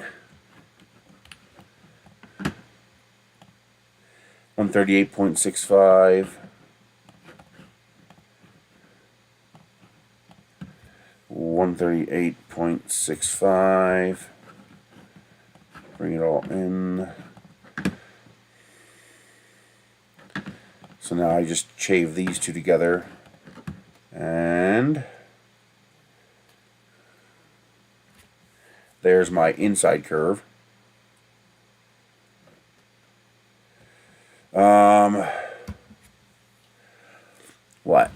Speaker 1: 138.65. 138.65. Bring it all in. So now I just shave these two together, and there's my inside curve. What?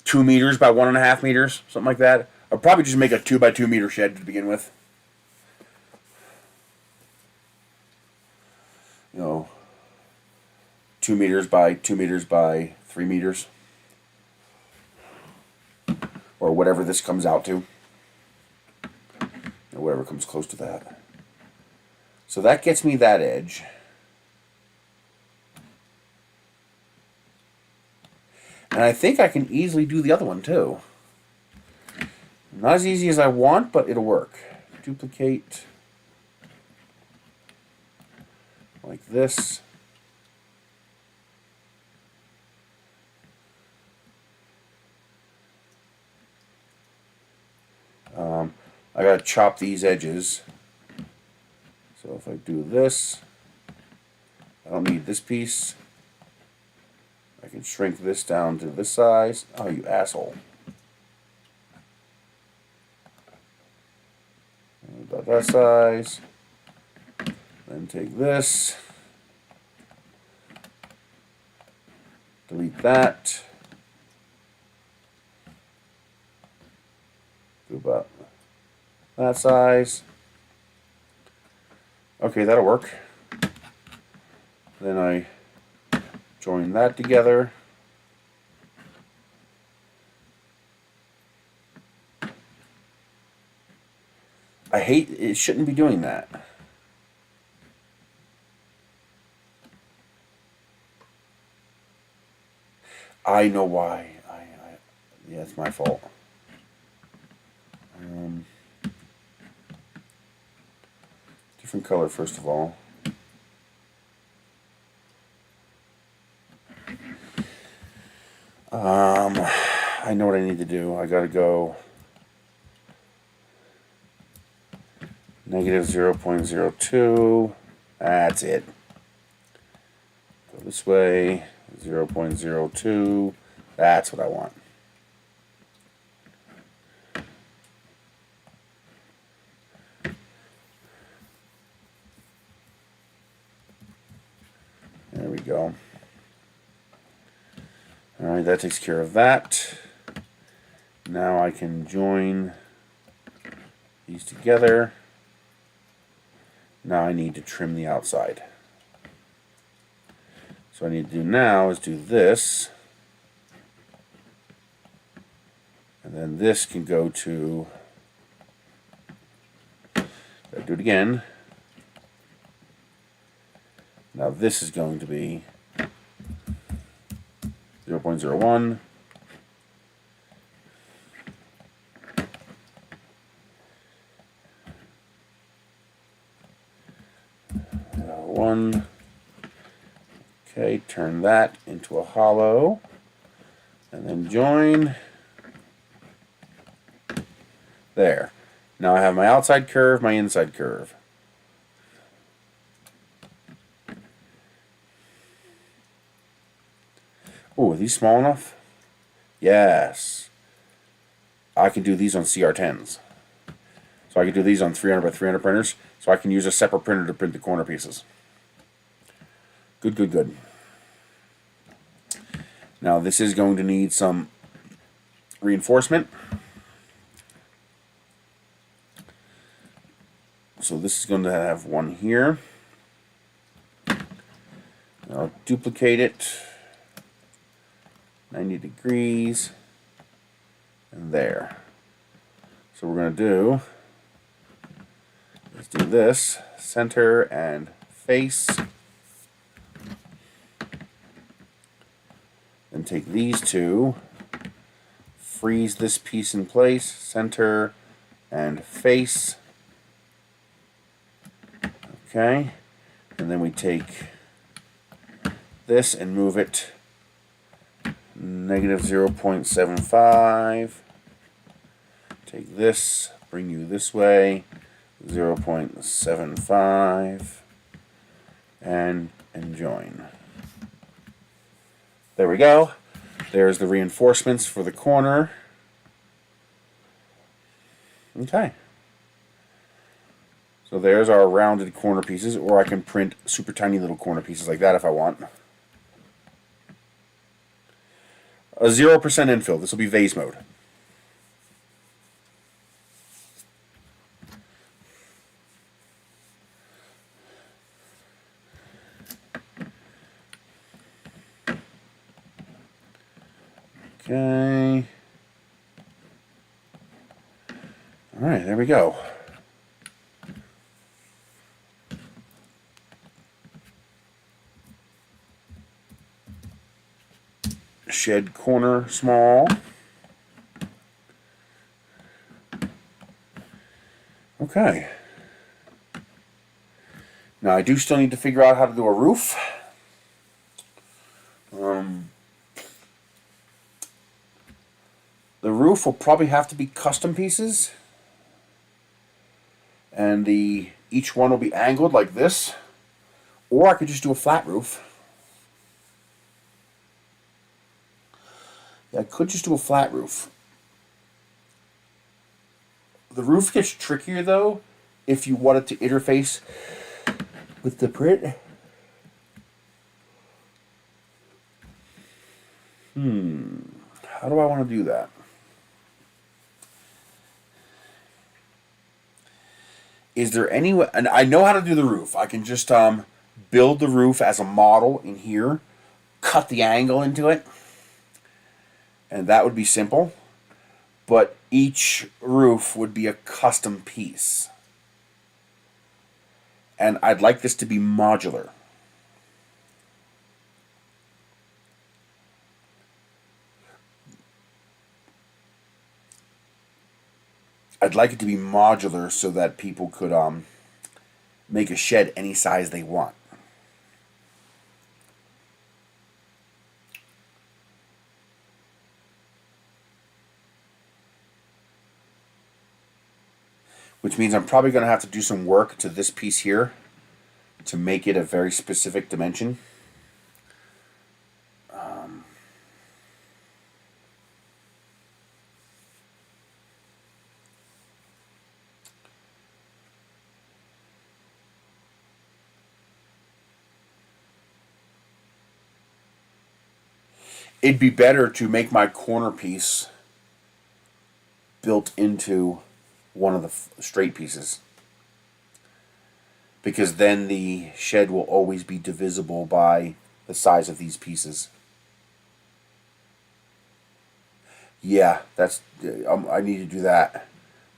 Speaker 1: 2 meters by 1.5 meters, something like that. I'll probably just make a 2 by 2 meter shed to begin with. You know, 2 meters by 2 meters by 3 meters, or whatever this comes out to, or whatever comes close to that. So that gets me that edge. And I think I can easily do the other one too. Not as easy as I want, but it'll work. Duplicate like this. I gotta chop these edges. So if I do this, I don't need this piece. I can shrink this down to this size. Oh, you asshole. About that size. Then take this. Delete that. Do about that size. Okay, that'll work. Then I join that together. I hate, it shouldn't be doing that. I know why. Yeah, it's my fault. Different color, first of all. I know what I need to do. I gotta go negative 0.02. That's it. Go this way. 0.02. That's what I want. There we go. Alright, that takes care of that. Now I can join these together. Now I need to trim the outside. So what I need to do now is do this. And then this can go to, gotta do it again. Now this is going to be 0.01. 1. Okay, turn that into a hollow, and then join. There. Now I have my outside curve, my inside curve. Oh, are these small enough? Yes. I can do these on CR10s. So I can do these on 300 by 300 printers. So I can use a separate printer to print the corner pieces. Good, good, good. Now this is going to need some reinforcement. So this is going to have one here. I'll duplicate it 90 degrees and there. So we're going to do let's do this, center and face. And take these two, freeze this piece in place, center and face. Okay, and then we take this and move it negative 0.75. Take this, bring you this way, 0.75, and join. There we go. There's the reinforcements for the corner. Okay. So there's our rounded corner pieces, or I can print super tiny little corner pieces like that if I want. A 0% infill. This will be vase mode. Okay. All right, there we go. Shed corner small. Okay. Now I do still need to figure out how to do a roof. The roof will probably have to be custom pieces, and each one will be angled like this, or I could just do a flat roof. Yeah, I could just do a flat roof. The roof gets trickier though if you wanted to interface with the print. How do I want to do that? Is there any way? And I know how to do the roof. I can just build the roof as a model in here, cut the angle into it, and that would be simple. But each roof would be a custom piece. And I'd like this to be modular. I'd like it to be modular so that people could make a shed any size they want. Which means I'm probably going to have to do some work to this piece here to make it a very specific dimension. It'd be better to make my corner piece built into one of the straight pieces, because then the shed will always be divisible by the size of these pieces. Yeah, that's I need to do that.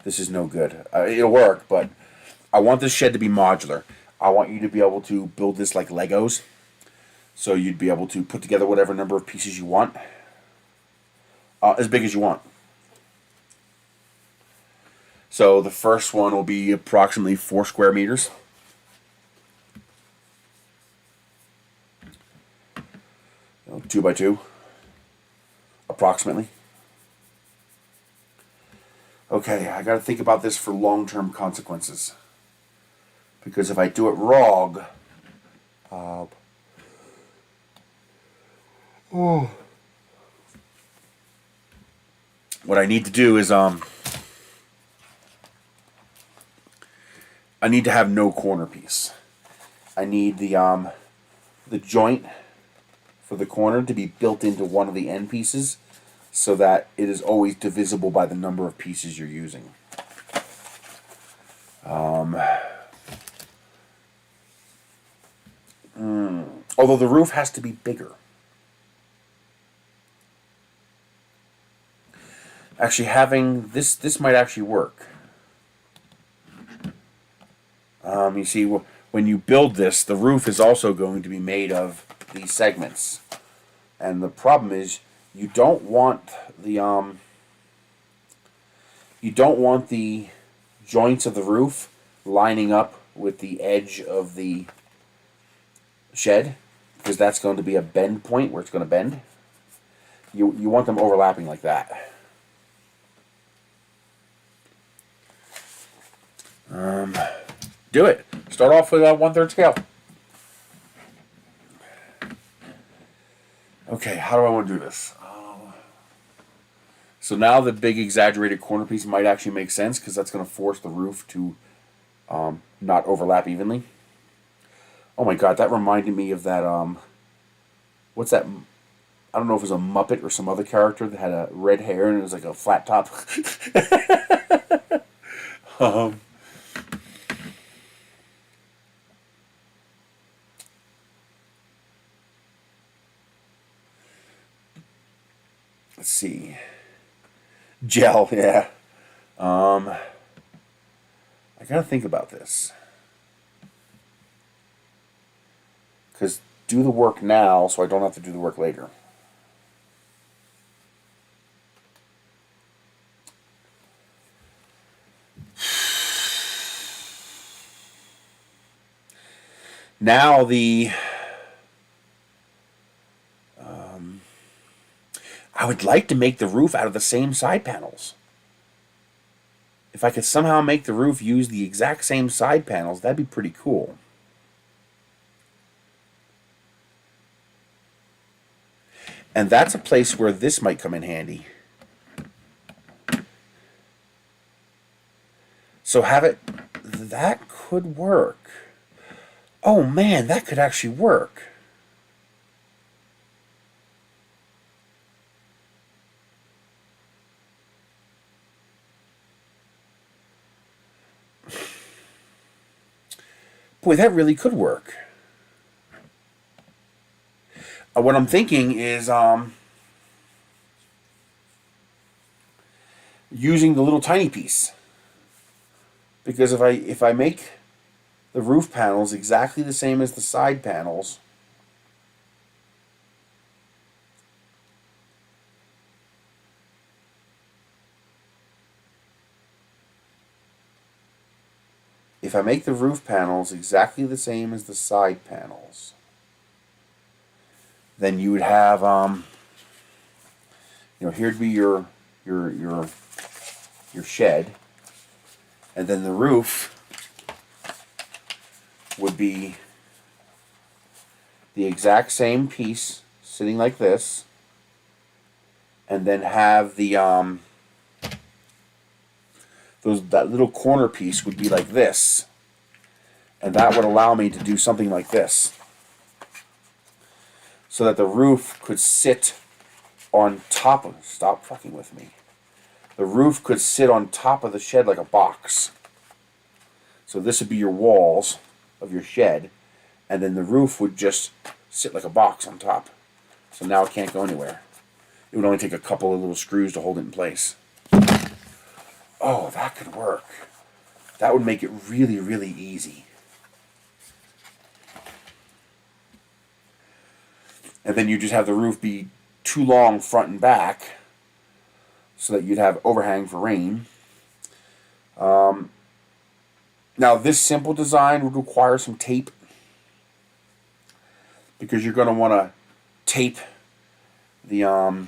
Speaker 1: This is no good. It'll work, but I want this shed to be modular. I want you to be able to build this like Legos. So you'd be able to put together whatever number of pieces you want, as big as you want. So the first one will be approximately 4 square meters. You know, 2 by 2, approximately. Okay, I got to think about this for long-term consequences, because if I do it wrong, what I need to do is I need to have no corner piece. I need the joint for the corner to be built into one of the end pieces so that it is always divisible by the number of pieces you're using. Although the roof has to be bigger. Actually, having this might actually work. You see, when you build this, the roof is also going to be made of these segments. And the problem is, you don't want the joints of the roof lining up with the edge of the shed, because that's going to be a bend point where it's going to bend. You want them overlapping like that. Do it. Start off with a 1/3 scale. Okay, how do I want to do this? So now the big exaggerated corner piece might actually make sense, because that's going to force the roof to not overlap evenly. Oh my god, that reminded me of that, what's that? I don't know if it was a Muppet or some other character that had a red hair and it was like a flat top. Let's see. Gel, yeah. I gotta think about this. Because do the work now so I don't have to do the work later. Now I would like to make the roof out of the same side panels. If I could somehow make the roof use the exact same side panels, that'd be pretty cool. And that's a place where this might come in handy. So have it, that could work. Oh man, that could actually work. Boy, that really could work. What I'm thinking is using the little tiny piece. Because if I make the roof panels exactly the same as the side panels, if I make the roof panels exactly the same as the side panels, then you would have, here'd be your shed, and then the roof would be the exact same piece sitting like this, and then have the that little corner piece would be like this, and that would allow me to do something like this, so that the roof could sit on top of, stop fucking with me, the roof could sit on top of the shed like a box. So this would be your walls of your shed, and then the roof would just sit like a box on top. So now it can't go anywhere. It would only take a couple of little screws to hold it in place. Oh, that could work. That would make it really, really easy. And then you just have the roof be too long front and back, so that you'd have overhang for rain. Now this simple design would require some tape, because you're going to want to tape the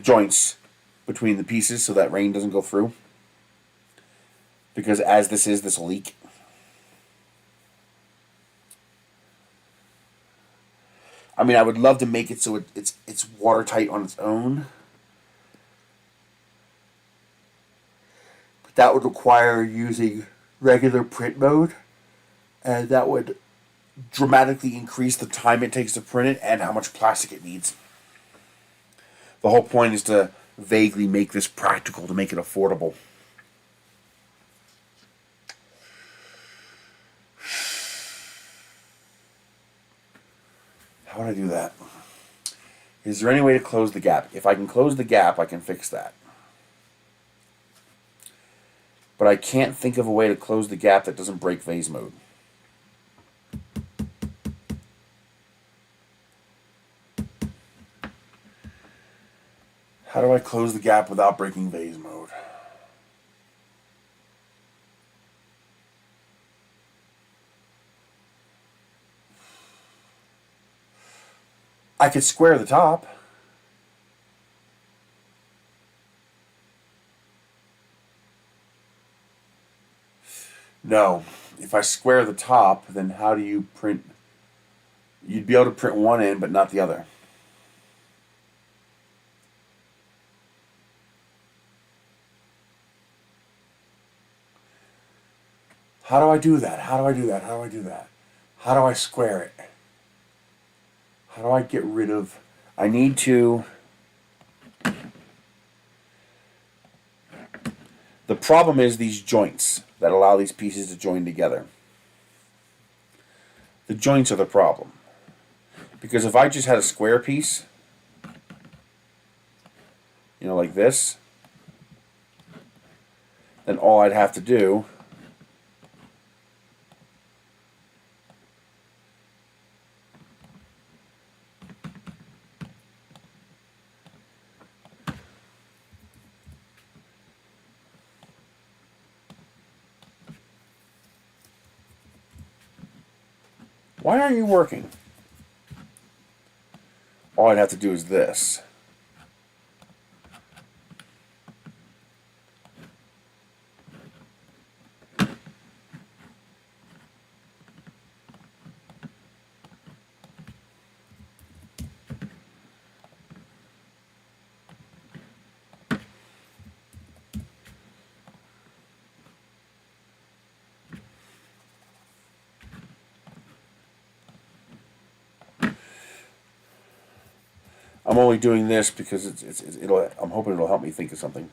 Speaker 1: joints between the pieces so that rain doesn't go through, because as this will leak. I mean, I would love to make it so it's watertight on its own, but that would require using regular print mode, and that would dramatically increase the time it takes to print it and how much plastic it needs. The whole point is to vaguely make this practical, to make it affordable. How would I do that? Is there any way to close the gap? If I can close the gap, I can fix that. but I can't think of a way to close the gap that doesn't break vase mode. How do I close the gap without breaking vase mode? I could square the top. No. If I square the top, then how do you print? You'd be able to print one end, but not the other. How do I do that? How do I do that? How do I do that? How do I square it? How do I get rid of... I need to... The problem is these joints that allow these pieces to join together. The joints are the problem. Because if I just had a square piece, you know, like this, then all I'd have to do Why aren't you working? All I'd have to do is this. I'm only doing this because I'm hoping it'll help me think of something.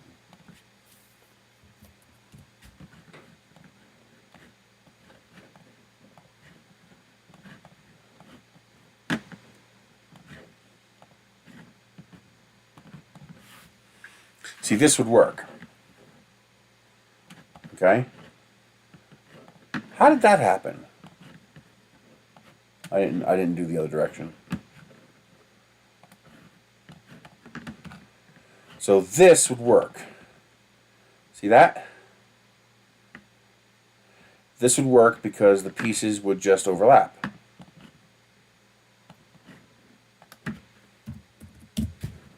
Speaker 1: See, this would work. Okay? How did that happen? I didn't do the other direction. So this would work. See that? This would work because the pieces would just overlap.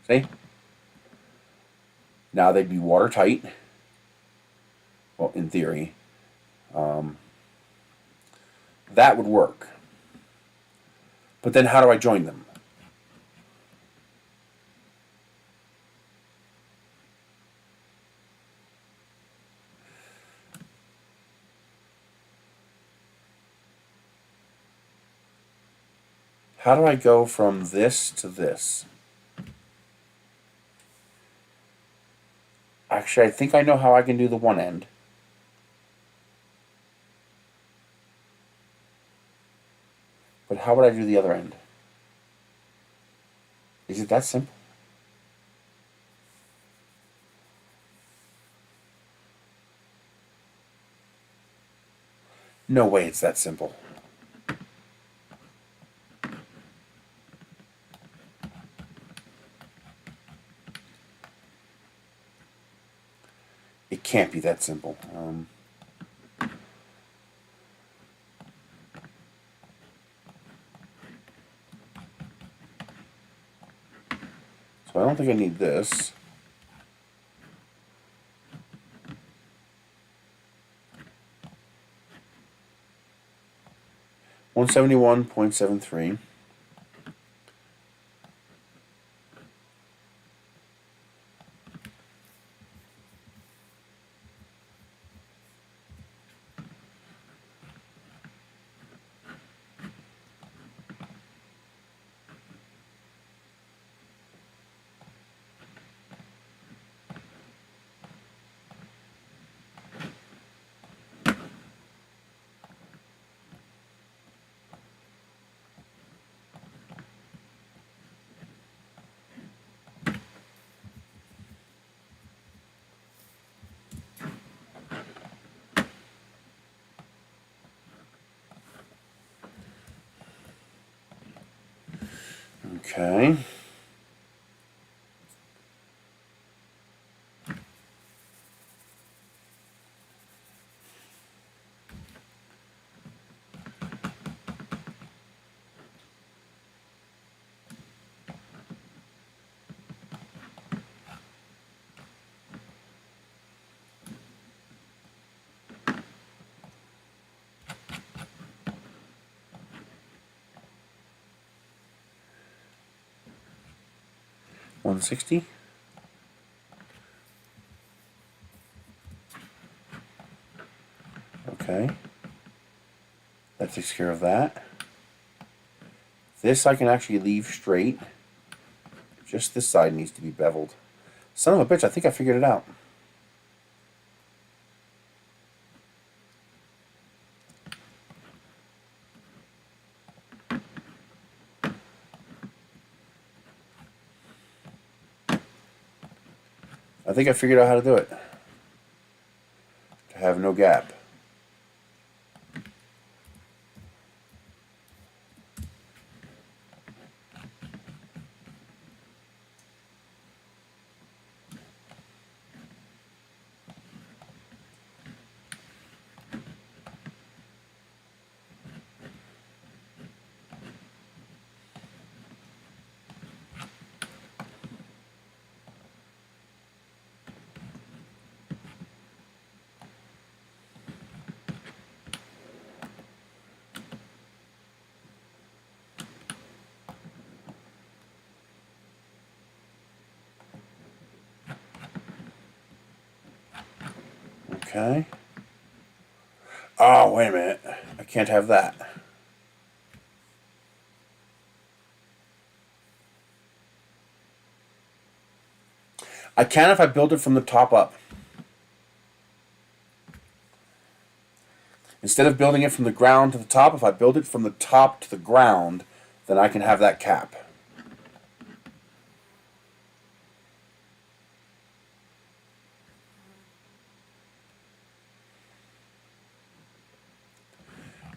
Speaker 1: See? Now they'd be watertight. Well, in theory. That would work. But then how do I join them? How do I go from this to this? Actually, I think I know how I can do the one end. But how would I do the other end? Is it that simple? No way it's that simple. It can't be that simple. So I don't think I need this. $171.73. Okay. $160. Okay. That takes care of that. This I can actually leave straight. Just this side needs to be beveled. Son of a bitch, I think I figured it out. I think I figured out how to do it. To have no gap. Okay. Oh, wait a minute. I can't have that. I can if I build it from the top up. Instead of building it from the ground to the top, if I build it from the top to the ground, then I can have that cap.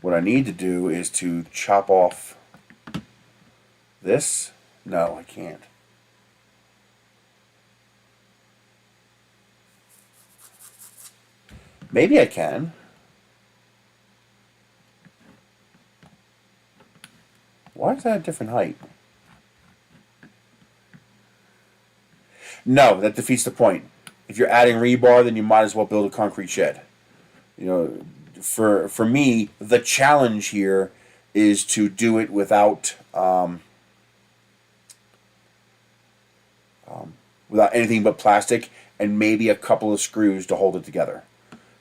Speaker 1: What I need to do is to chop off this. No, I can't. Maybe I can. Why is that a different height? No, that defeats the point. If you're adding rebar, then you might as well build a concrete shed. You know, for me, the challenge here is to do it without without anything but plastic and maybe a couple of screws to hold it together.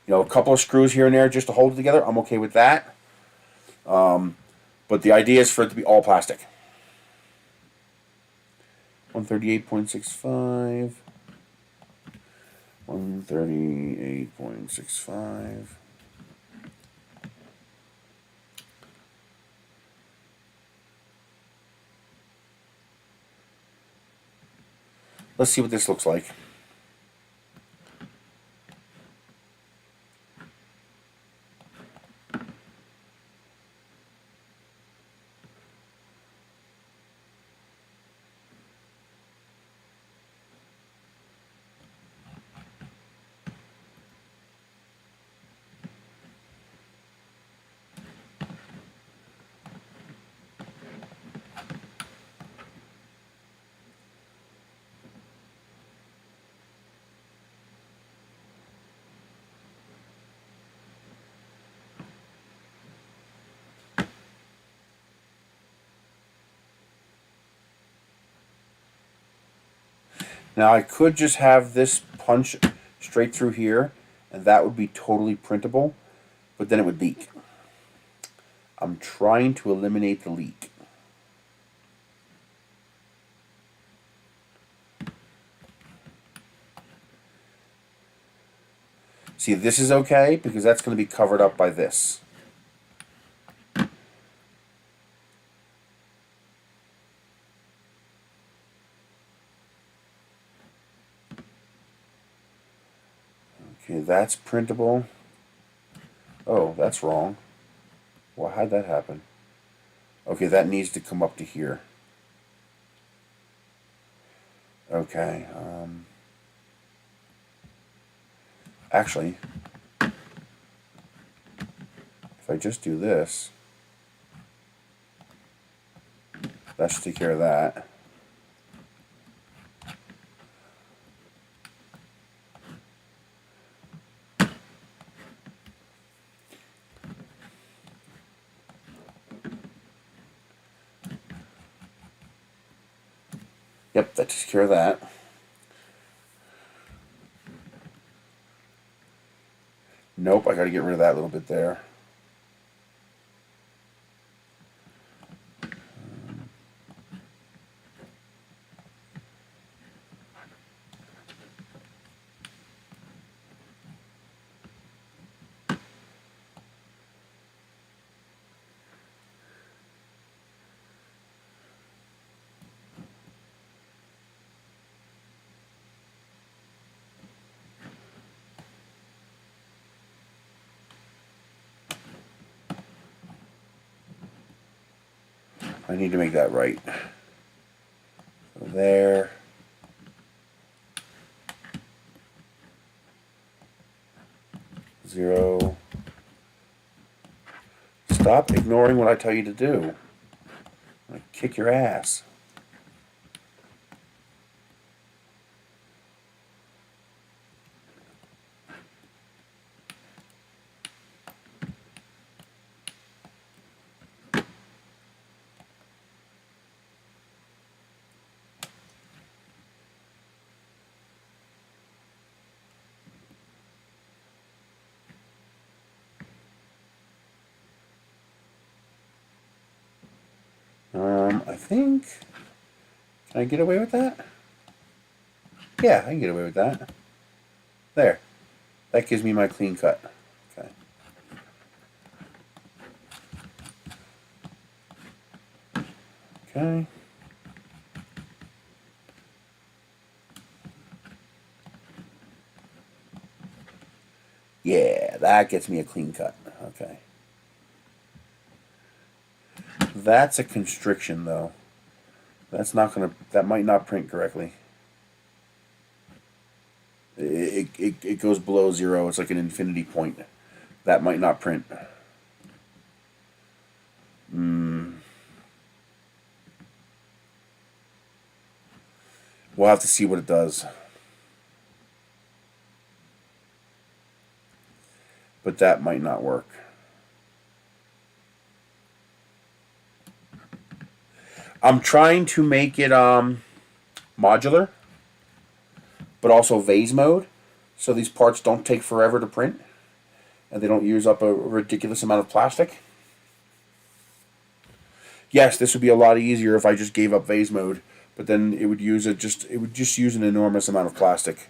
Speaker 1: You know, a couple of screws here and there just to hold it together. I'm okay with that. But the idea is for it to be all plastic. 138.65. 138.65. Let's see what this looks like. Now I could just have this punch straight through here, and that would be totally printable, but then it would leak. I'm trying to eliminate the leak. See, this is okay because that's going to be covered up by this. Okay, that's printable. Oh, that's wrong. Well, how'd that happen? Okay, that needs to come up to here. Okay. Actually, if I just do this, that should take care of that. Yep, that takes care of that. Nope, I got to get rid of that little bit there. I need to make that right. So there. Zero. Stop ignoring what I tell you to do. I'm gonna kick your ass. I think, can I get away with that? Yeah, I can get away with that. There. That gives me my clean cut. Okay. Okay. Yeah, that gets me a clean cut. Okay. That's a constriction though. That's not gonna, that might not print correctly. It goes below 0. It's like an infinity point. That might not print. We'll have to see what it does. But that might not work. I'm trying to make it modular, but also vase mode, so these parts don't take forever to print, and they don't use up a ridiculous amount of plastic. Yes, this would be a lot easier if I just gave up vase mode, but then it would use it would just use an enormous amount of plastic.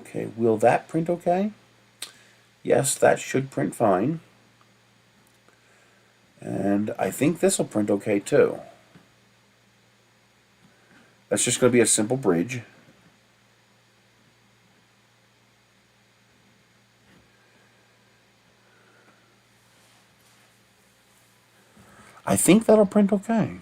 Speaker 1: Okay, will that print okay? Yes, that should print fine. And I think this will print okay too. That's just going to be a simple bridge. I think that'll print okay.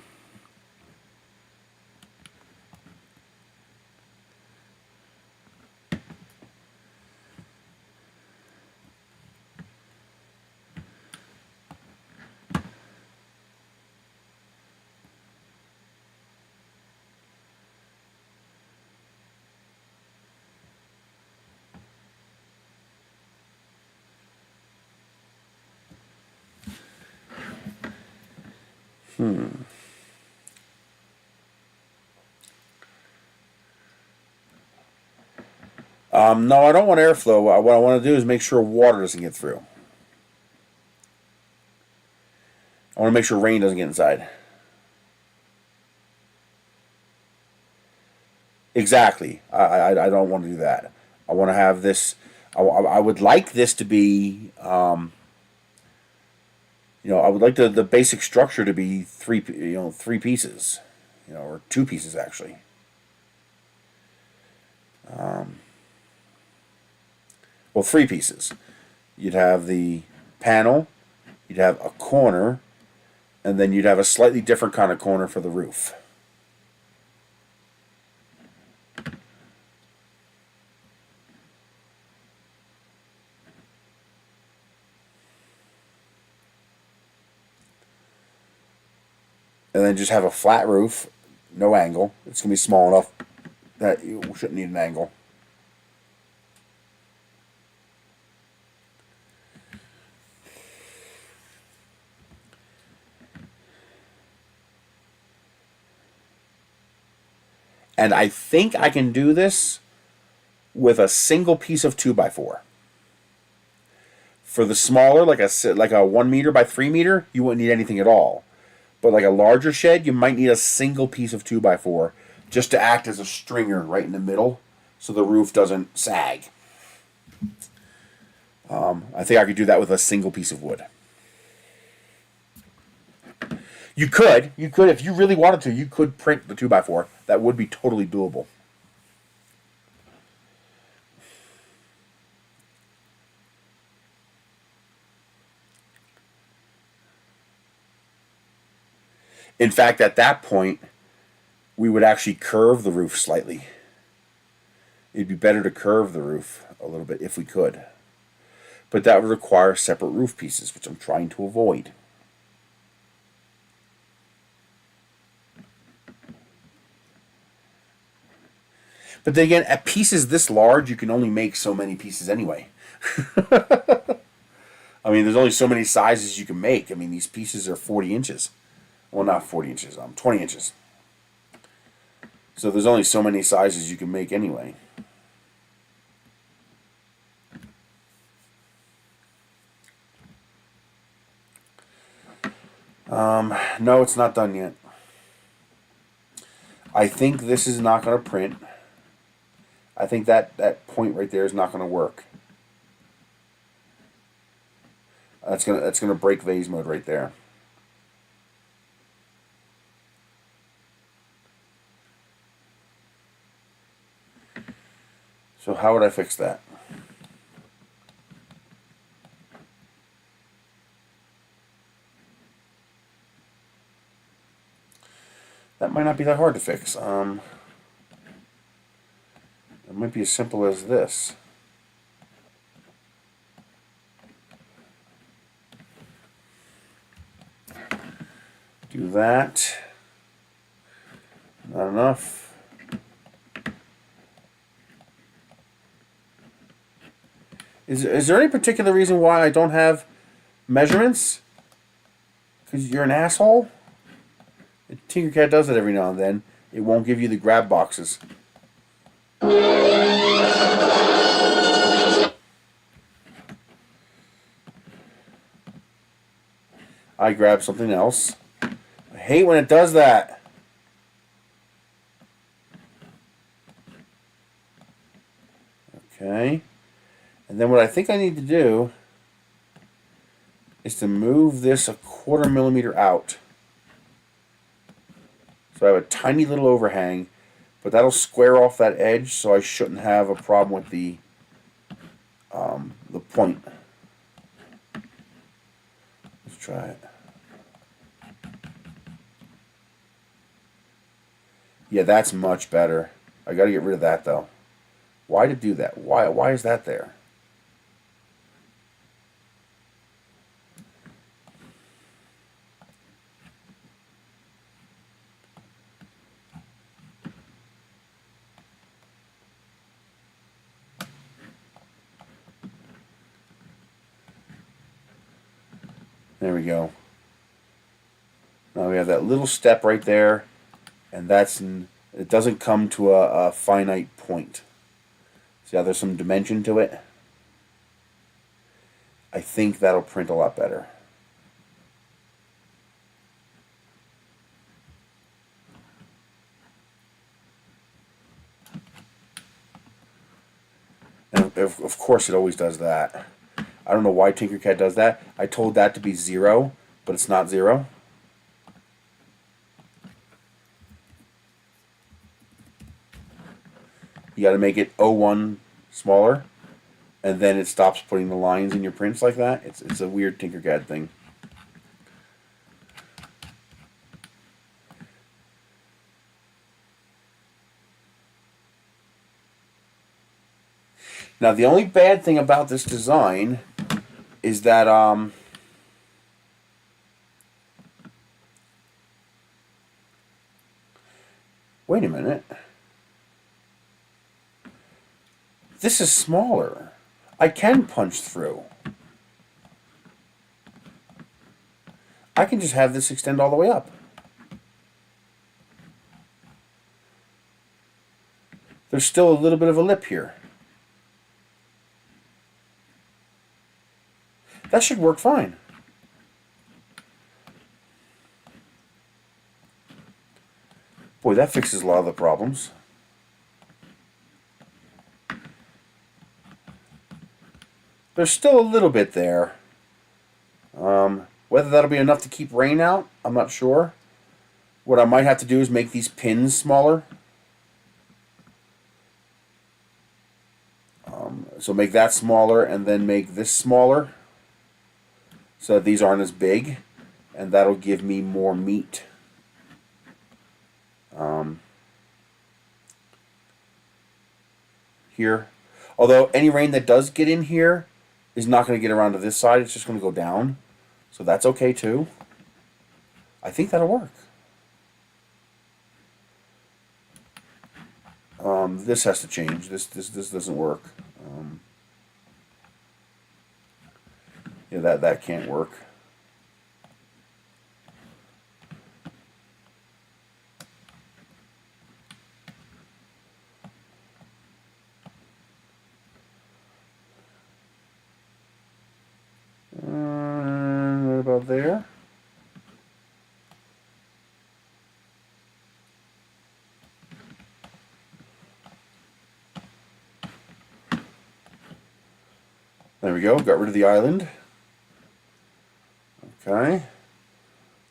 Speaker 1: No, I don't want airflow. What I want to do is make sure water doesn't get through. I want to make sure rain doesn't get inside. Exactly. I don't want to do that. I want to have this. I would like this to be. I would like the basic structure to be three pieces, or 2 pieces actually. well, three pieces. You'd have the panel, you'd have a corner, and then you'd have a slightly different kind of corner for the roof. And then just have a flat roof, no angle. It's going to be small enough that you shouldn't need an angle. And I think I can do this with a single piece of 2x4. For the smaller, like a 1 meter by 3 meter, you wouldn't need anything at all. But like a larger shed, you might need a single piece of 2x4 just to act as a stringer right in the middle so the roof doesn't sag. I think I could do that with a single piece of wood. You could, if you really wanted to, you could print the 2x4. That would be totally doable. In fact, at that point, we would actually curve the roof slightly. It'd be better to curve the roof a little bit if we could. But that would require separate roof pieces, which I'm trying to avoid. But then again, at pieces this large, you can only make so many pieces anyway. I mean, there's only so many sizes you can make. I mean, these pieces are 40 inches. Well, not 40 inches, 20 inches. So there's only so many sizes you can make anyway. No, it's not done yet. I think this is not going to print. I think that point right there is not going to work. That's gonna break vase mode right there. So how would I fix that? That might not be that hard to fix. It might be as simple as this. Do that. Not enough. Is there any particular reason why I don't have measurements? Because you're an asshole? Tinkercad does it every now and then. It won't give you the grab boxes. I grab something else. I hate when it does that. Okay. And then what I think I need to do is to move this 1/4 millimeter out. So I have a tiny little overhang, but that'll square off that edge, so I shouldn't have a problem with the point. Let's try it. Yeah, that's much better. I got to get rid of that though. Why to do that? Why is that there? There we go. Now we have that little step right there, and it doesn't come to a finite point. See how there's some dimension to it? I think that'll print a lot better. And of course it always does that. I don't know why Tinkercad does that. I told that to be 0, but it's not 0. You got to make it 0.1 smaller, and then it stops putting the lines in your prints like that. It's a weird Tinkercad thing. Now the only bad thing about this design is that wait a minute. This is smaller. I can punch through. I can just have this extend all the way up. There's still a little bit of a lip here. That should work fine. Boy, that fixes a lot of the problems. There's still a little bit there. Whether that'll be enough to keep rain out, I'm not sure. What I might have to do is make these pins smaller. So make that smaller and then make this smaller so that these aren't as big, and that'll give me more meat. Here. Although any rain that does get in here is not going to get around to this side, it's just going to go down. So that's okay too. I think that'll work. This has to change. This doesn't work. Yeah, that can't work. What about there? There we go, got rid of the island. Okay,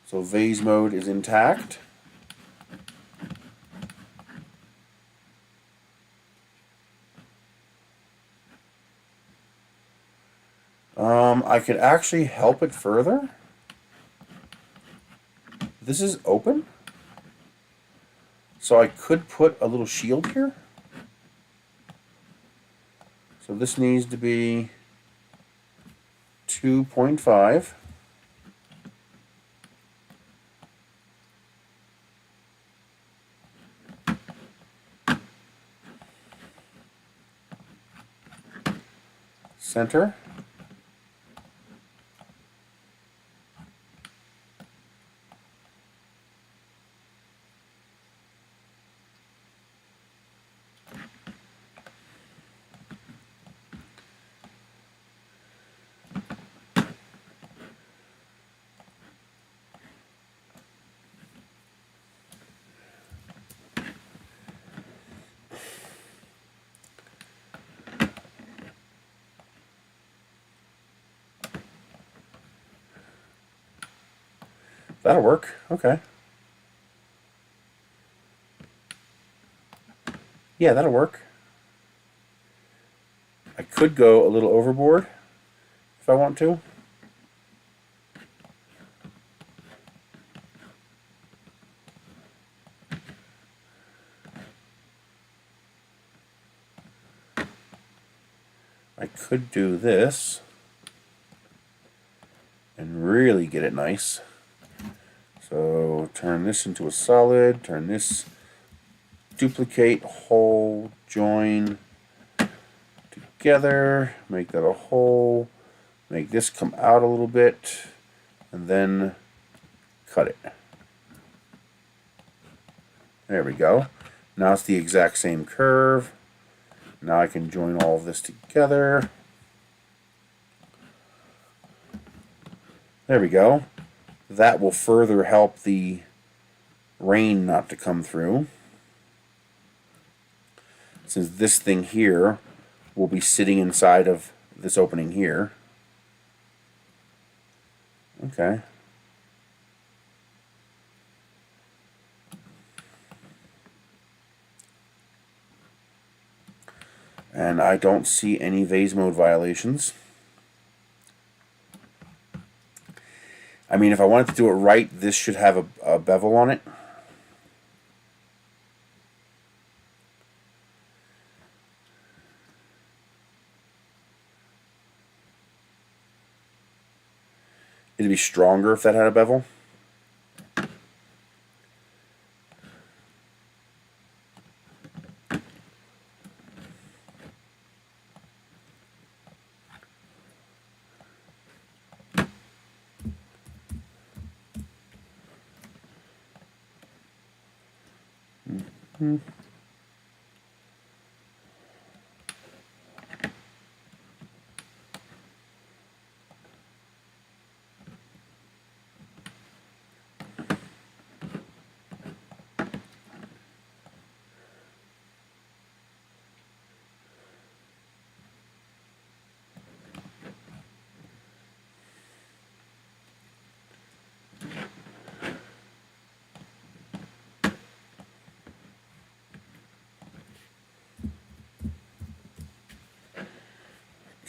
Speaker 1: so vase mode is intact. I could actually help it further. This is open, so I could put a little shield here. So this needs to be 2.5. Center. That'll work. Okay. Yeah, that'll work. I could go a little overboard if I want to. I could do this and really get it nice. So turn this into a solid, turn this, duplicate, hole, join together, make that a hole, make this come out a little bit, and then cut it. There we go. Now it's the exact same curve. Now I can join all of this together. There we go. That will further help the rain not to come through, since this thing here will be sitting inside of this opening here. Okay. And I don't see any vase mode violations. I mean, if I wanted to do it right, this should have a bevel on it. It'd be stronger if that had a bevel.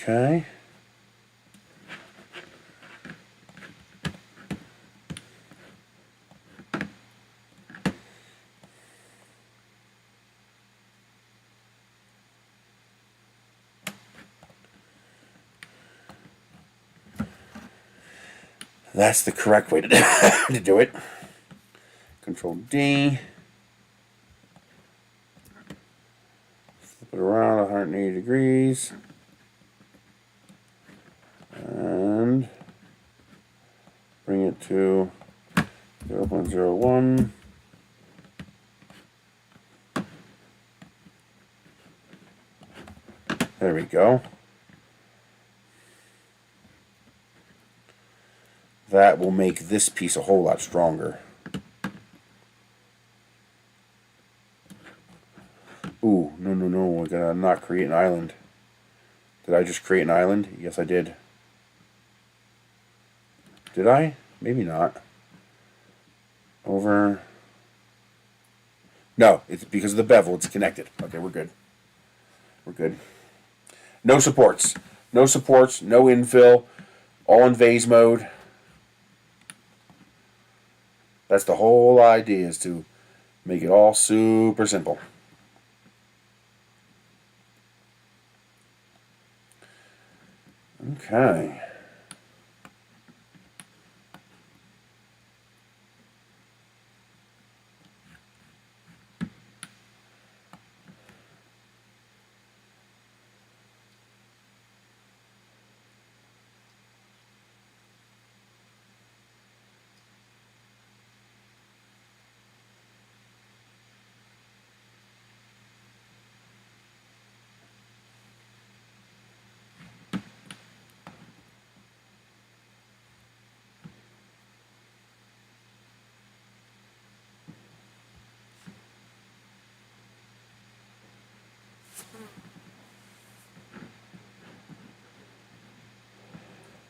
Speaker 1: Okay. That's the correct way to do it. Control D. Flip it around 180 degrees. And bring it to 0.01. There we go. That will make this piece a whole lot stronger. Ooh, no, we're gonna not create an island. Did I just create an island? Yes, I did. Did I? Maybe not. Over. No, it's because of the bevel. It's connected. Okay, we're good. We're good. No supports. No supports. No infill. All in vase mode. That's the whole idea, is to make it all super simple. Okay.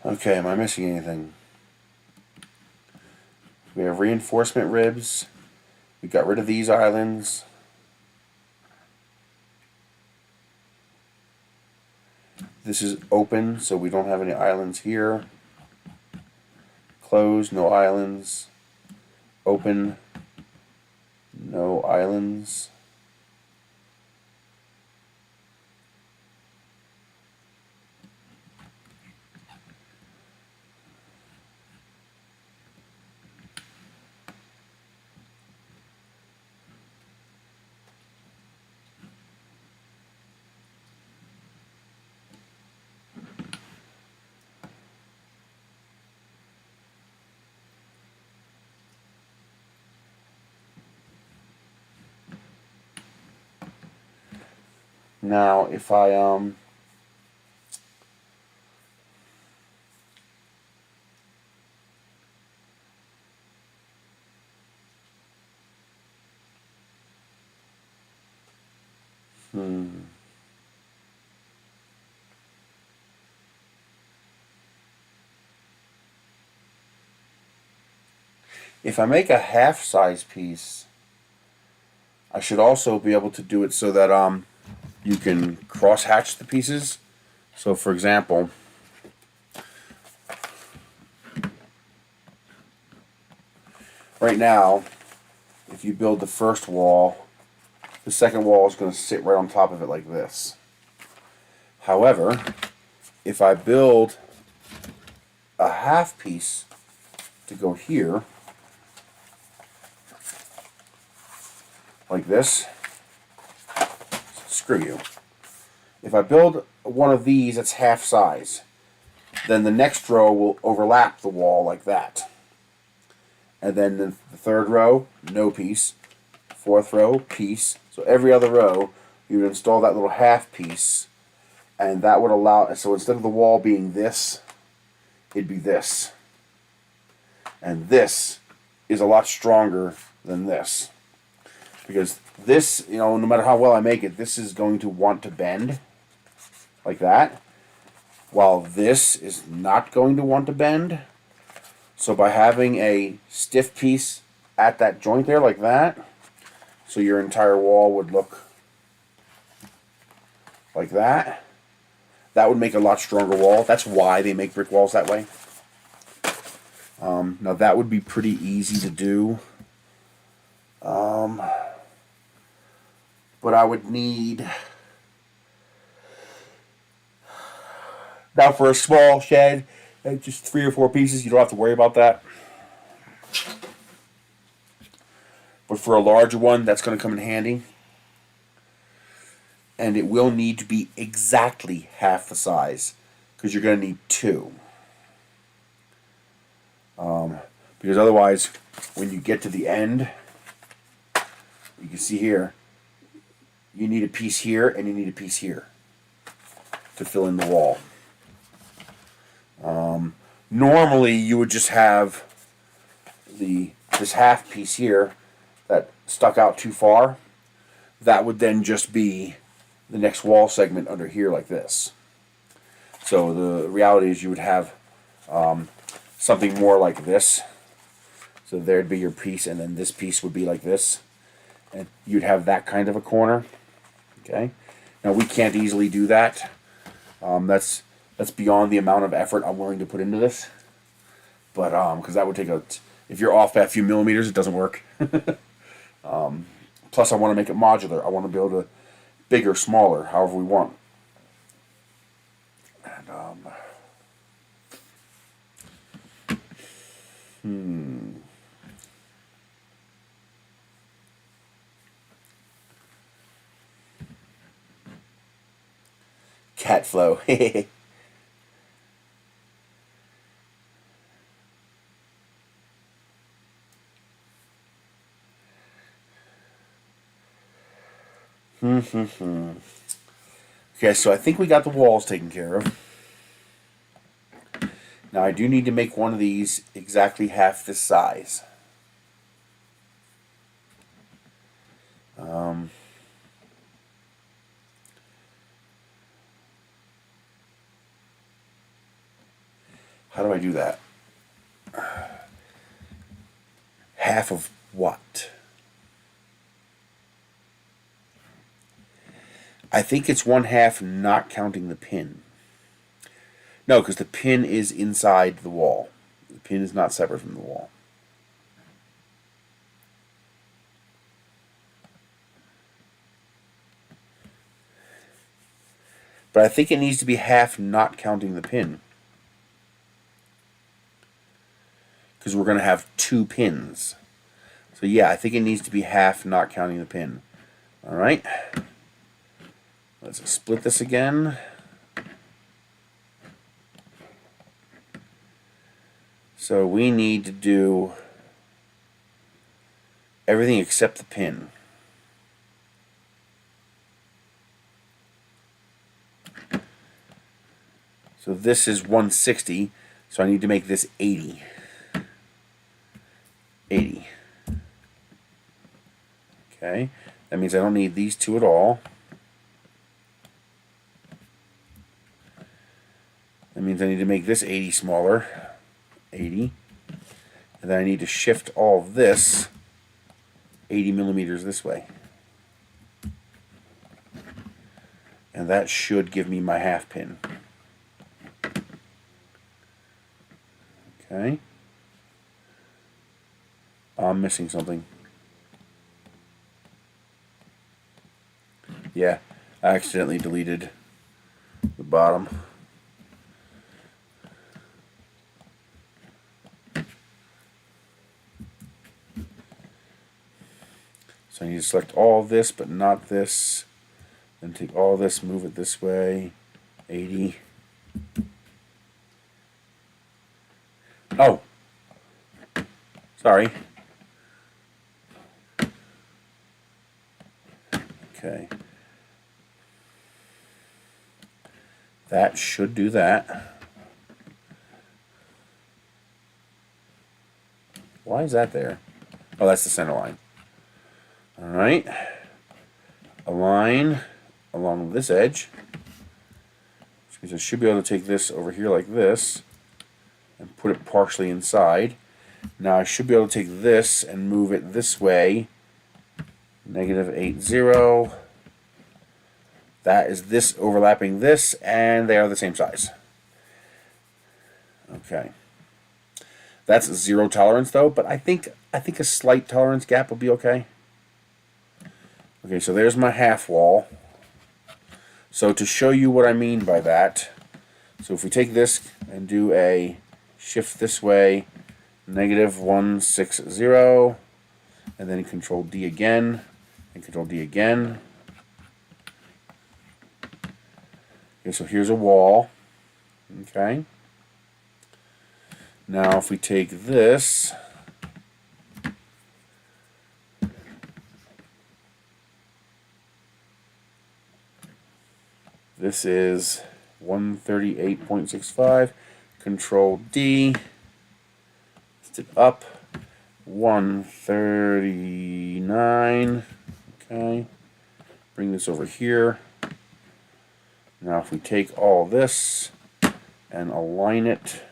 Speaker 1: Okay, am I missing anything? We have reinforcement ribs. We got rid of these islands. This is open, so we don't have any islands here. Closed, no islands. Open, no islands. Now, if I if I make a half size piece, I should also be able to do it so that you can cross hatch the pieces. So for example, right now, if you build the first wall, the second wall is going to sit right on top of it like this. However, if I build a half piece to go here, like this, screw you. If I build one of these that's half size, then the next row will overlap the wall like that. And then the third row, no piece. Fourth row, piece. So every other row, you would install that little half piece, and that would allow, so instead of the wall being this, it'd be this. And this is a lot stronger than this. Because this, you know, no matter how well I make it, this is going to want to bend like that, while this is not going to want to bend. So by having a stiff piece at that joint there like that, so your entire wall would look like that, that would make a lot stronger wall. That's why they make brick walls that way. Now that would be pretty easy to do. But I would need, now for a small shed, just 3 or 4 pieces, you don't have to worry about that. But for a larger one, that's going to come in handy. And it will need to be exactly half the size, because you're going to need 2. Because otherwise, when you get to the end, you can see here, you need a piece here and you need a piece here to fill in the wall. Normally, you would just have this half piece here that stuck out too far. That would then just be the next wall segment under here like this. So the reality is you would have something more like this. So there'd be your piece, and then this piece would be like this. And you'd have that kind of a corner. Okay. Now we can't easily do that. That's beyond the amount of effort I'm willing to put into this. But because that would take if you're off by a few millimeters, it doesn't work. Plus, I want to make it modular. I want to be able to bigger, smaller, however we want. And cat flow. Okay, so I think we got the walls taken care of. Now I do need to make one of these exactly half this size. How do I do that? Half of what? I think it's 1/2 not counting the pin. No, because the pin is inside the wall. The pin is not separate from the wall. But I think it needs to be half not counting the pin. Because we're going to have 2 pins. So yeah, I think it needs to be half not counting the pin. Alright. Let's split this again. So we need to do everything except the pin. So this is 160, so I need to make this 80. 80. Okay, that means I don't need these 2 at all. That means I need to make this 80 smaller. 80. And then I need to shift all of this 80 millimeters this way. And that should give me my half pin. Okay. I'm missing something. Yeah, I accidentally deleted the bottom. So I need to select all this, but not this. Then take all this, move it this way. 80. Oh! Sorry. Okay. That should do that. Why is that there? Oh, that's the center line. Alright. Align along this edge. Which means I should be able to take this over here like this and put it partially inside. Now I should be able to take this and move it this way. -80. That is this overlapping this, and they are the same size. Okay. That's 0 tolerance though, but I think a slight tolerance gap will be okay. Okay, so there's my half wall. So to show you what I mean by that, so if we take this and do a shift this way, -160, and then Control D again, and Control D again. Okay, so here's a wall. Okay. Now if we take this, this is 138.65, Control D, lift it up, 139, okay, bring this over here. Now if we take all this and align it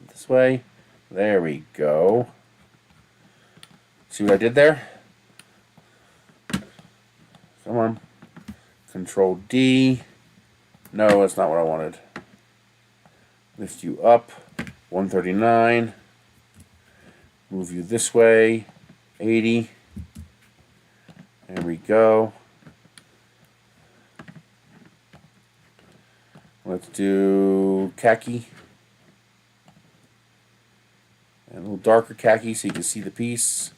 Speaker 1: this way, there we go. See what I did there? Come on. Control D. No, that's not what I wanted. Lift you up, 139. Move you this way, 80. There we go. Let's do khaki. And a little darker khaki so you can see the piece.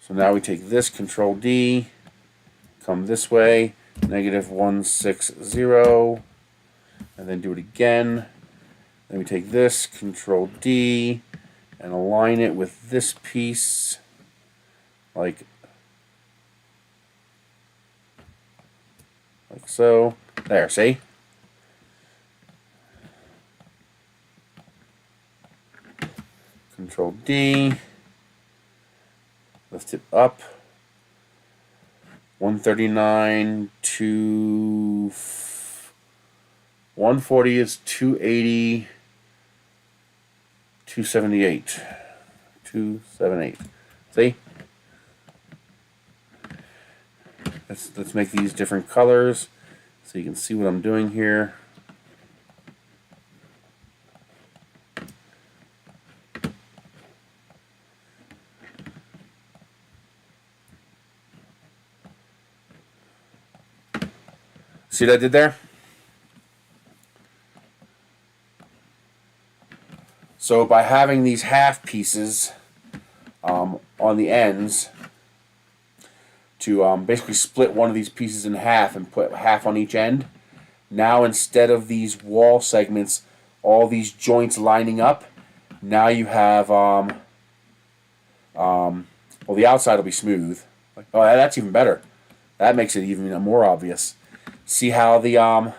Speaker 1: So now we take this, Control D, come this way, -160, and then do it again. Then we take this, Control D, and align it with this piece, like so. There, see? Control D, lift it up, 139 to 140 is 280, 278, 278. See? Let's make these different colors so you can see what I'm doing here. See what I did there? So by having these half pieces on the ends to basically split one of these pieces in half and put half on each end, now instead of these wall segments, all these joints lining up, now you have, well, the outside will be smooth. Oh, that's even better. That makes it even more obvious. See how the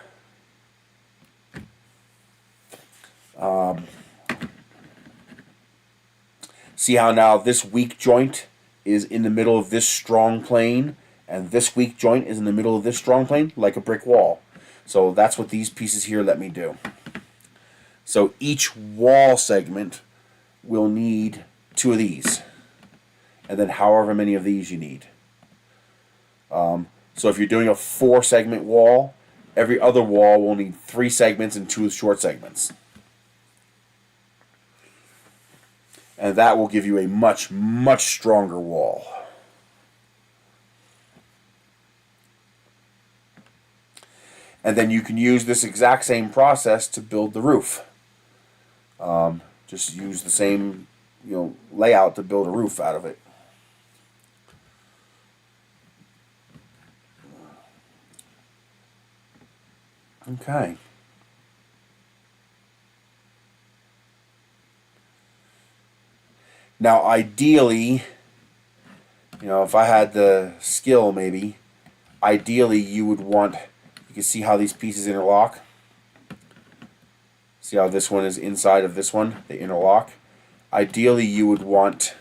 Speaker 1: see how now this weak joint is in the middle of this strong plane, and this weak joint is in the middle of this strong plane, like a brick wall. So that's what these pieces here let me do. So each wall segment will need 2 of these. and then however many of these you need. So if you're doing a 4-segment wall, every other wall will need 3 segments and 2 short segments. And that will give you a much, much stronger wall. And then you can use this exact same process to build the roof. Just use the same, layout to build a roof out of it. Okay. Now, ideally, if I had the skill, maybe, ideally you would want, you can see how these pieces interlock. See how this one is inside of this one? They interlock. Ideally, you would want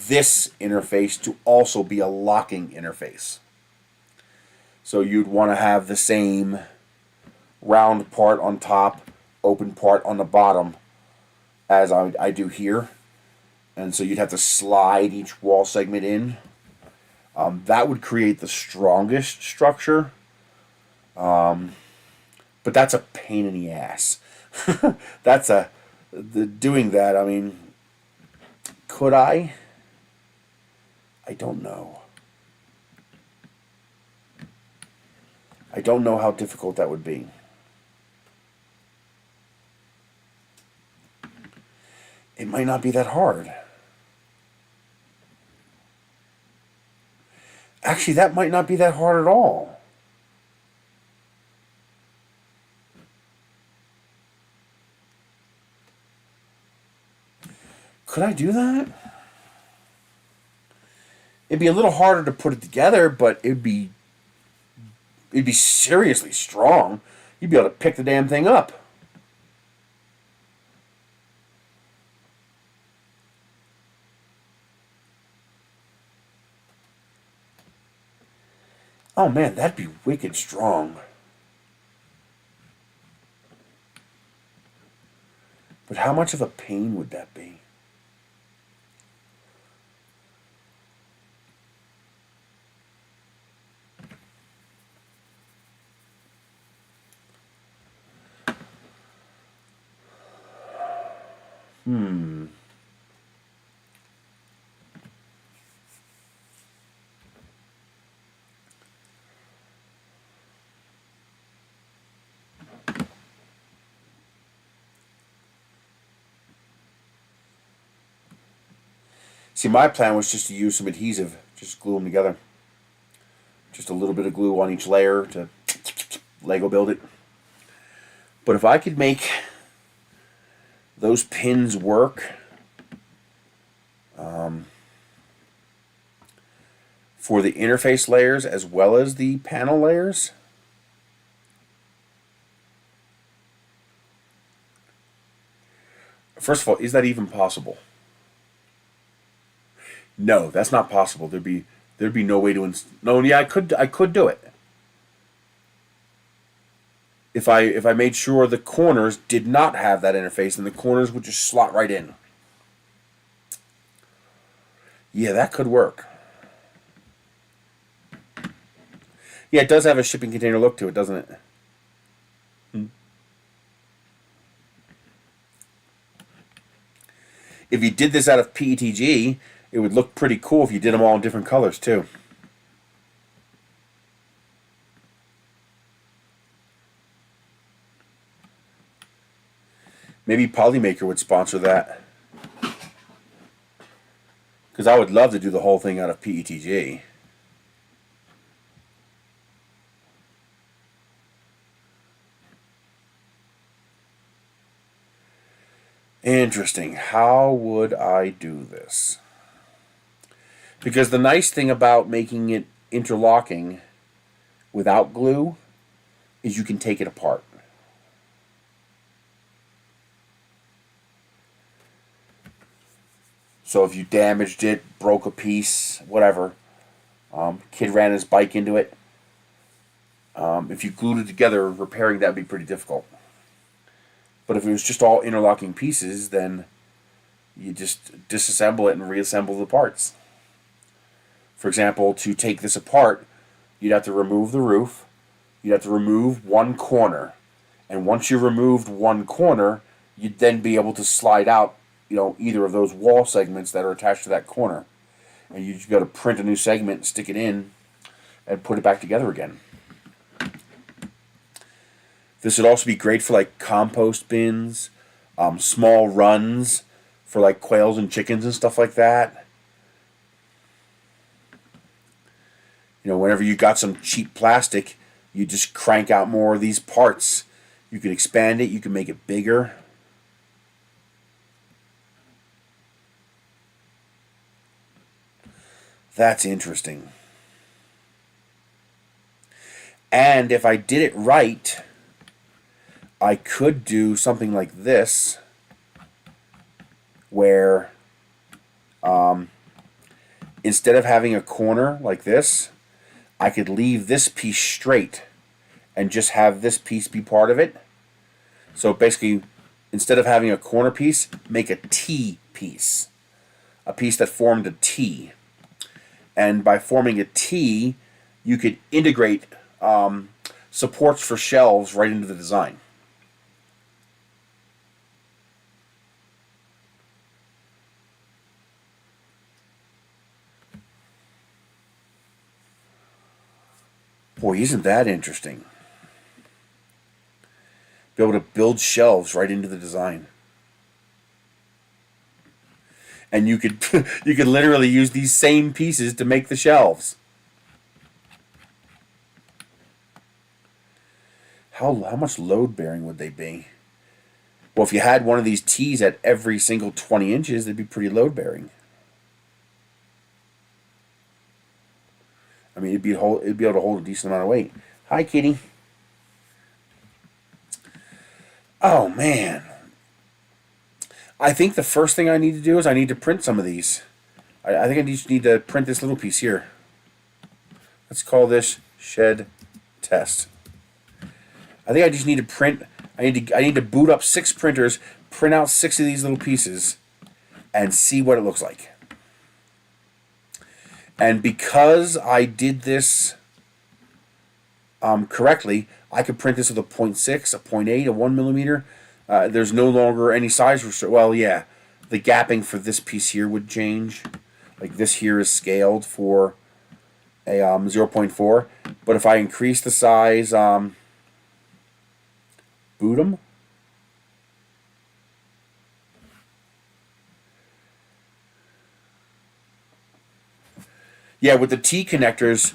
Speaker 1: this interface to also be a locking interface. So you'd want to have the same round part on top, open part on the bottom as I do here. And so you'd have to slide each wall segment in. That would create the strongest structure. But that's a pain in the ass. Doing that, I mean, could I? I don't know. I don't know how difficult that would be. It might not be that hard. Actually, that might not be that hard at all. Could I do that? It'd be a little harder to put it together, but it'd be seriously strong. You'd be able to pick the damn thing up. Oh man, that'd be wicked strong. But how much of a pain would that be? See, my plan was just to use some adhesive, just glue them together. Just a little bit of glue on each layer to Lego build it. But if I could make those pins work for the interface layers as well as the panel layers, first of all, is that even possible? No, that's not possible. There'd be no way to no. Yeah, I could do it if I made sure the corners did not have that interface, and the corners would just slot right in. Yeah, that could work. Yeah, it does have a shipping container look to it, doesn't it? If you did this out of PETG, it would look pretty cool if you did them all in different colors too. Maybe Polymaker would sponsor that. Because I would love to do the whole thing out of PETG. Interesting. How would I do this? Because the nice thing about making it interlocking without glue is you can take it apart. So if you damaged it, broke a piece, whatever, kid ran his bike into it, if you glued it together, repairing that would be pretty difficult. But if it was just all interlocking pieces, then you just disassemble it and reassemble the parts. For example, to take this apart, you'd have to remove the roof, you'd have to remove one corner, and once you removed one corner, you'd then be able to slide out, either of those wall segments that are attached to that corner. And you just got to print a new segment, stick it in, and put it back together again. This would also be great for like compost bins, small runs for like quails and chickens and stuff like that. Whenever you got some cheap plastic, you just crank out more of these parts. You can expand it, you can make it bigger. That's interesting. And if I did it right, I could do something like this, where instead of having a corner like this, I could leave this piece straight and just have this piece be part of it. So basically, instead of having a corner piece, make a T piece. A piece that formed a T. And by forming a T, you could integrate supports for shelves right into the design. Boy, isn't that interesting? Be able to build shelves right into the design. And you could you could literally use these same pieces to make the shelves. How much load bearing would they be? Well, if you had one of these T's at every single 20 inches, they'd be pretty load bearing. I mean, it'd be able to hold a decent amount of weight. Hi, kitty. Oh, man. I think the first thing I need to do is I need to print some of these. I think I just need to print this little piece here. Let's call this shed test. I think I just need to print. I need to boot up 6 printers, print out 6 of these little pieces, and see what it looks like. And because I did this correctly, I could print this with a 0.6, a 0.8, a 1 millimeter. There's no longer any size restriction. Well, yeah, the gapping for this piece here would change. Like this here is scaled for a 0.4. But if I increase the size, boot them. Yeah, with the T connectors,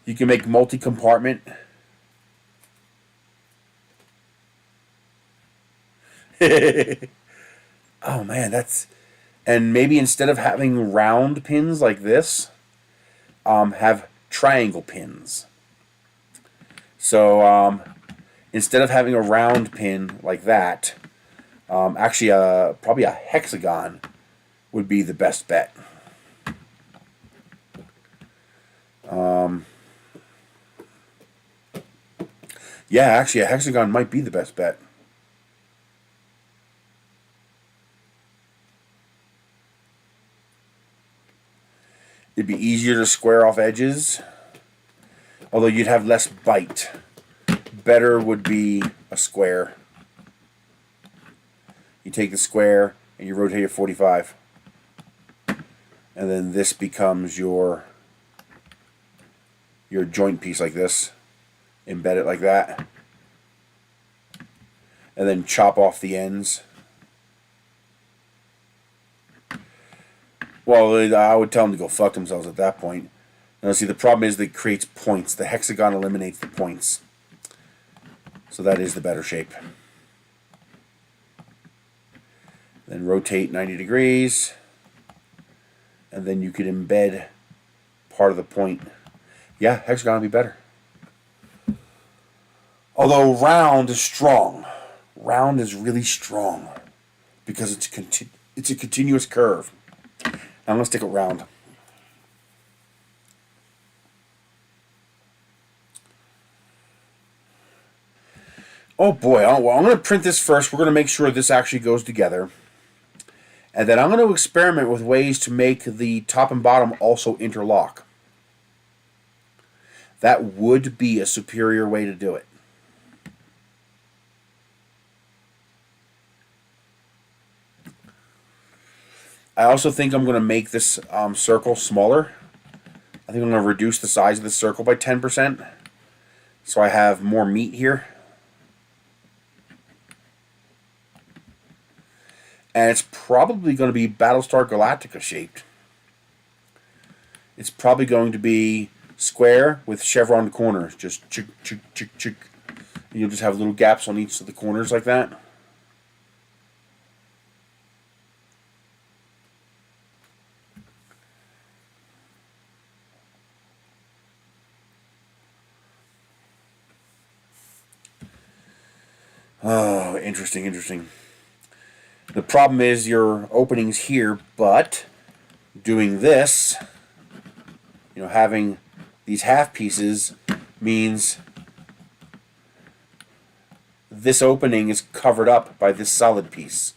Speaker 1: you can make multi-compartment. Oh man, that's... And maybe instead of having round pins like this, have triangle pins. So instead of having a round pin like that, actually probably a hexagon would be the best bet. Yeah, actually a hexagon might be the best bet. It'd be easier to square off edges, although you'd have less bite. Better would be a square. You take the square and you rotate it 45. And then this becomes your joint piece like this. Embed it like that. And then chop off the ends. Well, I would tell them to go fuck themselves at that point. Now, see, the problem is that it creates points. The hexagon eliminates the points. So that is the better shape. Then rotate 90 degrees. And then you could embed part of the point. Yeah, hexagon would be better. Although round is strong. Round is really strong. Because it's a continuous curve. I'm going to stick it round. Oh boy, well, I'm going to print this first. We're going to make sure this actually goes together. And then I'm going to experiment with ways to make the top and bottom also interlock. That would be a superior way to do it. I also think I'm going to make this circle smaller. I think I'm going to reduce the size of the circle by 10%. So I have more meat here. And it's probably going to be Battlestar Galactica shaped. It's probably going to be square with chevron corners. Just chick, chick, chick, chick. And you'll just have little gaps on each of the corners like that. Oh, interesting, interesting. The problem is your opening's here, but doing this, having these half pieces means this opening is covered up by this solid piece.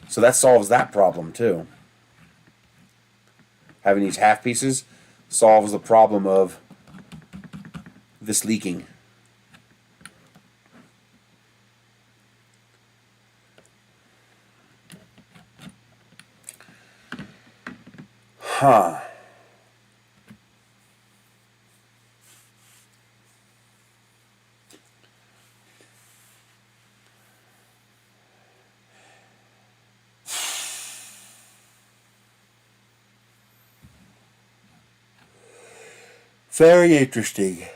Speaker 1: So that solves that problem too. Having these half pieces solves the problem of this leaking. Huh. Very interesting.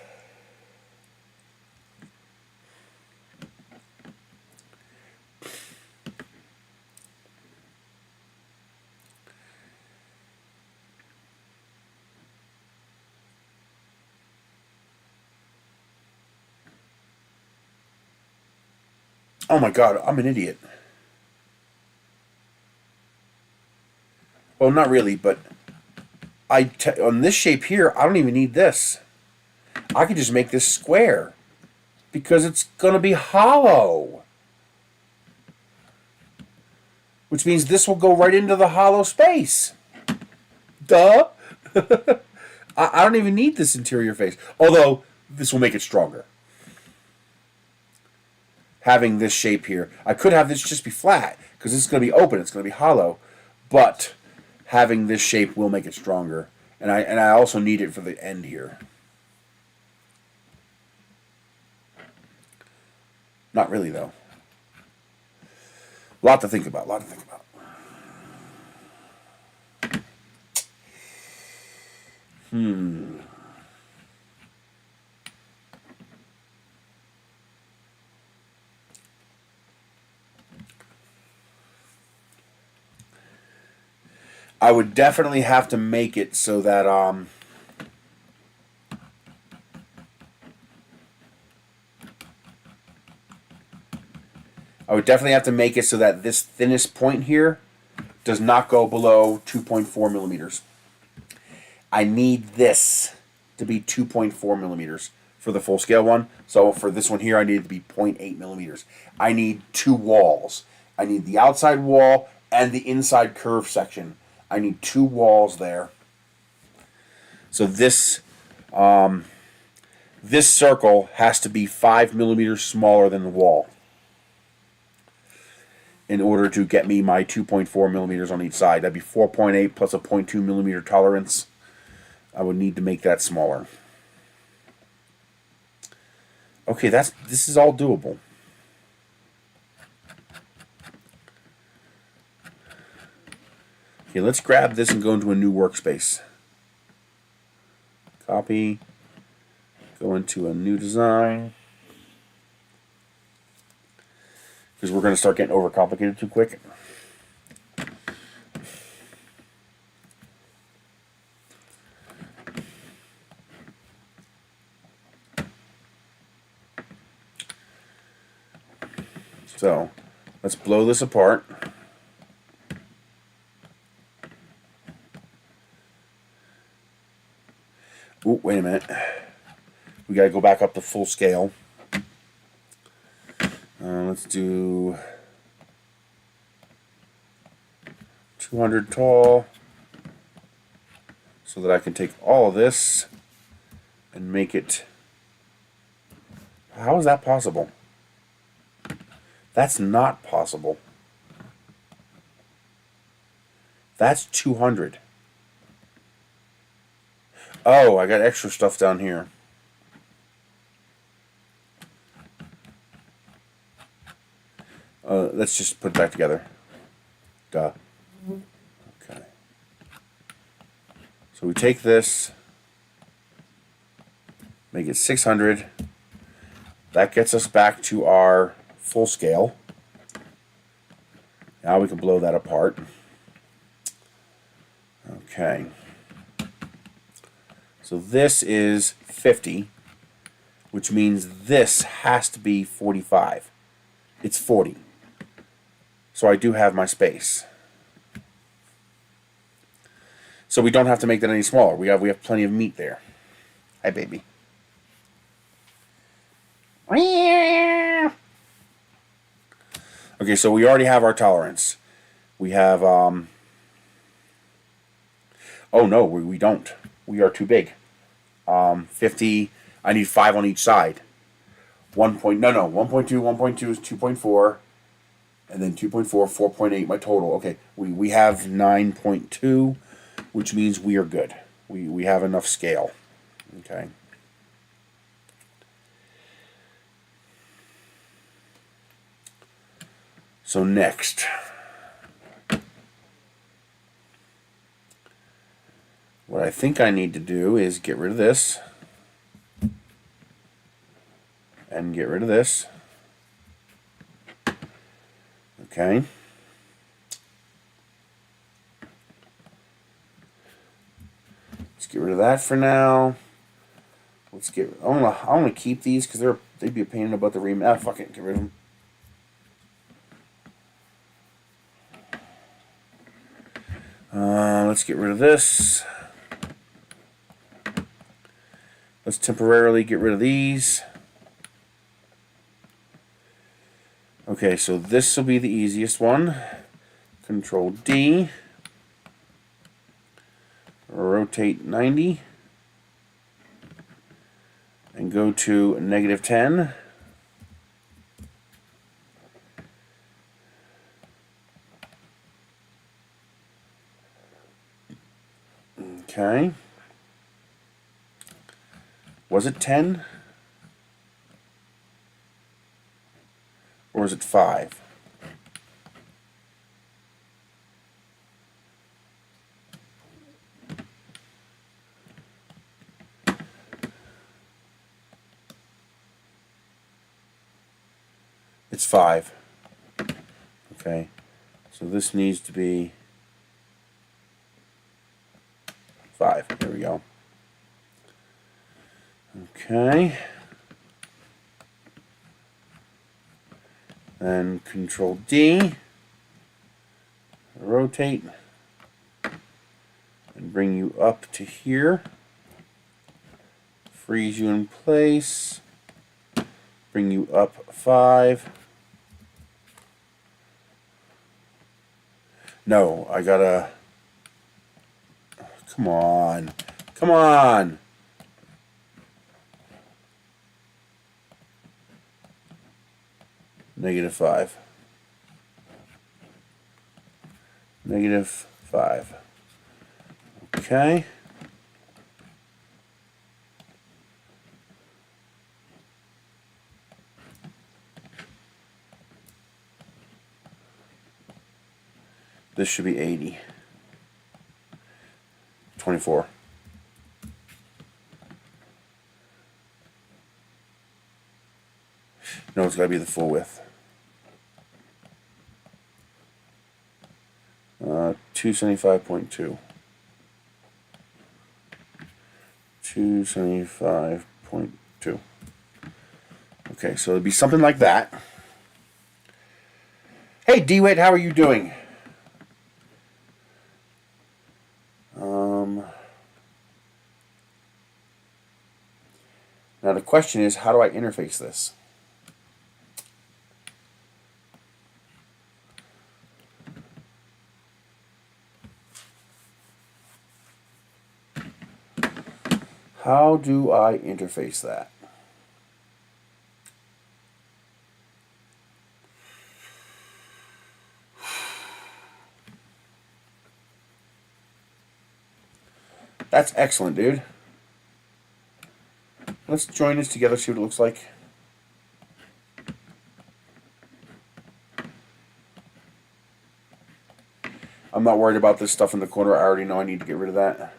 Speaker 1: Oh my god, I'm an idiot. Well, not really, but on this shape here, I don't even need this. I could just make this square because it's going to be hollow. Which means this will go right into the hollow space. Duh. I don't even need this interior face. Although, this will make it stronger. Having this shape here. I could have this just be flat, because it's going to be open, it's going to be hollow. But having this shape will make it stronger. And I also need it for the end here. Not really, though. A lot to think about, I would definitely have to make it so that this thinnest point here does not go below 2.4 millimeters. I need this to be 2.4 millimeters for the full scale one. So for this one here, I need it to be 0.8 millimeters. I need two walls. I need the outside wall and the inside curve section. I need two walls there. So this circle has to be 5 millimeters smaller than the wall in order to get me my 2.4 millimeters on each side. That'd be 4.8 plus a 0.2 millimeter tolerance. I would need to make that smaller. Okay, this is all doable. Okay, let's grab this and go into a new workspace. Copy. Go into a new design. Because we're going to start getting overcomplicated too quick. So, let's blow this apart. Ooh, wait a minute. We got to go back up to full scale. Let's do 200 tall so that I can take all of this and make it. How is that possible? That's not possible. That's 200. Oh, I got extra stuff down here. Let's just put it back together. Duh. Okay. So we take this, make it 600. That gets us back to our full scale. Now we can blow that apart. Okay. So this is 50, which means this has to be 45. It's 40. So I do have my space. So we don't have to make that any smaller. We have plenty of meat there. Hi, baby. Okay, so we already have our tolerance. We have, oh no, we don't. We are too big. 50, I need 5 on each side. 1.2 is 2.4, and then 2.4, 4.8, my total. Okay, we have 9.2, which means we are good. We have enough scale. Okay. So next, what I think I need to do is get rid of this and get rid of this. Okay. Let's get rid of that for now. Let's get. I want to keep these because they'd be a pain in the butt to remake. Ah, fuck it, get rid of them. Let's get rid of this. Let's temporarily get rid of these. Okay, so this will be the easiest one. Control D. Rotate 90. And go to -10. Okay. Was it 10? Or is it 5? It's 5. Okay. So this needs to be 5. There we go. Okay. And Control D. Rotate. And bring you up to here. Freeze you in place. Bring you up 5. No, I gotta. Come on. Come on. -5. -5. Okay. This should be 80. 24. No, it's got to be the full width. 275.2. 275.2. Okay, so it'd be something like that. Hey, DeWitt, how are you doing? Now Now the question is, how do I interface this? How do I interface that? That's excellent, dude. Let's join this together, see what it looks like. I'm not worried about this stuff in the corner. I already know I need to get rid of that.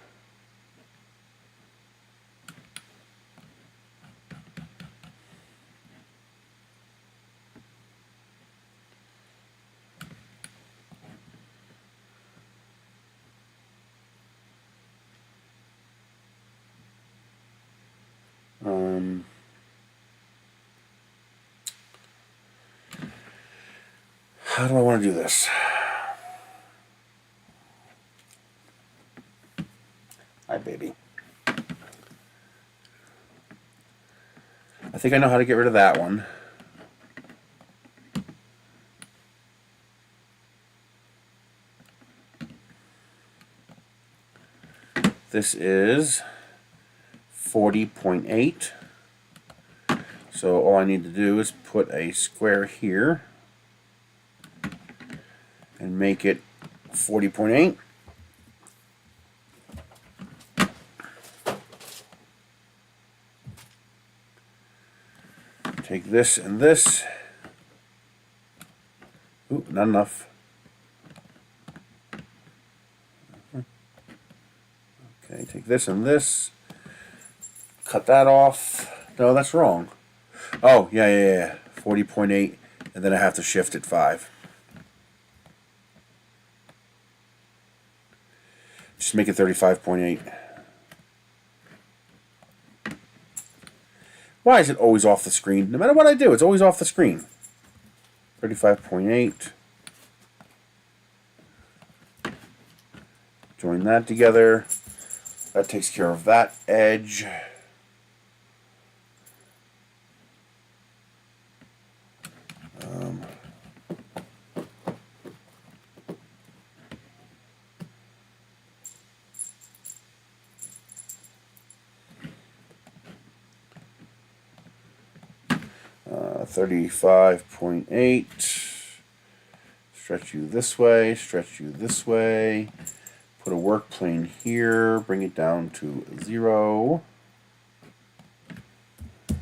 Speaker 1: How do I want to do this? Hi, baby. I think I know how to get rid of that one. This is 40.8. So all I need to do is put a square here and make it 40.8. Take this and this. Ooh, not enough. Okay, take this and this. Cut that off. No, that's wrong. Oh, yeah. 40.8, and then I have to shift it 5. Just make it 35.8. Why is it always off the screen? No matter what I do, it's always off the screen. 35.8. Join that together. That takes care of that edge. 35.8. Stretch you this way, stretch you this way. Put a work plane here, bring it down to 0. And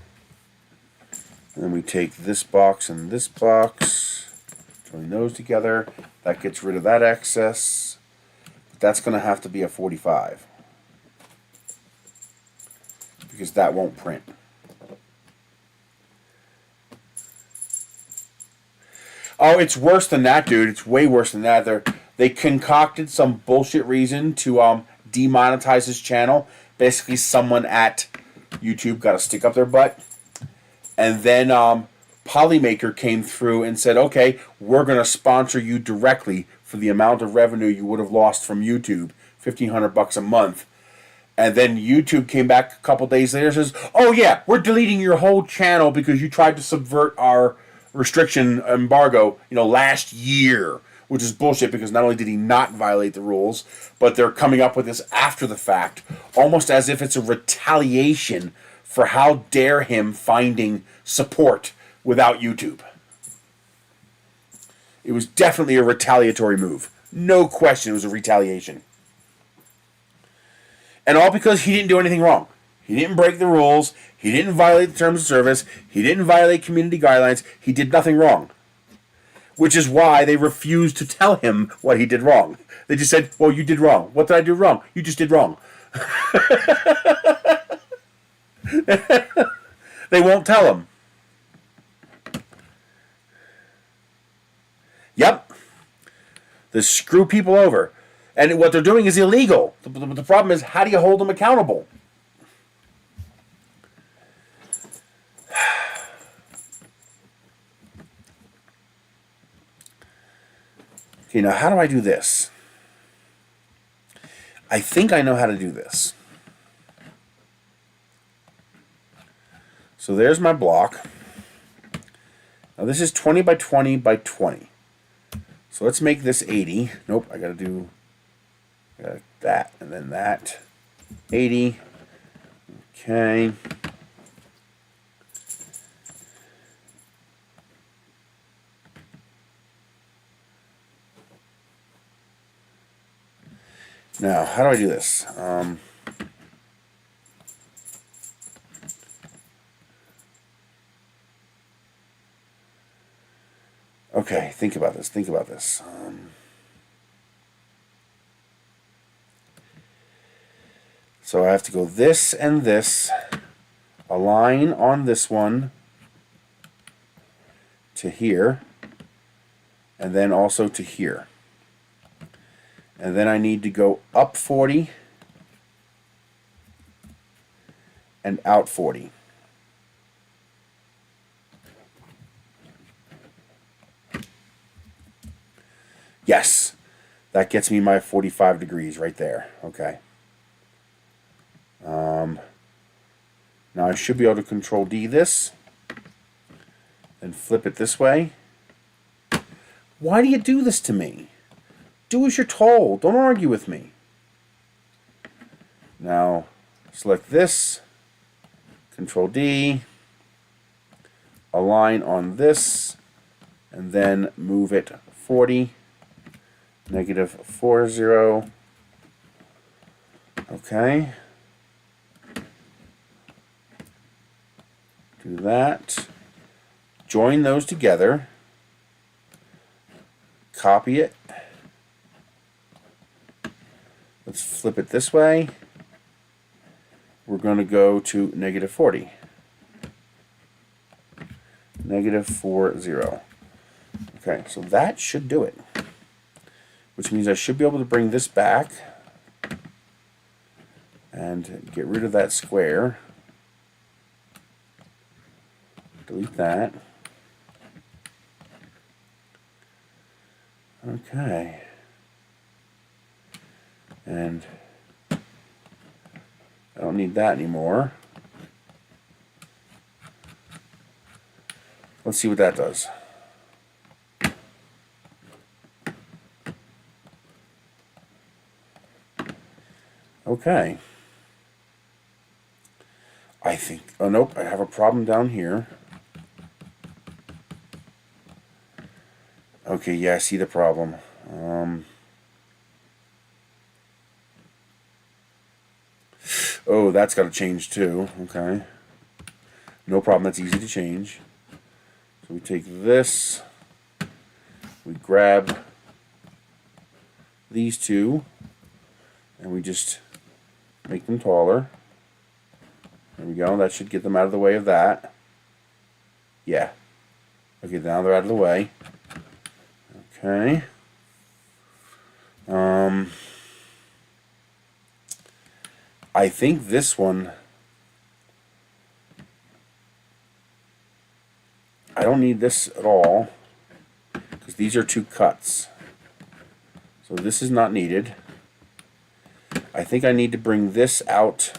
Speaker 1: then we take this box and this box, join those together. That gets rid of that excess. That's going to have to be a 45 because that won't print. Oh, it's worse than that, dude. It's way worse than that. They concocted some bullshit reason to demonetize his channel. Basically, someone at YouTube got a stick up their butt. And then Polymaker came through and said, okay, we're going to sponsor you directly for the amount of revenue you would have lost from YouTube, $1,500 a month. And then YouTube came back a couple days later and says, oh yeah, we're deleting your whole channel because you tried to subvert our restriction embargo, last year, which is bullshit because not only did he not violate the rules, but they're coming up with this after the fact, almost as if it's a retaliation for how dare him finding support without YouTube. It was definitely a retaliatory move. No question it was a retaliation. And all because he didn't do anything wrong. He didn't break the rules. He didn't violate the terms of service. He didn't violate community guidelines. He did nothing wrong. Which is why they refused to tell him what he did wrong. They just said, well, you did wrong. What did I do wrong? You just did wrong. They won't tell him. Yep. They screw people over. And what they're doing is illegal. The problem is, how do you hold them accountable? Okay, now how do I do this? I think I know how to do this. So there's my block. Now this is 20 by 20 by 20. So let's make this 80. Nope, I gotta do that and then that. 80. Okay. Now, how do I do this? Okay, think about this. Think about this. So I have to go this and this, align on this one to here, and then also to here. And then I need to go up 40 and out 40. Yes, that gets me my 45 degrees right there. Okay. Now I should be able to Control D this and flip it this way. Why do you do this to me? Do as you're told. Don't argue with me. Now, select this, Control D, align on this, and then move it 40, -40. Okay. Do that. Join those together. Copy it. Let's flip it this way. We're going to go to -40. -40. Okay, so that should do it. Which means I should be able to bring this back and get rid of that square. Delete that. Okay. And I don't need that anymore. Let's see what that does. Okay. I think, oh nope, I have a problem down here. Okay, yeah, I see the problem. Oh, that's got to change too. Okay. No problem, that's easy to change. So we take this, we grab these two, and we just make them taller. There we go, that should get them out of the way of that. Yeah. Okay, now they're out of the way. Okay. I think this one, I don't need this at all because these are two cuts. So this is not needed. I think I need to bring this out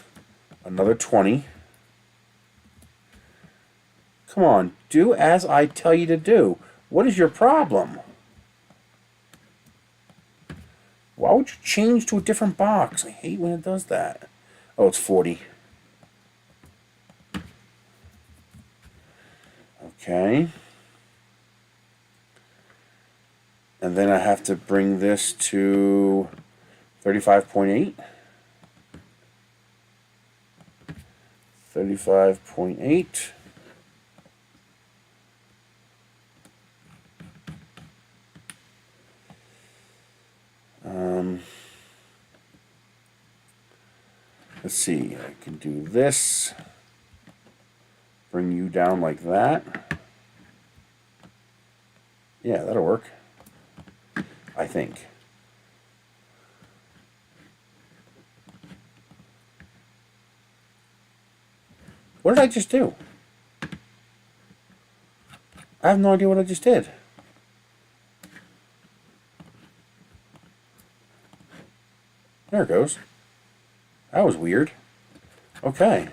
Speaker 1: another 20. Come on, do as I tell you to do. What is your problem? Why would you change to a different box? I hate when it does that. Oh, it's 40. Okay. And then I have to bring this to 35.8. 35.8. Let's see, I can do this, bring you down like that. Yeah, that'll work, I think. What did I just do? I have no idea what I just did. There it goes. That was weird. Okay.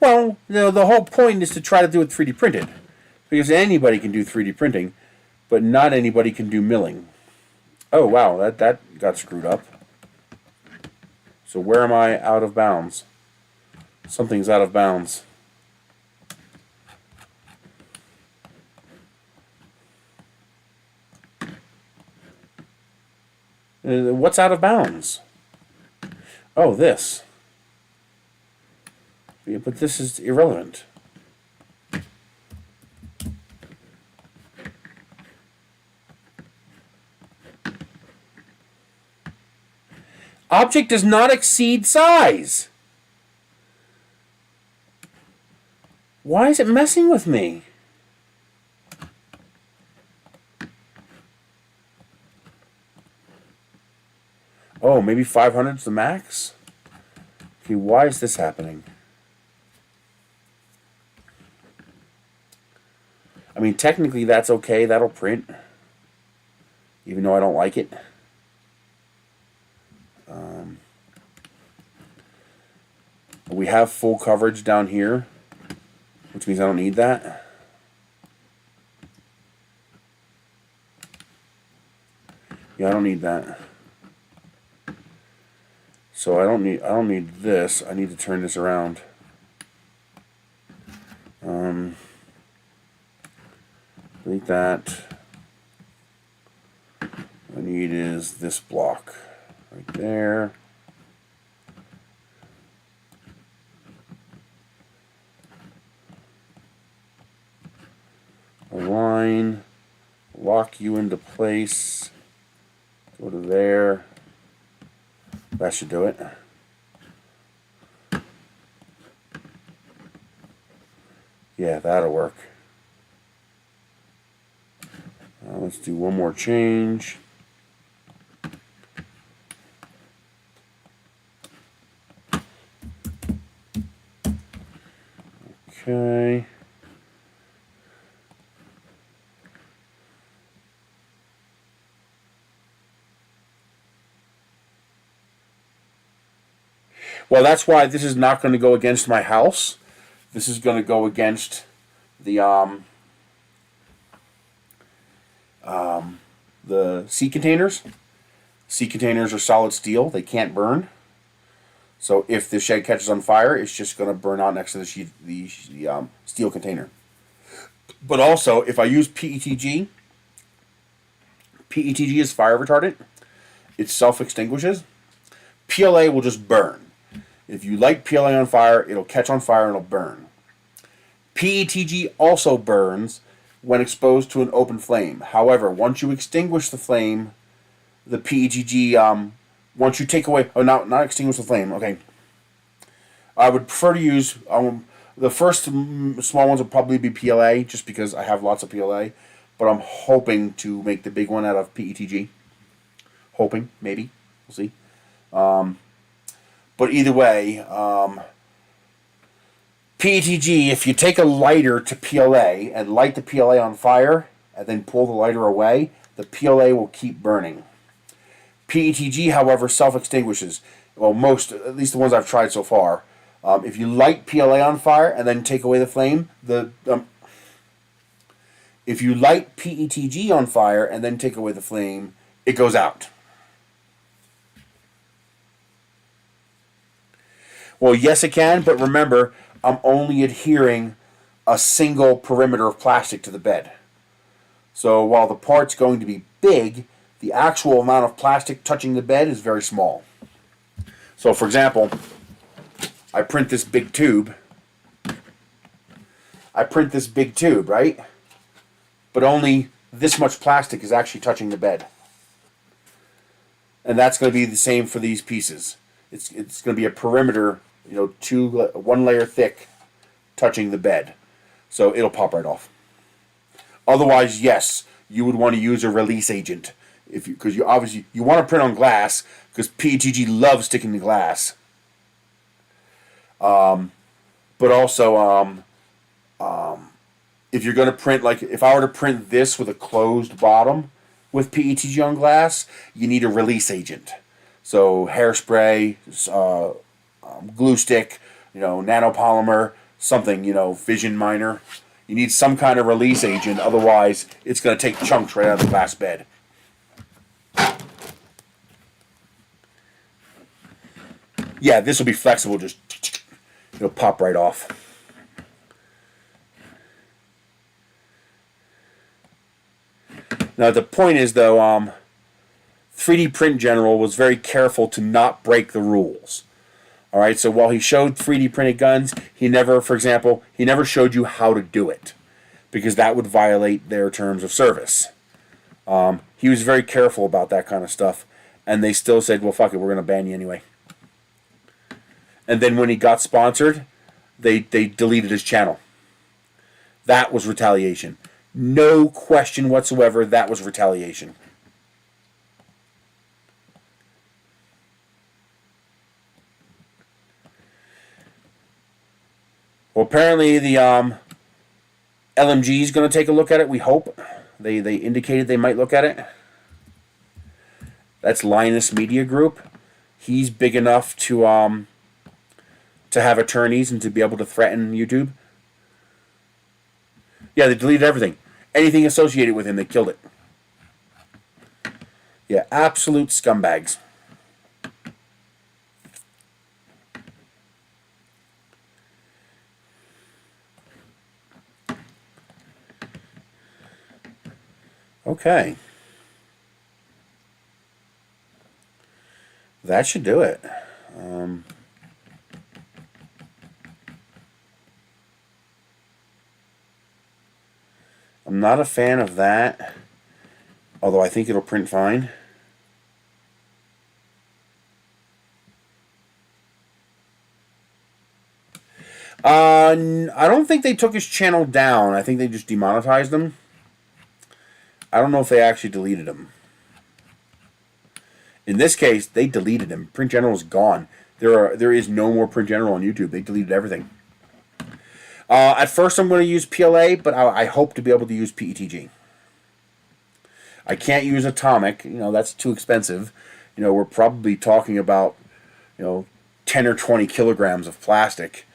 Speaker 1: Well, the whole point is to try to do it 3D printed. Because anybody can do 3D printing, but not anybody can do milling. Oh, wow, that got screwed up. So where am I out of bounds? Something's out of bounds. What's out of bounds? Oh, this. Yeah, but this is irrelevant. Object does not exceed size. Why is it messing with me? Oh, maybe 500's the max? Okay, why is this happening? I mean, technically that's okay. That'll print. Even though I don't like it. We have full coverage down here, which means I don't need that. Yeah, I don't need that. So I don't need this. I need to turn this around. Delete that. I need is this block right there. Align, lock you into place. Go to there. That should do it. Yeah, that'll work. Let's do one more change. Okay. Well, that's why this is not going to go against my house. This is going to go against the sea containers. Sea containers are solid steel. They can't burn. So if the shed catches on fire, it's just going to burn out next to the steel container. But also, if I use PETG, PETG is fire retardant. It self-extinguishes. PLA will just burn. If you light PLA on fire, it'll catch on fire and it'll burn. PETG also burns when exposed to an open flame. However, once you extinguish the flame, the PETG, once you take away, not extinguish the flame, okay. I would prefer to use, the first small ones will probably be PLA, just because I have lots of PLA, but I'm hoping to make the big one out of PETG. Hoping, maybe, we'll see. But either way, PETG, if you take a lighter to PLA and light the PLA on fire and then pull the lighter away, the PLA will keep burning. PETG, however, self-extinguishes. Well, most, at least the ones I've tried so far. If you light PLA on fire and then take away the flame, if you light PETG on fire and then take away the flame, it goes out. Well, yes, it can, but remember, I'm only adhering a single perimeter of plastic to the bed. So while the part's going to be big, the actual amount of plastic touching the bed is very small. So, for example, I print this big tube. Right? But only this much plastic is actually touching the bed. And that's going to be the same for these pieces. It's going to be a perimeter, one layer thick, touching the bed. So it'll pop right off. Otherwise, yes, you would want to use a release agent, because you obviously want to print on glass, because PETG loves sticking to glass. But also, if you're going to print, like if I were to print this with a closed bottom with PETG on glass, you need a release agent. So hairspray, glue stick, nanopolymer, something, fission miner. You need some kind of release agent, otherwise it's going to take chunks right out of the glass bed. Yeah, this will be flexible, just it'll pop right off. Now the point is though, 3D Print General was very careful to not break the rules. All right, so while he showed 3D printed guns, he never, for example, he never showed you how to do it, because that would violate their terms of service. He was very careful about that kind of stuff, and they still said, well, fuck it, we're going to ban you anyway. And then when he got sponsored, they deleted his channel. That was retaliation. No question whatsoever, that was retaliation. Well, apparently the LMG is going to take a look at it, we hope. They indicated they might look at it. That's Linus Media Group. He's big enough to have attorneys and to be able to threaten YouTube. Yeah, they deleted everything. Anything associated with him, they killed it. Yeah, absolute scumbags. Okay. That should do it. I'm not a fan of that, although I think it'll print fine. I don't think they took his channel down. I think they just demonetized him. I don't know if they actually deleted him. In this case, they deleted him. Print General is gone. There is no more Print General on YouTube. They deleted everything. At first, I'm going to use PLA, but I hope to be able to use PETG. I can't use Atomic. That's too expensive. We're probably talking about 10 or 20 kilograms of plastic.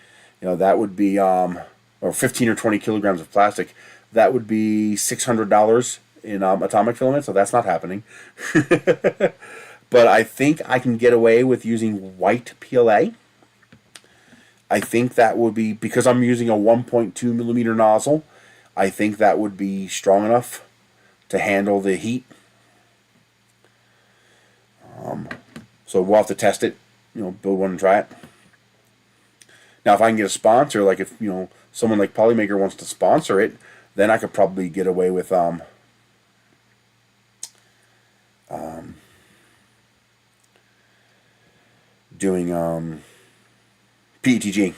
Speaker 1: That would be or 15 or 20 kilograms of plastic. That would be $600 in atomic filament, so that's not happening. But I think I can get away with using white PLA. I think that would be, because I'm using a 1.2 millimeter nozzle, I think that would be strong enough to handle the heat. So we'll have to test it, build one and try it. Now, if I can get a sponsor, like if someone like Polymaker wants to sponsor it, then I could probably get away with doing PETG.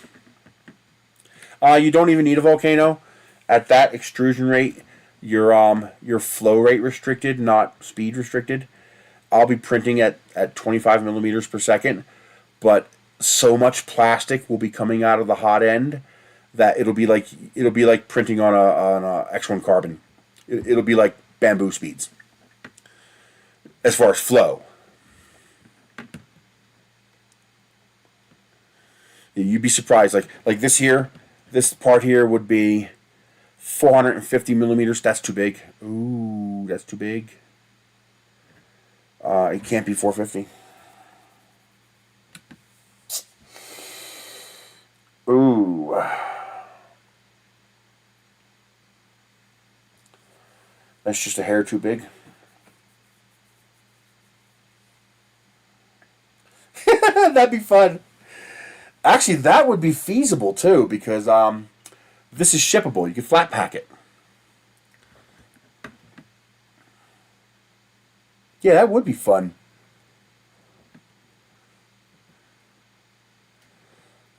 Speaker 1: You don't even need a volcano. At that extrusion rate, your flow rate restricted, not speed restricted. I'll be printing at 25 millimeters per second, but so much plastic will be coming out of the hot end that it'll be like printing on a X1 carbon. It'll be like bamboo speeds as far as flow. You'd be surprised. Like this here, this part here would be 450 millimeters. That's too big. Ooh, that's too big. It can't be 450. Ooh. That's just a hair too big. That'd be fun. Actually, that would be feasible too, because this is shippable. You can flat pack it. Yeah, that would be fun.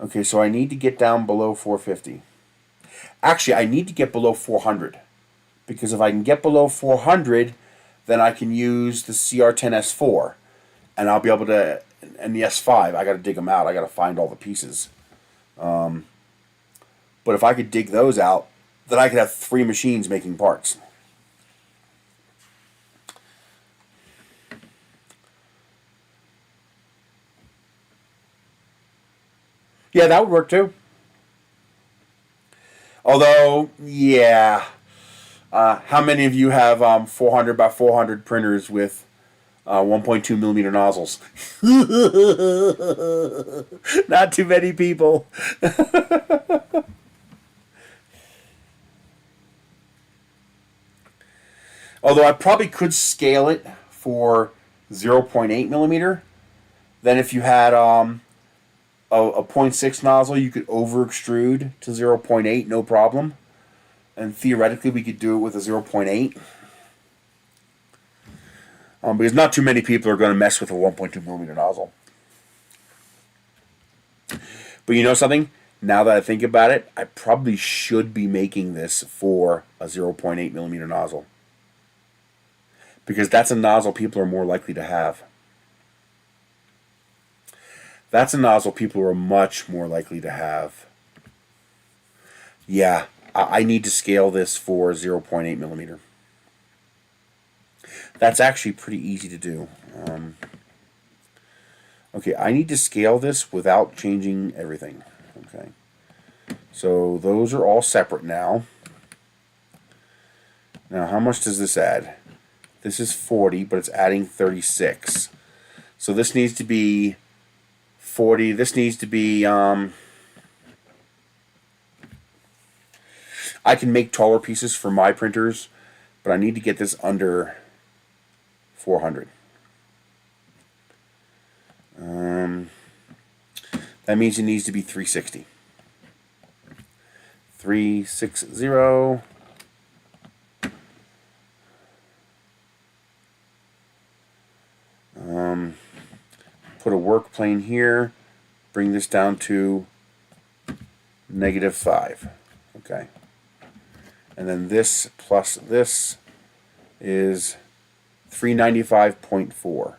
Speaker 1: Okay, so I need to get down below 450. Actually, I need to get below 400. Because if I can get below 400, then I can use the CR10S4. And I'll be able to, and the S5, I got to dig them out. I got to find all the pieces. But if I could dig those out, then I could have 3 machines making parts. Yeah, that would work too. Although, yeah. How many of you have 400 by 400 printers with 1.2 millimeter nozzles? Not too many people. Although I probably could scale it for 0.8 millimeter. Then if you had a 0.6 nozzle, you could over extrude to 0.8, no problem. And theoretically, we could do it with a 0.8. Because not too many people are going to mess with a 1.2 millimeter nozzle. But you know something? Now that I think about it, I probably should be making this for a 0.8 millimeter nozzle. Because that's a nozzle people are more likely to have. That's a nozzle people are much more likely to have. Yeah, I need to scale this for 0.8 millimeter. That's actually pretty easy to do. Okay, I need to scale this without changing everything. Okay, so those are all separate now. Now, how much does this add? This is 40, but it's adding 36. So this needs to be 40. This needs to be... I can make taller pieces for my printers, but I need to get this under 400. That means it needs to be 360. 360. Put a work plane here. Bring this down to -5. Okay. And then this plus this is 395.4.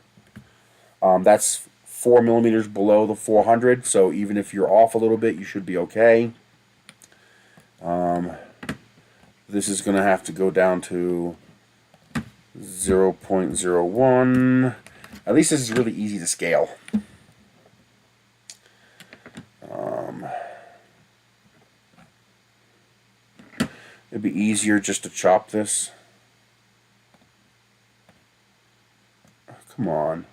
Speaker 1: That's 4 millimeters below the 400, so even if you're off a little bit, you should be okay. This is going to have to go down to 0.01. At least this is really easy to scale. It'd be easier just to chop this. Oh, come on.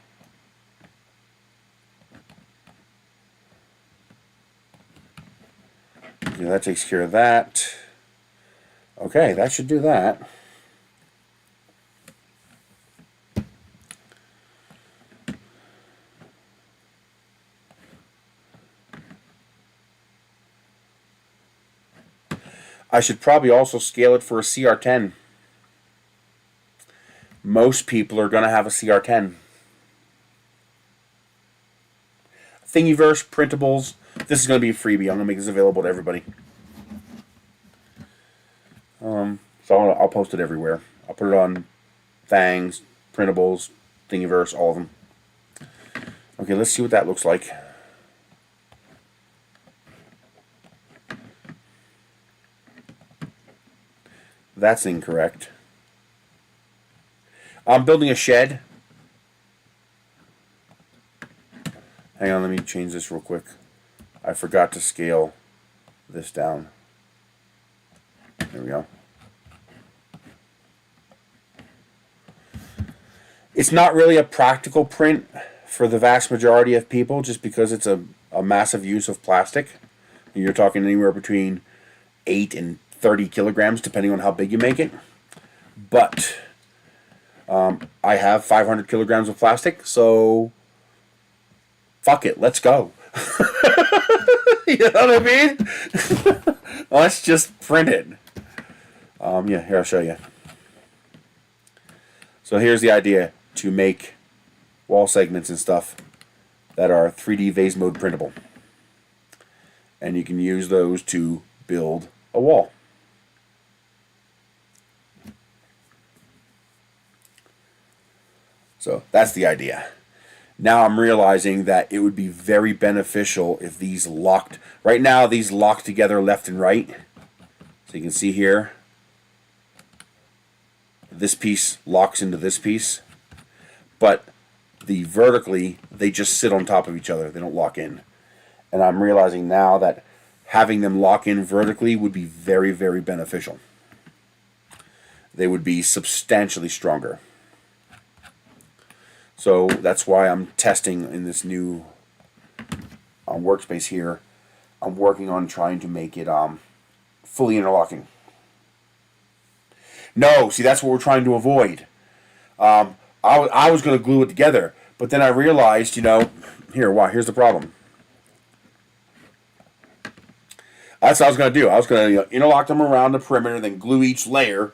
Speaker 1: Okay, that takes care of that. Okay, that should do that. I should probably also scale it for a CR10. Most people are going to have a CR10. Thingiverse, printables. This is going to be a freebie. I'm going to make this available to everybody. So I'll post it everywhere. I'll put it on Thangs, printables, Thingiverse, all of them. Okay, let's see what that looks like. That's incorrect. I'm building a shed. Hang on, let me change this real quick. I forgot to scale this down. There we go. It's not really a practical print for the vast majority of people just because it's a massive use of plastic. You're talking anywhere between 8 and 30 kilograms depending on how big you make it. But I have 500 kilograms of plastic, so fuck it, let's go. You know what I mean? Let's just print it. Yeah, here I'll show you. So here's the idea, to make wall segments and stuff that are 3D vase mode printable. And you can use those to build a wall. So that's the idea. Now I'm realizing that it would be very beneficial if these locked. Right now these lock together left and right. So you can see here, this piece locks into this piece. But vertically, they just sit on top of each other. They don't lock in. And I'm realizing now that having them lock in vertically would be very, very beneficial. They would be substantially stronger. So that's why I'm testing in this new workspace here. I'm working on trying to make it fully interlocking. No, see, that's what we're trying to avoid. I was going to glue it together, but then I realized, here's the problem. That's what I was going to do. I was going to interlock them around the perimeter, then glue each layer.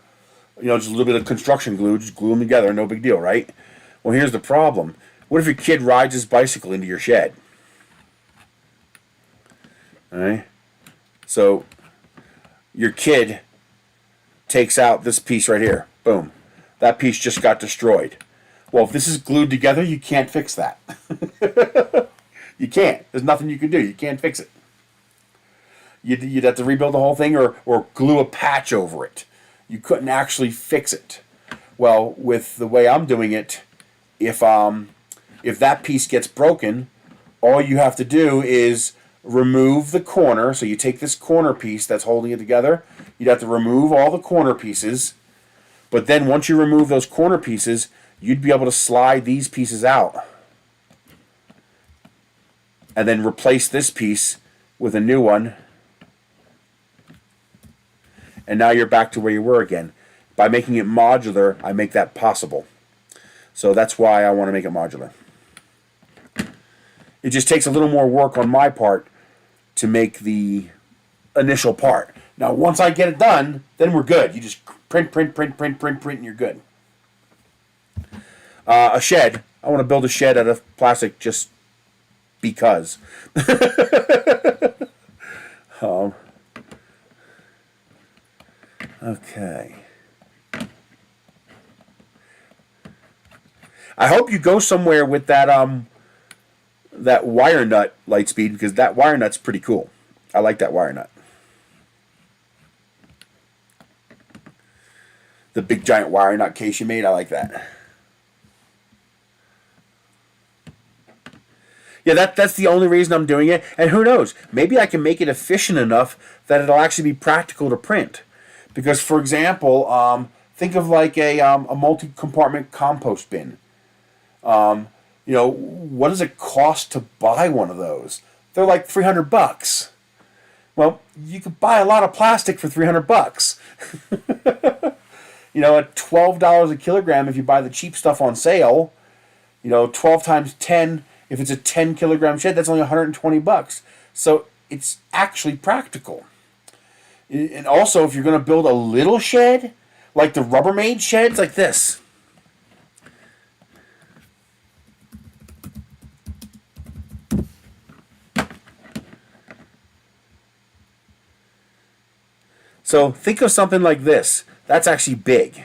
Speaker 1: Just a little bit of construction glue, just glue them together, no big deal, right? Well, here's the problem. What if your kid rides his bicycle into your shed? Alright? So, your kid takes out this piece right here. Boom. That piece just got destroyed. Well, if this is glued together, you can't fix that. You can't. There's nothing you can do. You can't fix it. You'd have to rebuild the whole thing or glue a patch over it. You couldn't actually fix it. Well, with the way I'm doing it, if that piece gets broken, all you have to do is remove the corner. So you take this corner piece that's holding it together. You'd have to remove all the corner pieces. But then once you remove those corner pieces, you'd be able to slide these pieces out. And then replace this piece with a new one. And now you're back to where you were again. By making it modular, I make that possible. So that's why I want to make it modular. It just takes a little more work on my part to make the initial part. Now, once I get it done, then we're good. You just print, and you're good. A shed. I want to build a shed out of plastic just because. Okay. I hope you go somewhere with that that wire nut Lightspeed, because that wire nut's pretty cool. I like that wire nut. The big giant wire nut case you made, I like that. Yeah, that's the only reason I'm doing it. And who knows? Maybe I can make it efficient enough that it'll actually be practical to print. Because, for example, think of like a multi-compartment compost bin. What does it cost to buy one of those? They're like $300. Well, you could buy a lot of plastic for $300. At $12 a kilogram if you buy the cheap stuff on sale. 12 times 10, if it's a 10 kilogram shed, that's only $120. So it's actually practical. And also, if you're going to build a little shed, like the Rubbermaid sheds, like this. So think of something like this. That's actually big.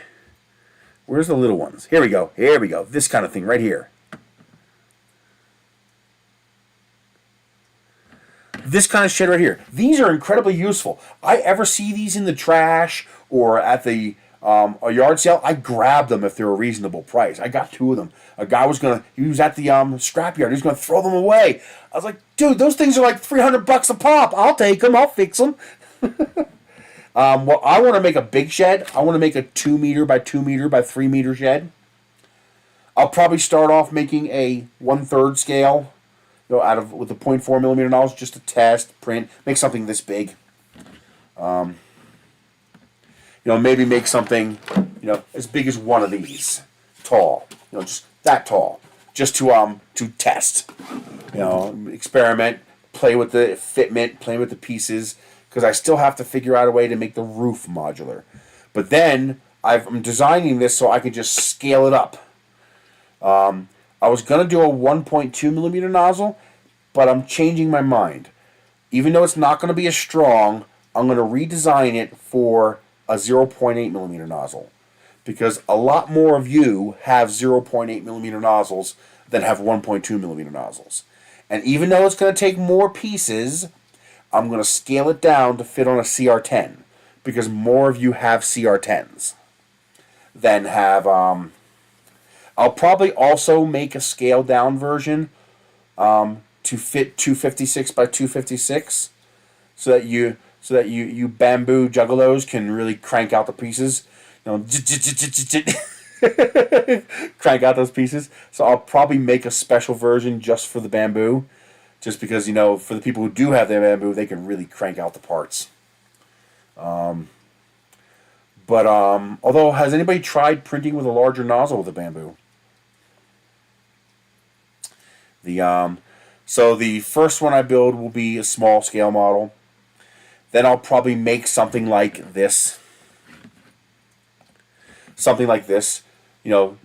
Speaker 1: Where's the little ones? Here we go. Here we go. This kind of thing right here. This kind of shit right here. These are incredibly useful. I ever see these in the trash or at the a yard sale, I grab them if they're a reasonable price. I got 2 of them. A guy was he was at the scrapyard. He was gonna throw them away. I was like, dude, those things are like $300 a pop. I'll take them. I'll fix them. Well, I want to make a big shed. I want to make a 2 meter by 2 meter by 3 meter shed. I'll probably start off making a 1/3 scale. With the 0.4 millimeter nozzles, just to test, print, make something this big. Maybe make something, as big as one of these, tall. Just that tall, just to test. Experiment, play with the fitment, play with the pieces, because I still have to figure out a way to make the roof modular. But then I'm designing this so I can just scale it up. I was going to do a 1.2 millimeter nozzle, but I'm changing my mind. Even though it's not going to be as strong, I'm going to redesign it for a 0.8 millimeter nozzle. Because a lot more of you have 0.8 millimeter nozzles than have 1.2 millimeter nozzles. And even though it's going to take more pieces, I'm going to scale it down to fit on a CR10. Because more of you have CR10s than have... I'll probably also make a scaled down version to fit 256 by 256. so that you bamboo juggalos can really crank out the pieces. Crank out those pieces. So I'll probably make a special version just for the bamboo, just because for the people who do have their bamboo, they can really crank out the parts. But although, has anybody tried printing with a larger nozzle with a bamboo? So the first one I build will be a small scale model. Then I'll probably make something like this. Something like this, 2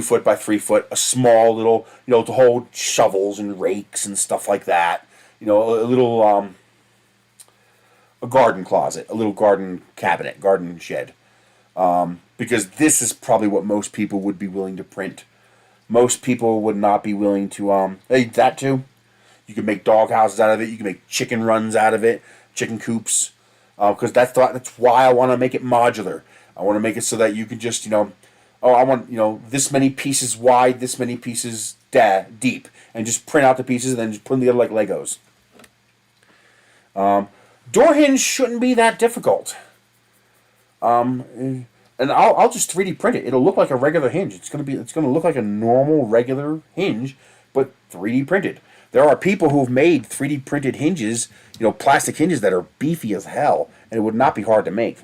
Speaker 1: foot by 3 foot, a small little, to hold shovels and rakes and stuff like that. A little, a garden closet, a little garden cabinet, garden shed. Because this is probably what most people would be willing to print. Most people would not be willing to, that too. You can make dog houses out of it. You can make chicken runs out of it, chicken coops. Because that's why I want to make it modular. I want to make it so that you can just, I want, this many pieces wide, this many pieces deep. And just print out the pieces and then just put them together like Legos. Door hinge shouldn't be that difficult. And I'll just 3D print it. It'll look like a regular hinge. It's gonna look like a normal regular hinge, but 3D printed. There are people who've made 3D printed hinges, plastic hinges that are beefy as hell, and it would not be hard to make.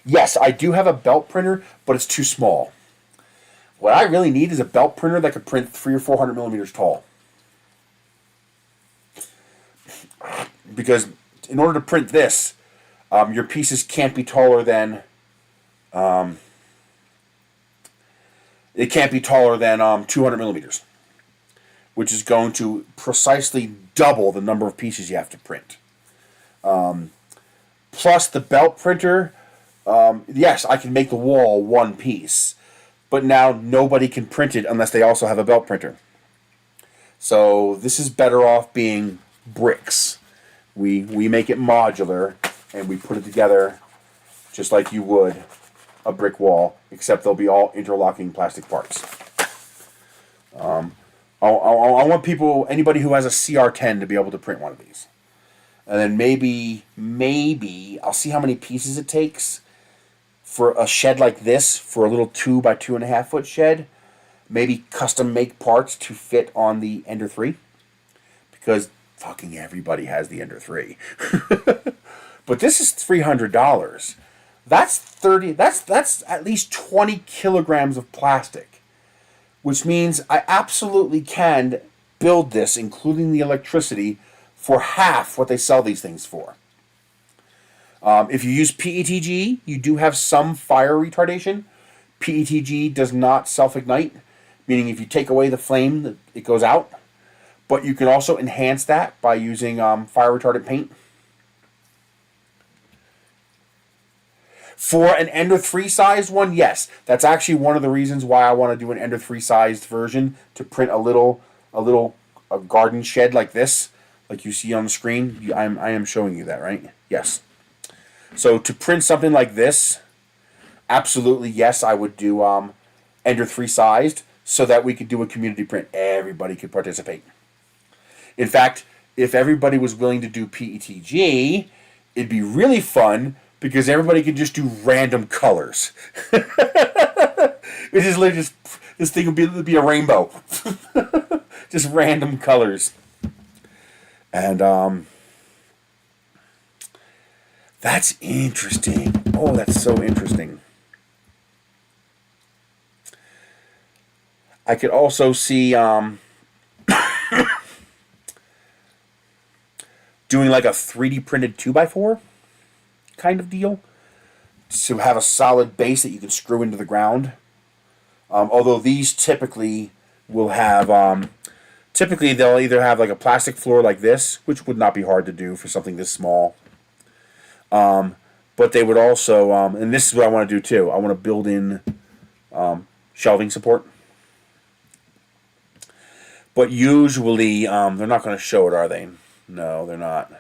Speaker 1: Yes, I do have a belt printer, but it's too small. What I really need is a belt printer that could print 300 or 400 millimeters tall. Because in order to print this, your pieces can't be taller than 200 millimeters, which is going to precisely double the number of pieces you have to print. Plus the belt printer, yes, I can make the wall one piece, but now nobody can print it unless they also have a belt printer. So this is better off being bricks. We make it modular, and we put it together just like you would a brick wall, except they'll be all interlocking plastic parts. I want anybody who has a CR10 to be able to print one of these. And then maybe, I'll see how many pieces it takes for a shed like this, for a little 2 by 2.5 foot shed. Maybe custom make parts to fit on the Ender 3. Because fucking everybody has the Ender 3. But this is $300. That's at least 20 kilograms of plastic. Which means I absolutely can build this, including the electricity, for half what they sell these things for. If you use PETG, you do have some fire retardation. PETG does not self-ignite, meaning if you take away the flame, it goes out. But you can also enhance that by using fire retardant paint. For an Ender 3 sized one, yes. That's actually one of the reasons why I want to do an Ender 3 sized version, to print a garden shed like this, like you see on the screen. I am showing you that, right? Yes. So to print something like this, absolutely yes, I would do Ender 3 sized, so that we could do a community print. Everybody could participate. In fact, if everybody was willing to do PETG, it'd be really fun, because everybody could just do random colors. It's just literally this thing would be a rainbow. Just random colors. And that's interesting. Oh, that's so interesting. I could also see doing like a 3D printed 2x4 kind of deal, to have a solid base that you can screw into the ground. Although these typically will have, typically they'll either have like a plastic floor like this, which would not be hard to do for something this small. But they would also, and this is what I want to do too, I want to build in shelving support. But usually, they're not going to show it, are they? No, they're not.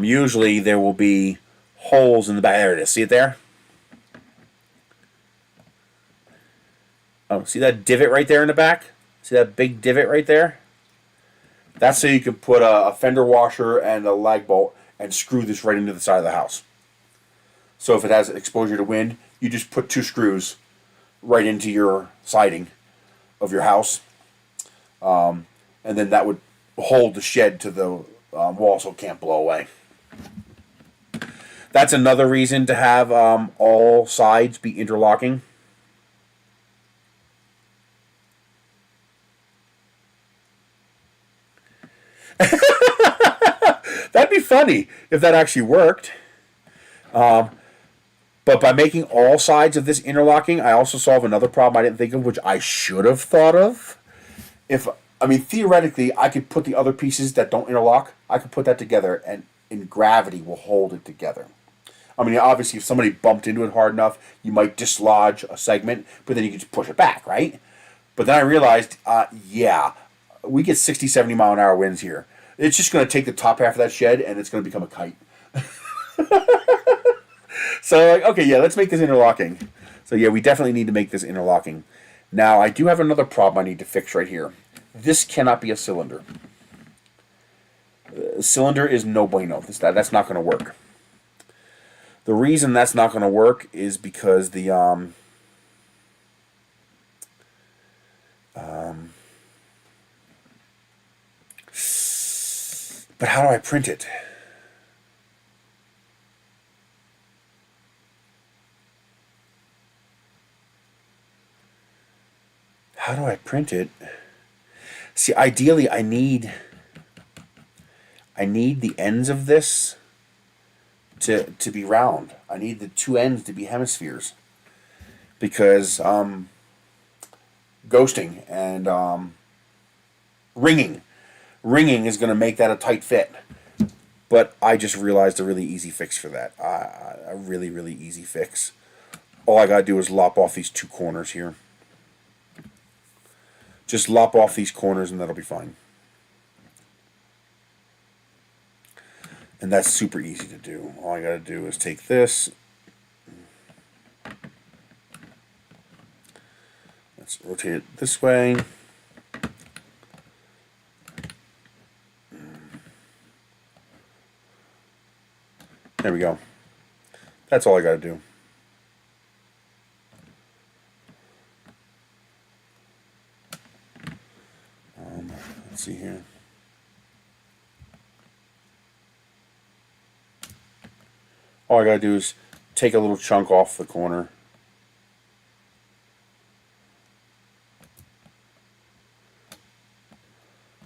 Speaker 1: Usually there will be holes in the back. There it is. See it there? Oh, see that divot right there in the back? See that big divot right there? That's so you can put a fender washer and a lag bolt and screw this right into the side of the house. So if it has exposure to wind, you just put 2 screws right into your siding of your house. And then that would hold the shed to the wall so it can't blow away. That's another reason to have all sides be interlocking. That'd be funny if that actually worked. But by making all sides of this interlocking, I also solve another problem I didn't think of, which I should have thought of. Theoretically, I could put the other pieces that don't interlock, I could put that together, and in gravity will hold it together. Obviously, if somebody bumped into it hard enough, you might dislodge a segment, but then you can just push it back, right? But then I realized, we get 60, 70 mile an hour winds here. It's just going to take the top half of that shed, and it's going to become a kite. So, let's make this interlocking. So, we definitely need to make this interlocking. Now, I do have another problem I need to fix right here. This cannot be a cylinder. A cylinder is no bueno. That's not going to work. The reason that's not going to work is because the but how do I print it? How do I print it? See, ideally, I need the ends of this to be round. I need the 2 ends to be hemispheres, because ghosting and ringing is going to make that a tight fit. But I just realized a really easy fix for that. A really, really easy fix. All I got to do is lop off these 2 corners here. Just lop off these corners and that'll be fine. And that's super easy to do. All I got to do is take this. Let's rotate it this way. There we go. That's all I got to do. Let's see here. All I gotta do is take a little chunk off the corner.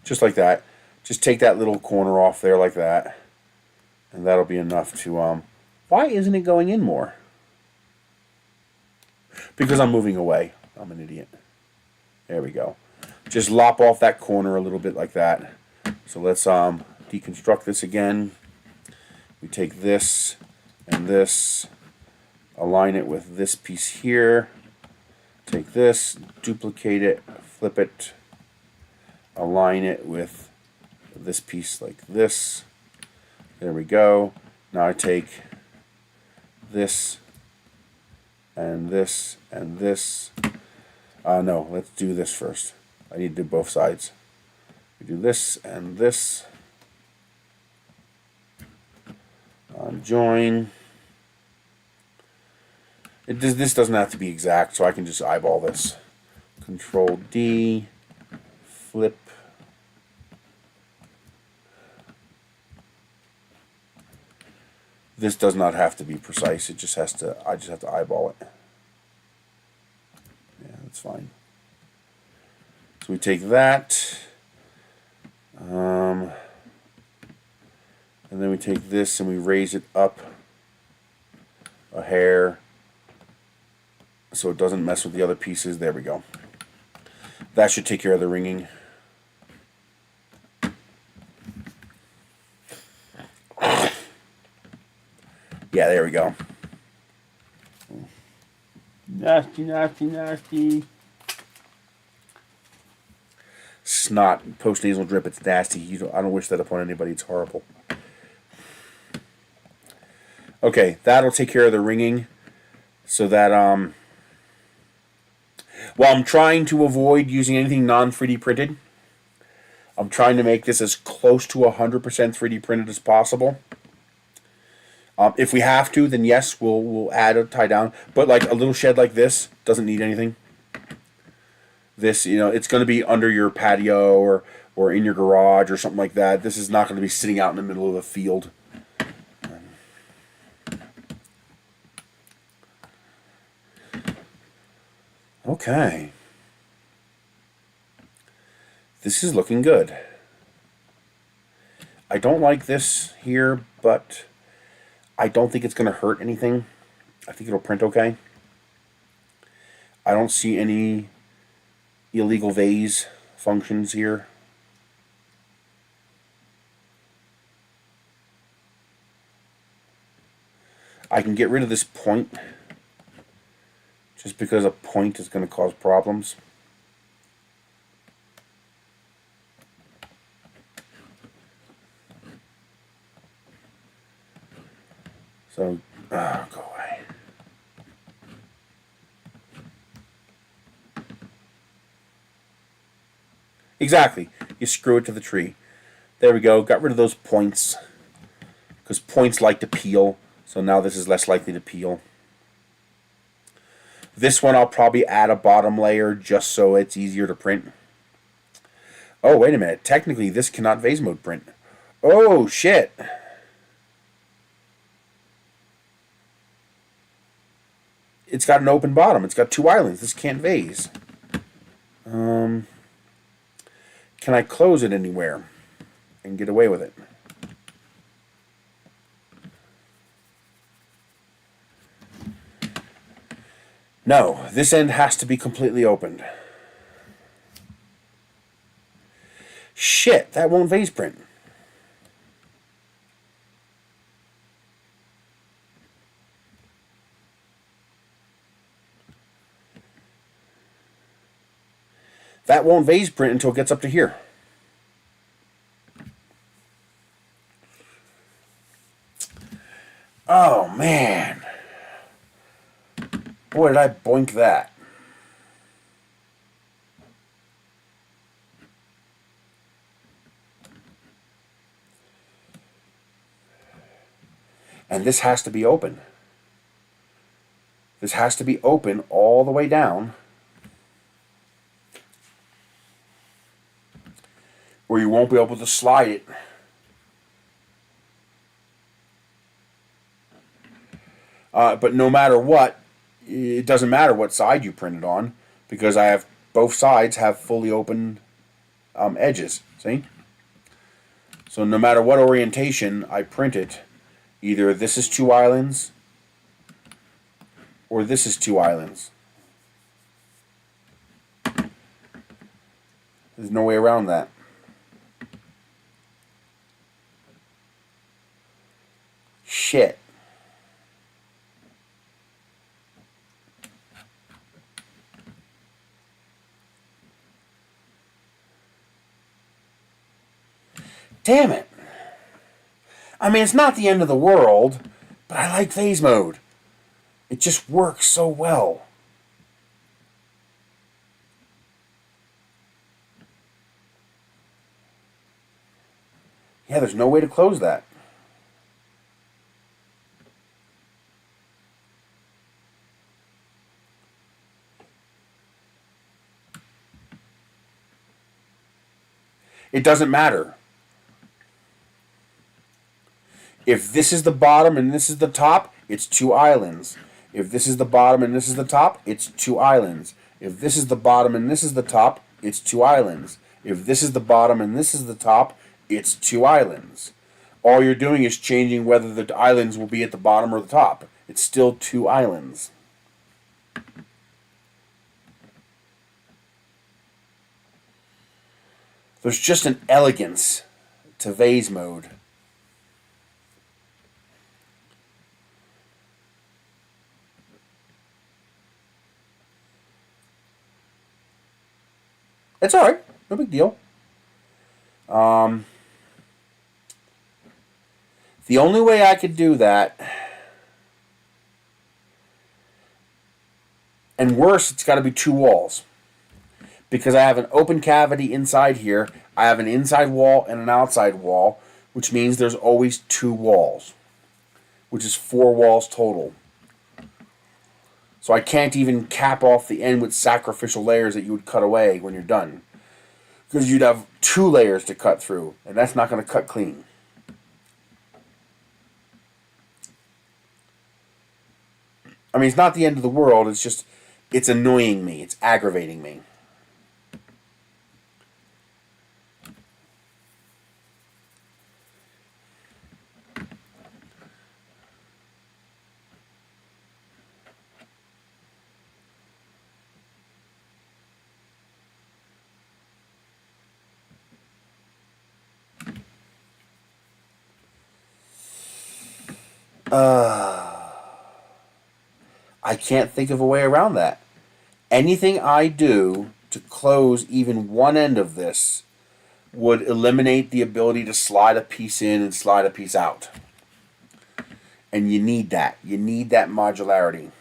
Speaker 1: Just like that. Just take that little corner off there like that. And that'll be enough to, why isn't it going in more? Because I'm moving away. I'm an idiot. There we go. Just lop off that corner a little bit like that. So let's deconstruct this again. We take this and this, align it with this piece here. Take this, duplicate it, flip it, align it with this piece like this. There we go. Now I take this and this and this. No, let's do this first. I need to do both sides. We do this and this. Join. This doesn't have to be exact, so I can just eyeball this. Control D, flip. This does not have to be precise. It just has to. I just have to eyeball it. Yeah, that's fine. So we take that, and then we take this and we raise it up a hair so it doesn't mess with the other pieces. There we go. That should take care of the ringing. Yeah, there we go. Nasty, nasty, nasty. Snot, post-nasal drip, it's nasty. I don't wish that upon anybody. It's horrible. Okay, that'll take care of the ringing. So that, while I'm trying to avoid using anything non-3D printed, I'm trying to make this as close to 100% 3D printed as possible. If we have to, then yes, we'll add a tie down. But like a little shed like this doesn't need anything. This, you know, it's going to be under your patio or in your garage or something like that. This is not going to be sitting out in the middle of a field. Okay. This is looking good. I don't like this here, but I don't think it's going to hurt anything. I think it'll print okay. I don't see any illegal vase functions here. I can get rid of this point just because a point is going to cause problems. So, go away. Exactly. You screw it to the tree. There we go. Got rid of those points. Because points like to peel. So now this is less likely to peel. This one I'll probably add a bottom layer just so it's easier to print. Oh, wait a minute. Technically, this cannot vase mode print. Oh, shit. It's got an open bottom. It's got two islands. This can't vase. Can I close it anywhere and get away with it? No, this end has to be completely opened. Shit, that won't vase print. That won't vase print until it gets up to here. Oh, man. Boy, did I boink that. And this has to be open. This has to be open all the way down, or you won't be able to slide it. But no matter what, it doesn't matter what side you print it on, because I have both sides have fully open edges. See? So no matter what orientation I print it, either this is two islands or this is two islands. There's no way around that. Shit. Damn it. I mean, it's not the end of the world, but I like vase mode. It just works so well. Yeah, there's no way to close that. It doesn't matter. If this is the bottom and this is the top, it's two islands. If this is the bottom and this is the top, it's two islands. If this is the bottom and this is the top, it's two islands. If this is the bottom and this is the top, it's two islands. All you're doing is changing whether the islands will be at the bottom or the top. It's still two islands. There's just an elegance to vase mode. It's alright. No big deal. The only way I could do that, and worse, it's got to be two walls. Because I have an open cavity inside here, I have an inside wall and an outside wall, which means there's always 2 walls, which is 4 walls total. So I can't even cap off the end with sacrificial layers that you would cut away when you're done, because you'd have 2 layers to cut through, and that's not going to cut clean. I mean, it's not the end of the world, it's just, it's annoying me, it's aggravating me. I can't think of a way around that. Anything I do to close even one end of this would eliminate the ability to slide a piece in and slide a piece out. And you need that. You need that modularity.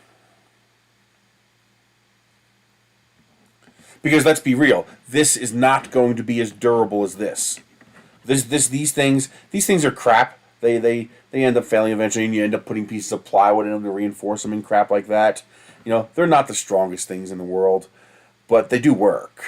Speaker 1: Because let's be real, this is not going to be as durable as this. These things are crap. They end up failing eventually, and you end up putting pieces of plywood in them to reinforce them and crap like that. You know, they're not the strongest things in the world, but they do work.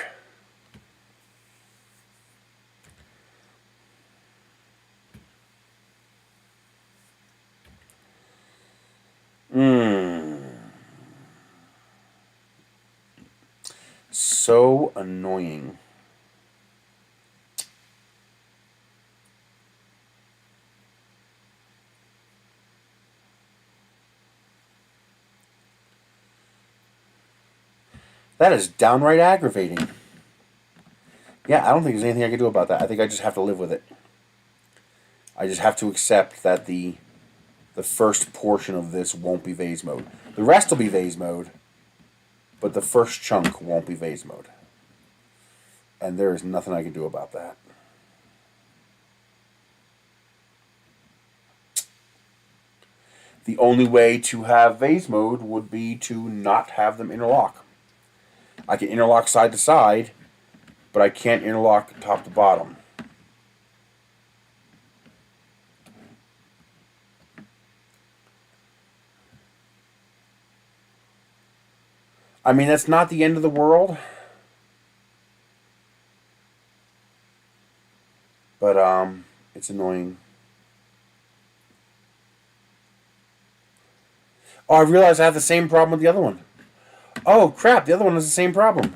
Speaker 1: So annoying. That is downright aggravating. Yeah, I don't think there's anything I can do about that. I think I just have to live with it. I just have to accept that the first portion of this won't be vase mode. The rest will be vase mode, but the first chunk won't be vase mode. And there is nothing I can do about that. The only way to have vase mode would be to not have them interlock. I can interlock side to side, but I can't interlock top to bottom. I mean, that's not the end of the world. But, it's annoying. Oh, I realized I have the same problem with the other one. Oh, crap, the other one has the same problem.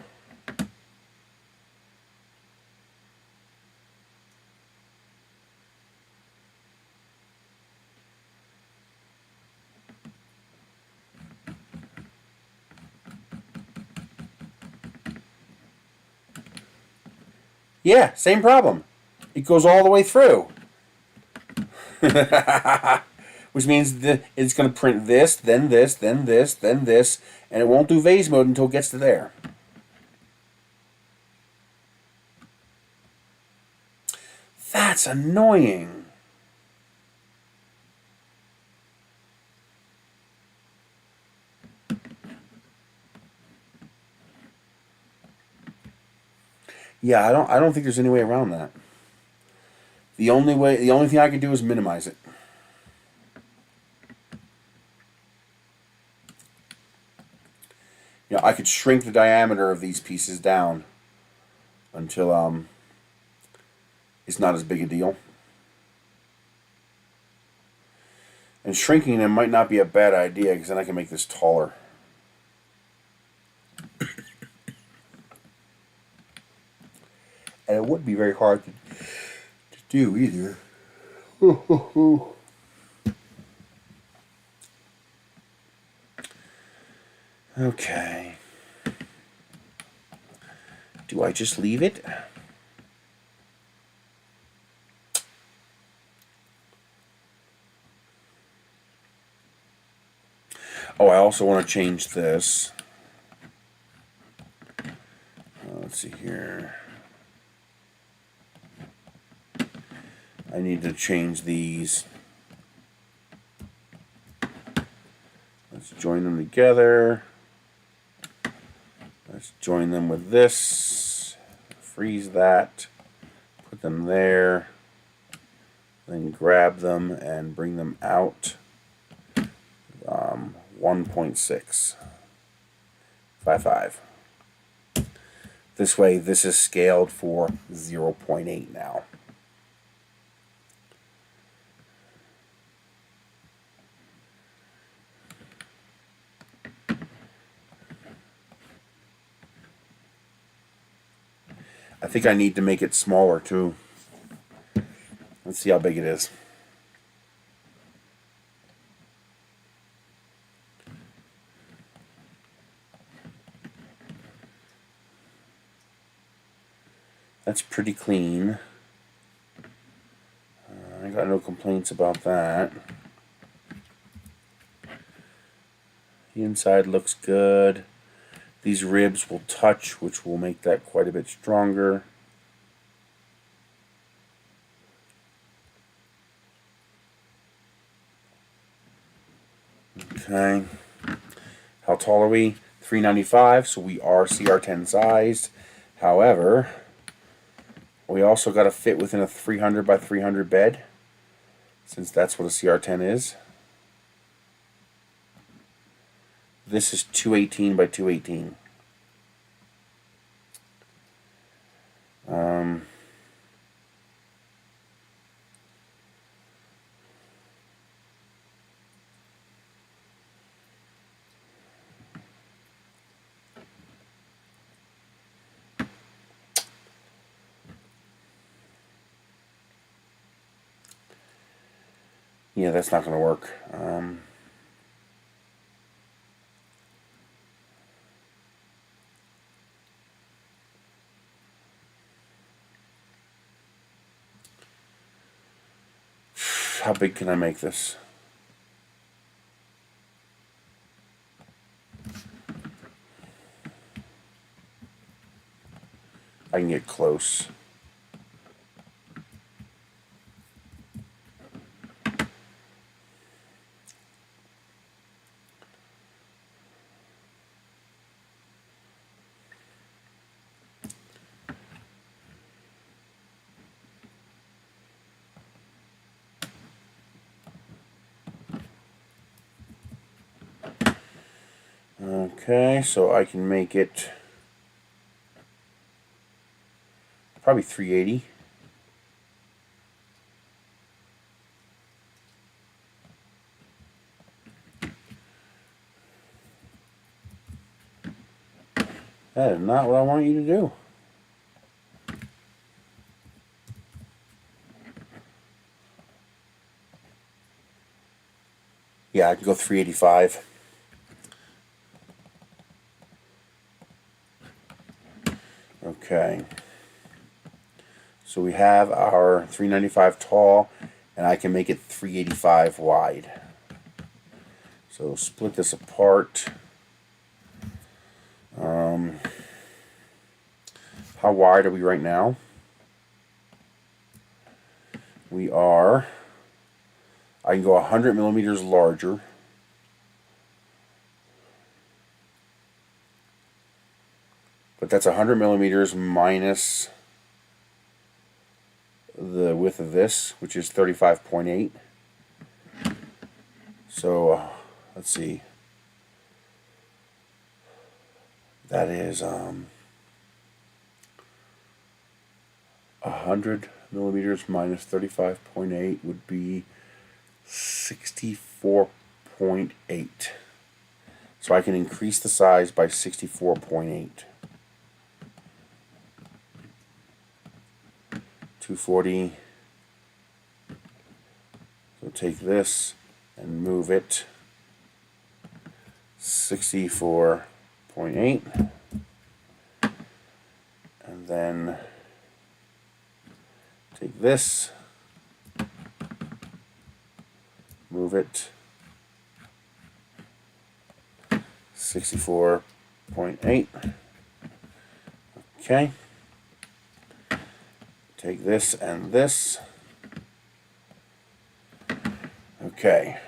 Speaker 1: Yeah, same problem. It goes all the way through. Which means it's going to print this, then this, then this, then this, and it won't do vase mode until it gets to there. That's annoying. Yeah, I don't think there's any way around that. The only thing I can do is minimize it. You know, I could shrink the diameter of these pieces down until it's not as big a deal. And shrinking them might not be a bad idea, because then I can make this taller. And it wouldn't be very hard to do either. Okay. Do I just leave it? Oh, I also want to change this. Let's see here. I need to change these. Let's join them together. Let's join them with this. Freeze that. put them there, then grab them and bring them out 1.655. This way, this is scaled for 0.8 now. I think I need to make it smaller too. Let's see how big it is. That's pretty clean. I got no complaints about that. The inside looks good. These ribs will touch, which will make that quite a bit stronger. Okay. How tall are we? 395, so we are CR10 sized. However, we also got to fit within a 300 by 300 bed, since that's what a CR10 is. This is 218 by 218. Yeah, that's not going to work. How big can I make this? I can get close. Okay, so I can make it probably 380. That is not what I want you to do. Yeah, I can go 385. Okay. So we have our 395 tall, and I can make it 385 wide. So split this apart. How wide are we right now? We are, I can go 100 millimeters larger. But that's 100 millimeters minus the width of this, which is 35.8. So let's see. That is 100 millimeters minus 35.8 would be 64.8. So I can increase the size by 64.8. 240. So take this and move it 64.8, and then take this, move it 64.8. Okay. Take this and this. Okay.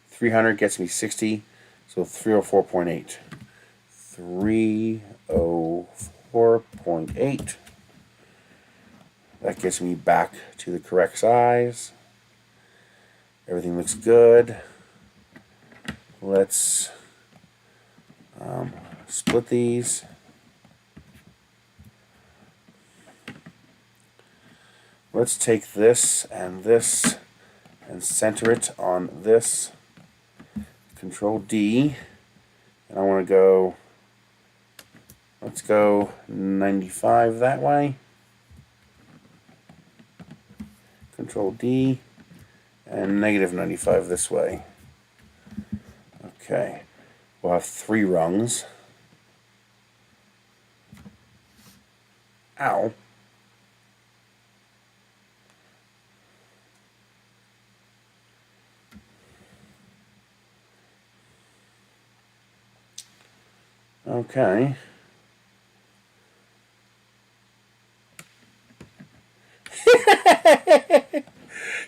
Speaker 1: 300 gets me 60, so 304.8. 304.8. That gets me back to the correct size. Everything looks good. Let's split these. Let's take this and center it on this. Control D. And I want to go, let's go 95 that way. Control D. And negative 95 this way. Okay. We'll have 3 rungs. Ow. Okay.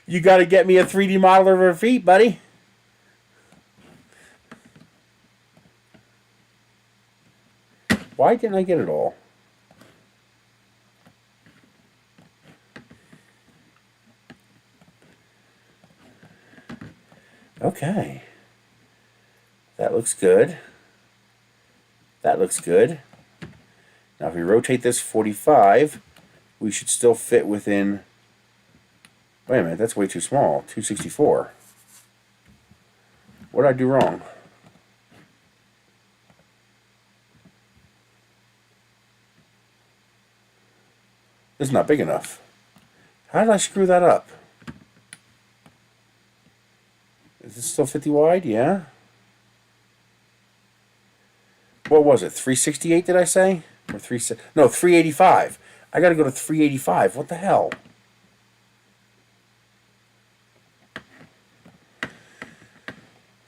Speaker 1: You got to get me a 3D model of her feet, buddy. Why didn't I get it all? Okay. That looks good. That looks good. Now if we rotate this 45, we should still fit within... Wait a minute, that's way too small. 264. What did I do wrong? This is not big enough. How did I screw that up? Is this still 50 wide? Yeah. What was it? 368 did I say? Or 385. I gotta go to 385. What the hell?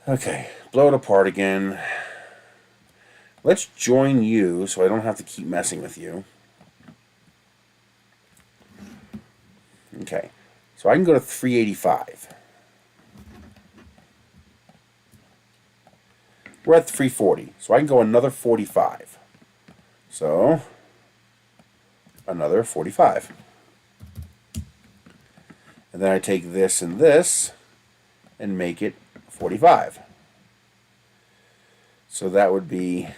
Speaker 1: Okay, blow it apart again. Let's join you so I don't have to keep messing with you. Okay, so I can go to 385. We're at 340, so I can go another 45. So, another 45. And then I take this and make it 45. So that would be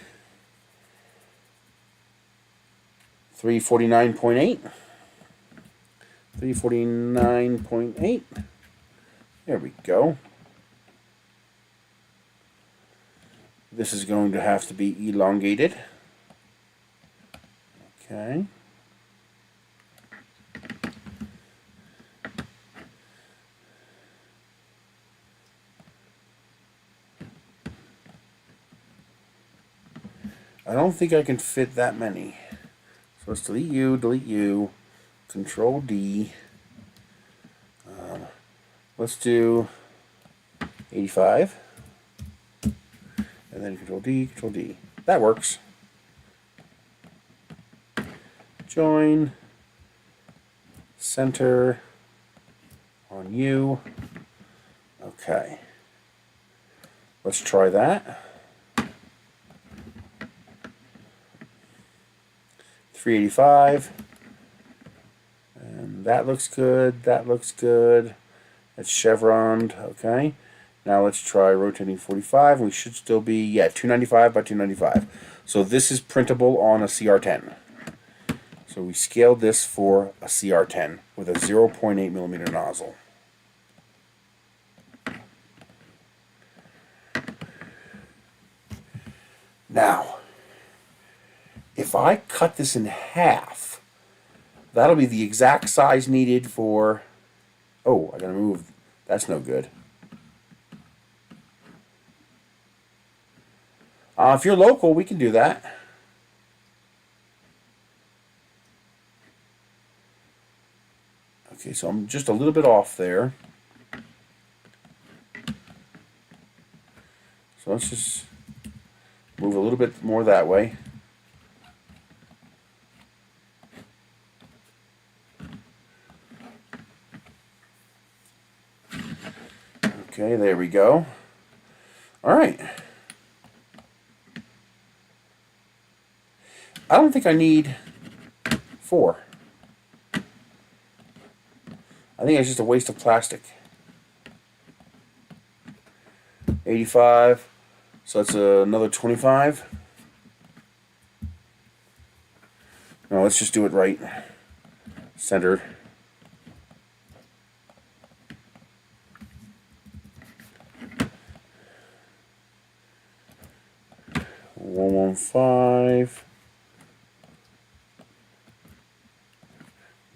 Speaker 1: 349.8. 349.8. There we go. This is going to have to be elongated. Okay. I don't think I can fit that many. So let's delete you, Control D. Let's do 85. And then Control D. That works. Join. Center on you. Okay. Let's try that. 385. And that looks good. That looks good. It's chevroned. Okay. Now let's try rotating 45. We should still be, yeah, 295 by 295. So this is printable on a CR10. So we scaled this for a CR10 with a 0.8 millimeter nozzle. Now, if I cut this in half, that'll be the exact size needed for... Oh, I gotta move. That's no good. If you're local, we can do that. Okay, so I'm just a little bit off there. So let's just move a little bit more that way. Okay, there we go. All right. I don't think I need 4. I think it's just a waste of plastic. 85. So that's another 25. No, let's just do it right. Centered. -115.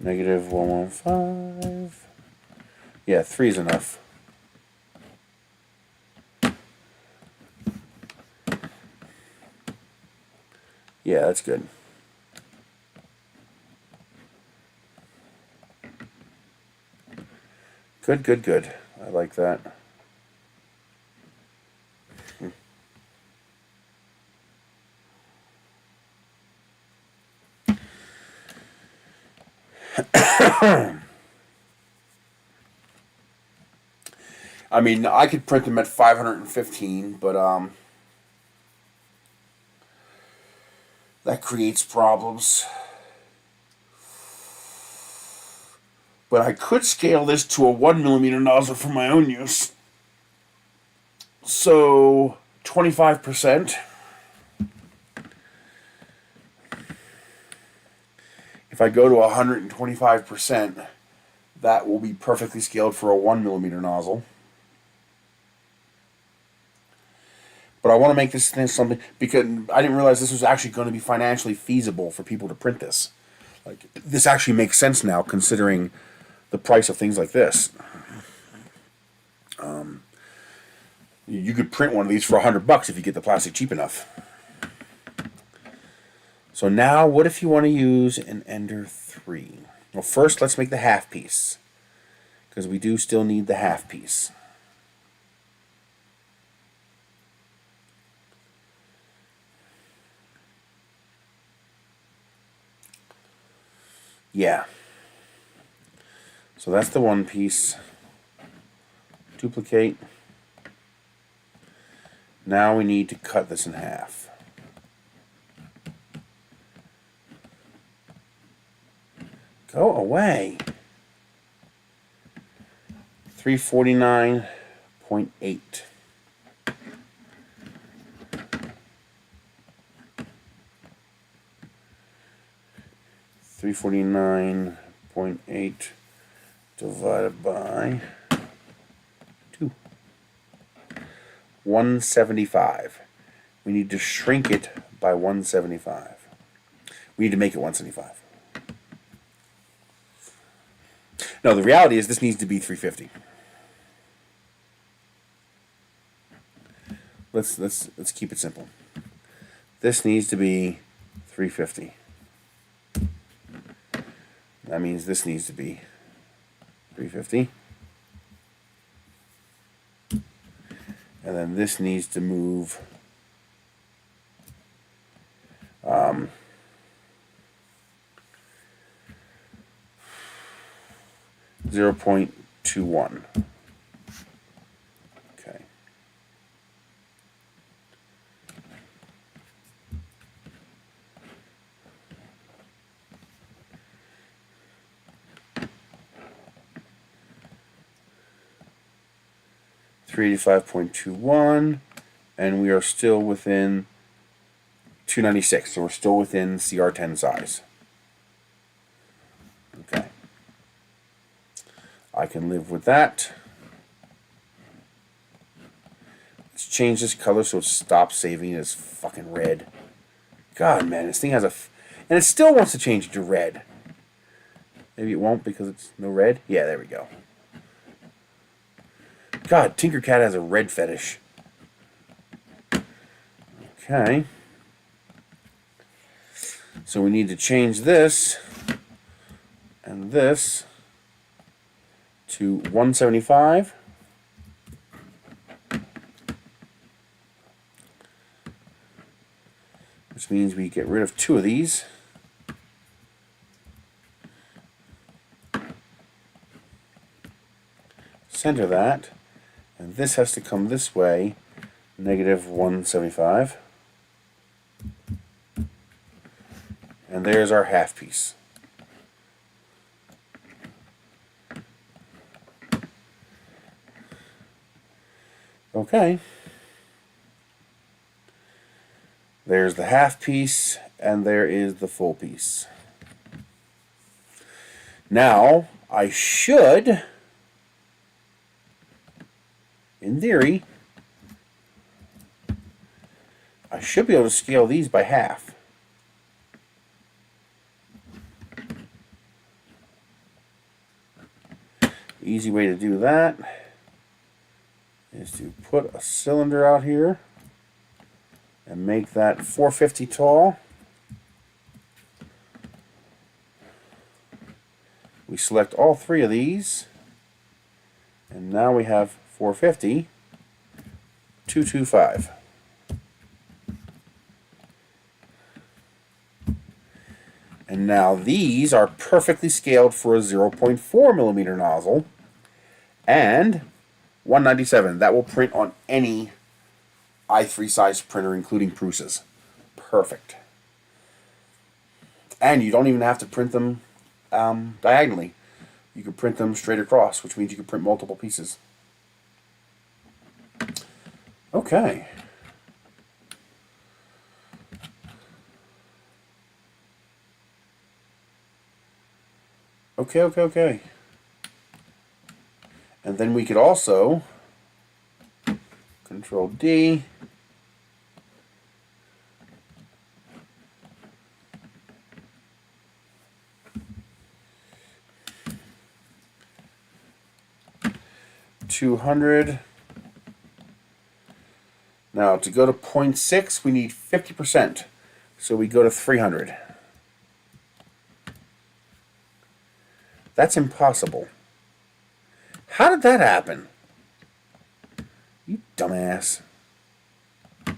Speaker 1: -115. Yeah, 3 is enough. Yeah, that's good. Good, good, good. I like that. I mean, I could print them at 515, but that creates problems. But I could scale this to a 1mm nozzle for my own use. So 25%. If I go to 125%, that will be perfectly scaled for a 1mm nozzle. But I want to make this thing something, because I didn't realize this was actually going to be financially feasible for people to print this. Like, this actually makes sense now, considering the price of things like this. You could print one of these for $100 if you get the plastic cheap enough. So now, what if you want to use an Ender 3? Well, first, let's make the half piece, because we do still need the half piece. Yeah. So that's the one piece. Duplicate. Now we need to cut this in half. Go away. 349.8. $349.8 divided by 2. 175. We need to shrink it by 175. We need to make it 175. No, the reality is this needs to be 350. Let's keep it simple. This needs to be 350. That means this needs to be 350. And then this needs to move 0.21. Okay. $385.21, and we are still within 296, so we're still within CR10 size. Okay. I can live with that. Let's change this color so it stops saving as fucking red. God, man, this thing has a... and it still wants to change it to red. Maybe it won't because it's no red? Yeah, there we go. God, Tinkercad has a red fetish. Okay. So we need to change this and this to 175. Which means we get rid of 2 of these. Center that. And this has to come this way, -175. And there's our half piece. Okay. There's the half piece, and there is the full piece. Now, I should, in theory, I should be able to scale these by half. Easy way to do that is to put a cylinder out here and make that 450 tall. We select all three of these, and now we have 450, 225. And now these are perfectly scaled for a 0.4 millimeter nozzle and 197. That will print on any i3 size printer, including Prusa's. Perfect. And you don't even have to print them diagonally. You can print them straight across, which means you can print multiple pieces. Okay. Okay. And then we could also Control D. $200. Now to go to 0.6 we need 50%. So we go to 300. That's impossible. How did that happen? You dumbass. Why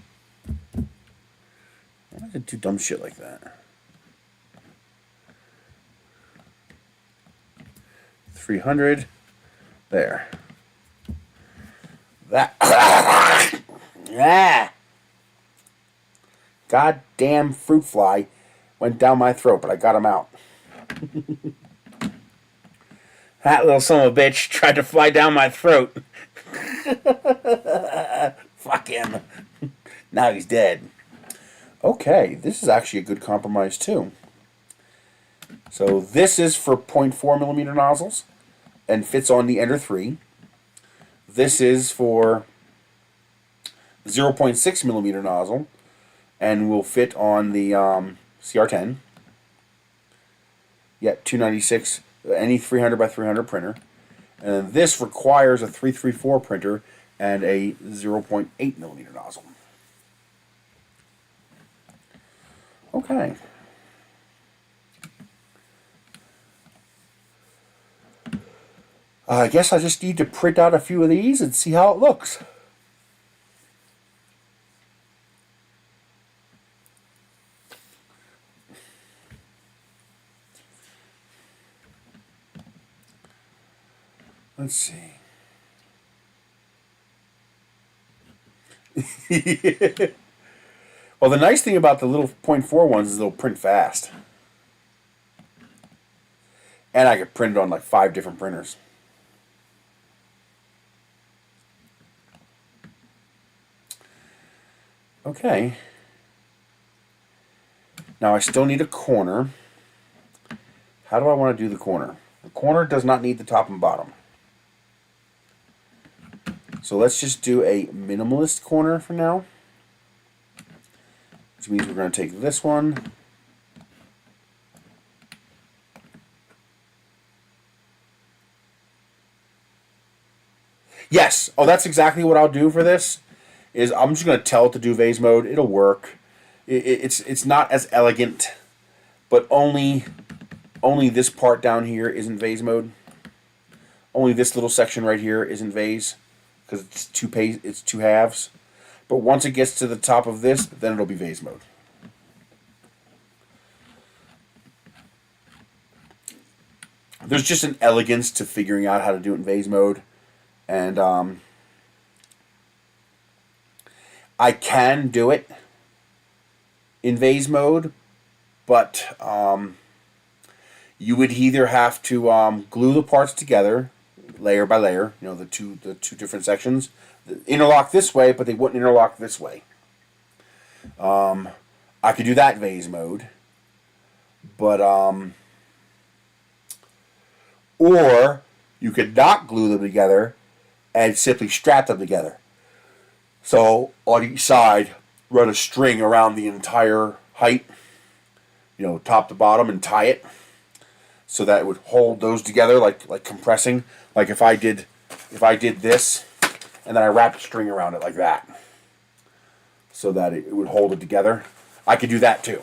Speaker 1: did I do dumb shit like that? 300. There. That. Ah! Goddamn fruit fly went down my throat, but I got him out. That little son of a bitch tried to fly down my throat. Fuck him. Now he's dead. Okay, this is actually a good compromise too. So this is for 0.4 millimeter nozzles and fits on the Ender 3. This is for 0.6 millimeter nozzle and will fit on the CR10. Yeah, 296. Any 300 by 300 printer. And this requires a 334 printer and a 0.8 millimeter nozzle. Okay. I guess I just need to print out a few of these and see how it looks. Let's see. Well, the nice thing about the little 0.4 ones is they'll print fast. And I could print it on like 5 different printers. Okay. Now I still need a corner. How do I want to do the corner? The corner does not need the top and bottom. So let's just do a minimalist corner for now. Which means we're going to take this one. Yes. Oh, that's exactly what I'll do for this. Is I'm just going to tell it to do vase mode. It'll work. It's not as elegant, but only this part down here isn't vase mode. Only this little section right here isn't vase. Because it's two halves. But once it gets to the top of this, then it'll be vase mode. There's just an elegance to figuring out how to do it in vase mode. And I can do it in vase mode, but you would either have to glue the parts together, layer by layer. You know, the two different sections interlock this way, but they wouldn't interlock this way. I could do that vase mode, but or you could not glue them together and simply strap them together. So on each side, run a string around the entire height, you know, top to bottom, and tie it so that it would hold those together, like compressing. Like if I did this, and then I wrapped a string around it like that, so that it would hold it together. I could do that too.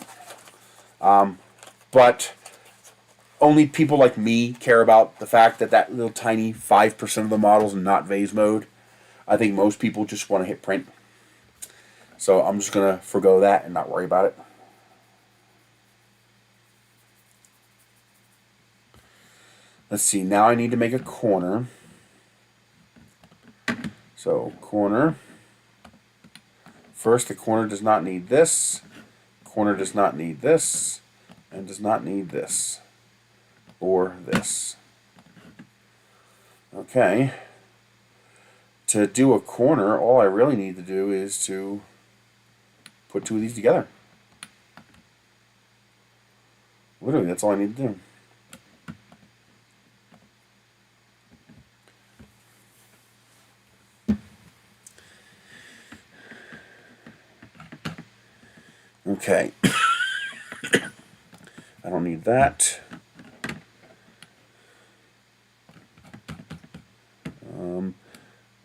Speaker 1: But only people like me care about the fact that that little tiny 5% of the model's not vase mode. I think most people just want to hit print. So I'm just going to forgo that and not worry about it. Let's see, now I need to make a corner. So corner. First, the corner does not need this. Corner does not need this. And does not need this. Or this. Okay. To do a corner, all I really need to do is to put two of these together. Literally, that's all I need to do. Okay. I don't need that.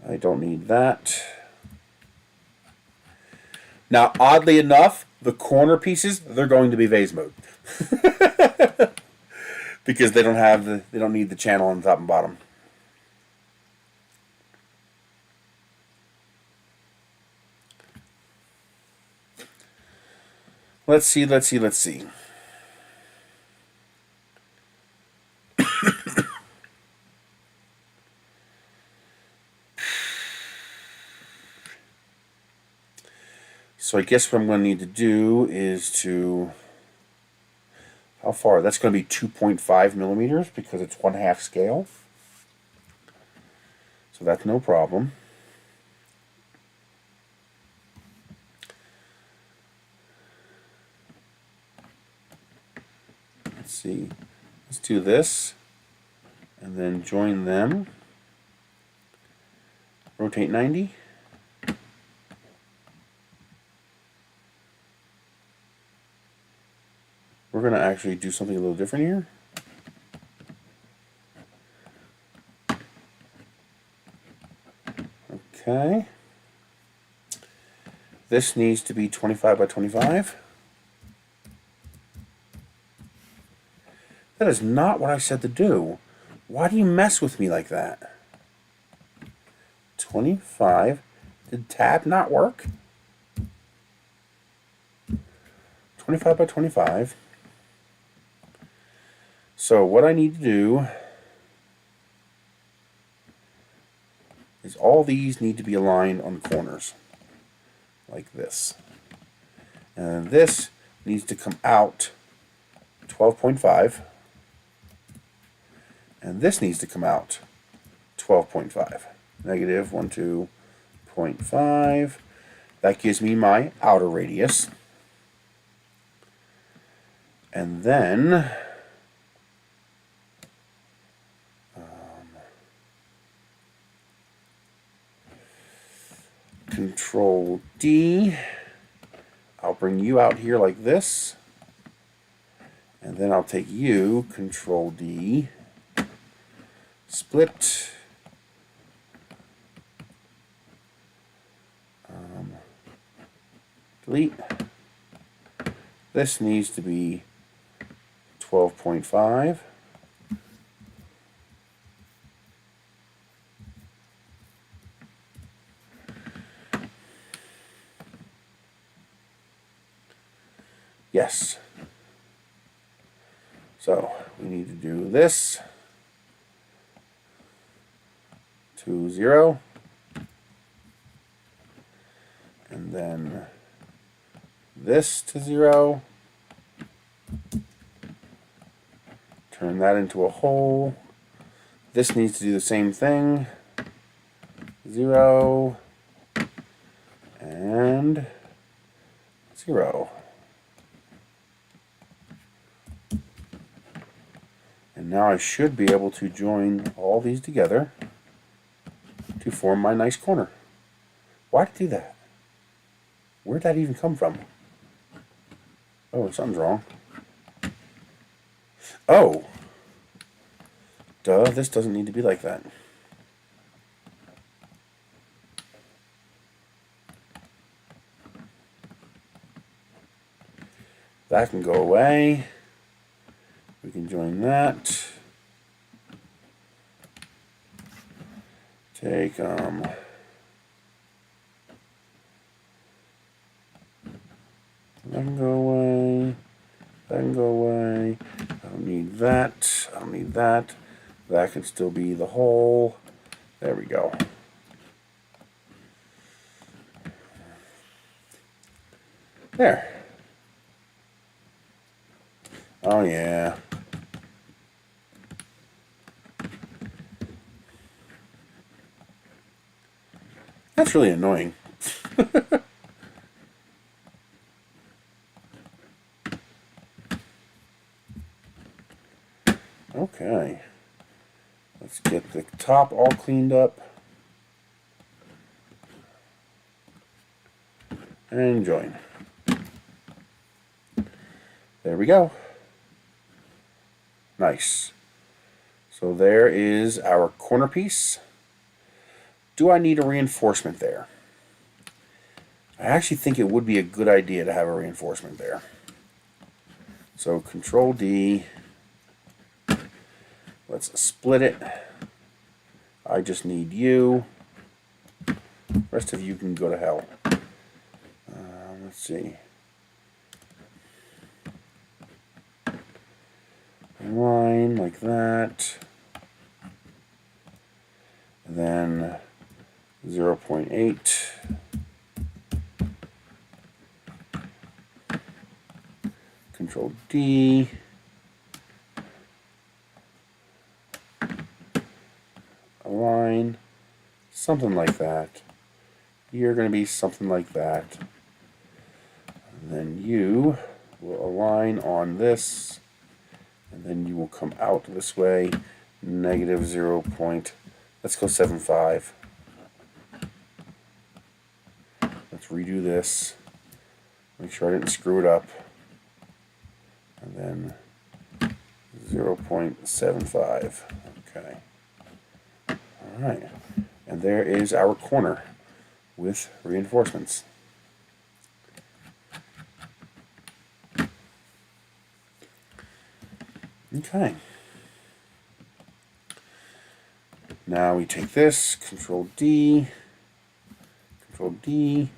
Speaker 1: I don't need that. Now, oddly enough, the corner pieces, they're going to be vase mode. Because they don't need the channel on the top and bottom. Let's see. So I guess what I'm going to need to do is to, how far? That's going to be 2.5 millimeters because it's 1/2 scale. So that's no problem. Let's see. Let's do this and then join them. Rotate 90. We're going to actually do something a little different here. Okay. This needs to be 25 by 25. That is not what I said to do. Why do you mess with me like that? 25. Did tab not work? 25 by 25. So what I need to do is all these need to be aligned on corners like this. And this needs to come out 12.5. And this needs to come out 12.5. Negative 12.5. That gives me my outer radius. And then Control D. I'll bring you out here like this. And then I'll take you, Control D, split. Delete. This needs to be 12.5. Yes. So we need to do this to 0. And then this to 0. Turn that into a hole. This needs to do the same thing. 0 and 0. And now I should be able to join all these together to form my nice corner. Why'd it do that? Where'd that even come from? Oh, something's wrong. Oh! Duh, this doesn't need to be like that. That can go away. We can join that. Take that can go away. That can go away. I don't need that. I don't need that. That can still be the whole. There we go. There. Oh yeah. That's really annoying. Okay. Let's get the top all cleaned up. And join. There we go. Nice. So there is our corner piece. Do I need a reinforcement there? I actually think it would be a good idea to have a reinforcement there. So Control D. Let's split it. I just need you. The rest of you can go to hell. Let's see. Line like that. And then 0.8. Control D. Align. Something like that. You're going to be something like that. And then you will align on this. And then you will come out this way. Negative 0. Let's go 7.5. Let's redo this. Make sure I didn't screw it up. And then 0.75. Okay. Alright. And there is our corner with reinforcements. Okay. Now we take this, Control D, Control D.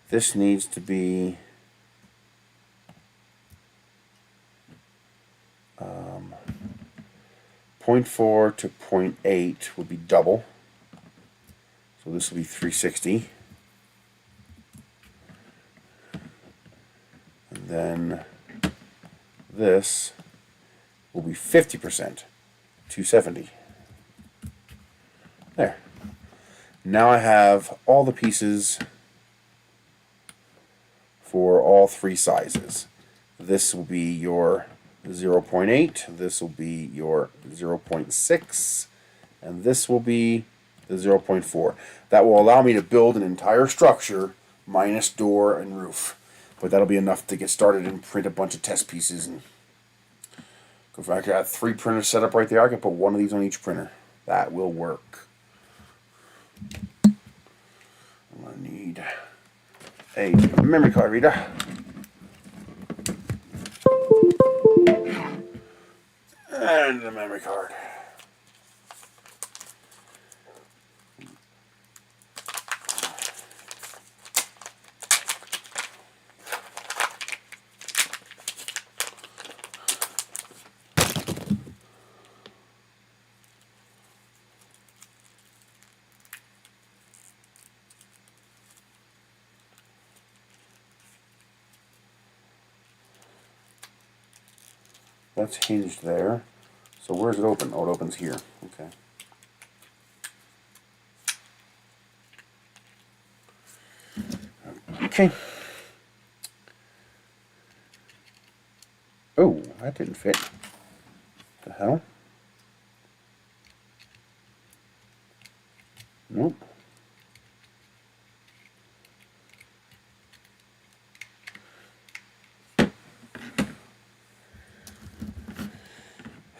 Speaker 1: This needs to be 0.4 to 0.8 would be double. So this will be 360. And then this will be 50%, 270. There. Now I have all the pieces for all three sizes. This will be your 0.8, this will be your 0.6, and this will be the 0.4. That will allow me to build an entire structure minus door and roof. But that'll be enough to get started and print a bunch of test pieces. And I got 3 printers set up right there. I can put one of these on each printer. That will work. I'm going to need a memory card reader. And a memory card. That's hinged there. So where's it open? Oh, it opens here. Okay. Okay. Oh, that didn't fit. The hell? Nope.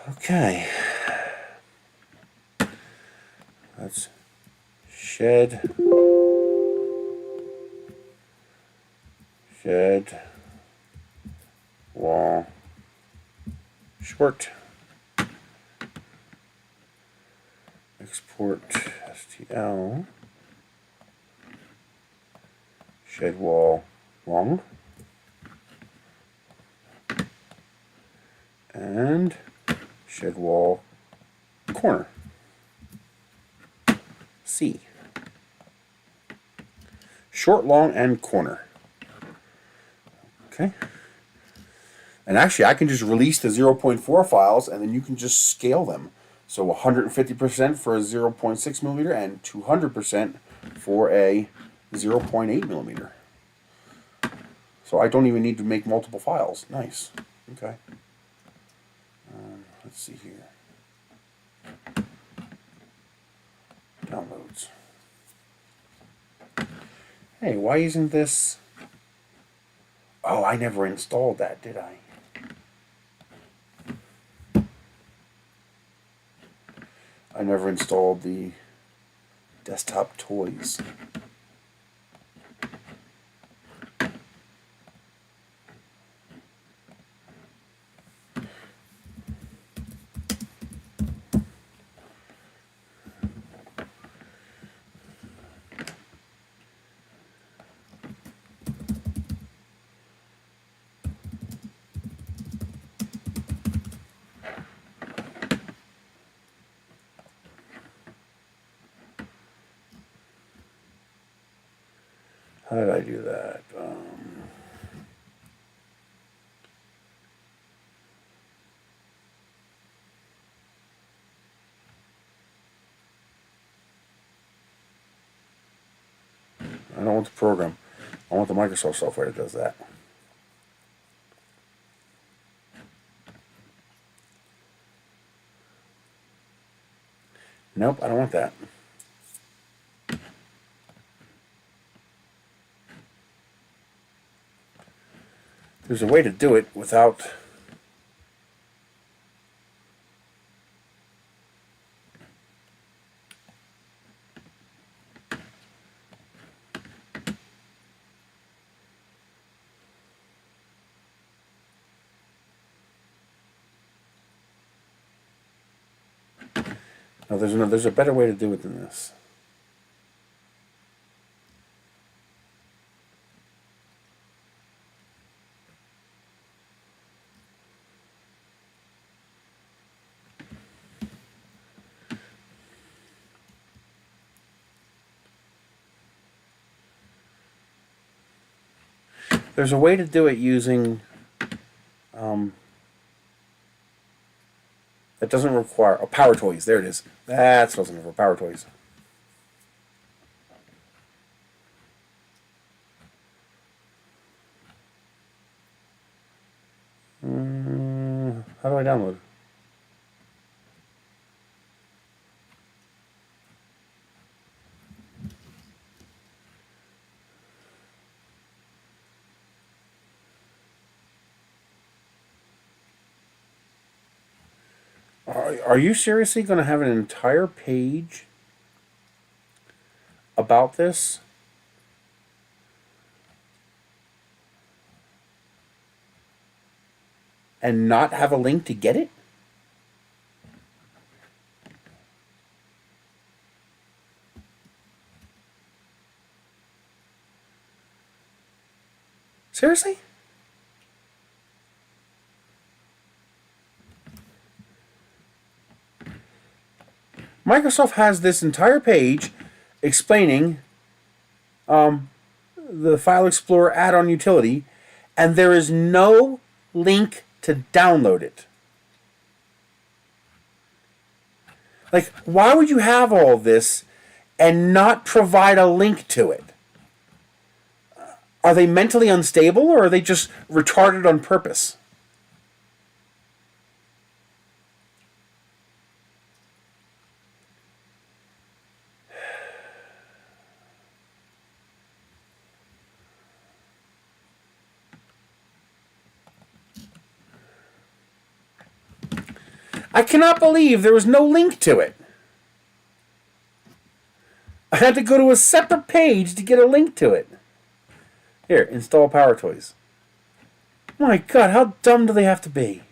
Speaker 1: Okay. Let's shed, wall, short, export STL, shed wall long, and shed wall corner. C. Short, long, and corner. Okay. And actually, I can just release the 0.4 files, and then you can just scale them. So 150% for a 0.6 millimeter and 200% for a 0.8 millimeter. So I don't even need to make multiple files. Nice. Okay. Let's see here. Downloads. Hey, why isn't this... Oh, I never installed that, did I? I never installed the desktop toys. How did I do that? I don't want the program. I want the Microsoft software that does that. Nope, I don't want that. There's a way to do it without... No, there's a better way to do it than this. There's a way to do it using that doesn't require power toys. There it is. That's what I was looking for, power toys. How do I download? Are you seriously going to have an entire page about this? And not have a link to get it? Seriously? Microsoft has this entire page explaining the File Explorer add-on utility, and there is no link to download it. Like, why would you have all this and not provide a link to it? Are they mentally unstable, or are they just retarded on purpose? I cannot believe there was no link to it. I had to go to a separate page to get a link to it. Here, install Power Toys. My God, how dumb do they have to be?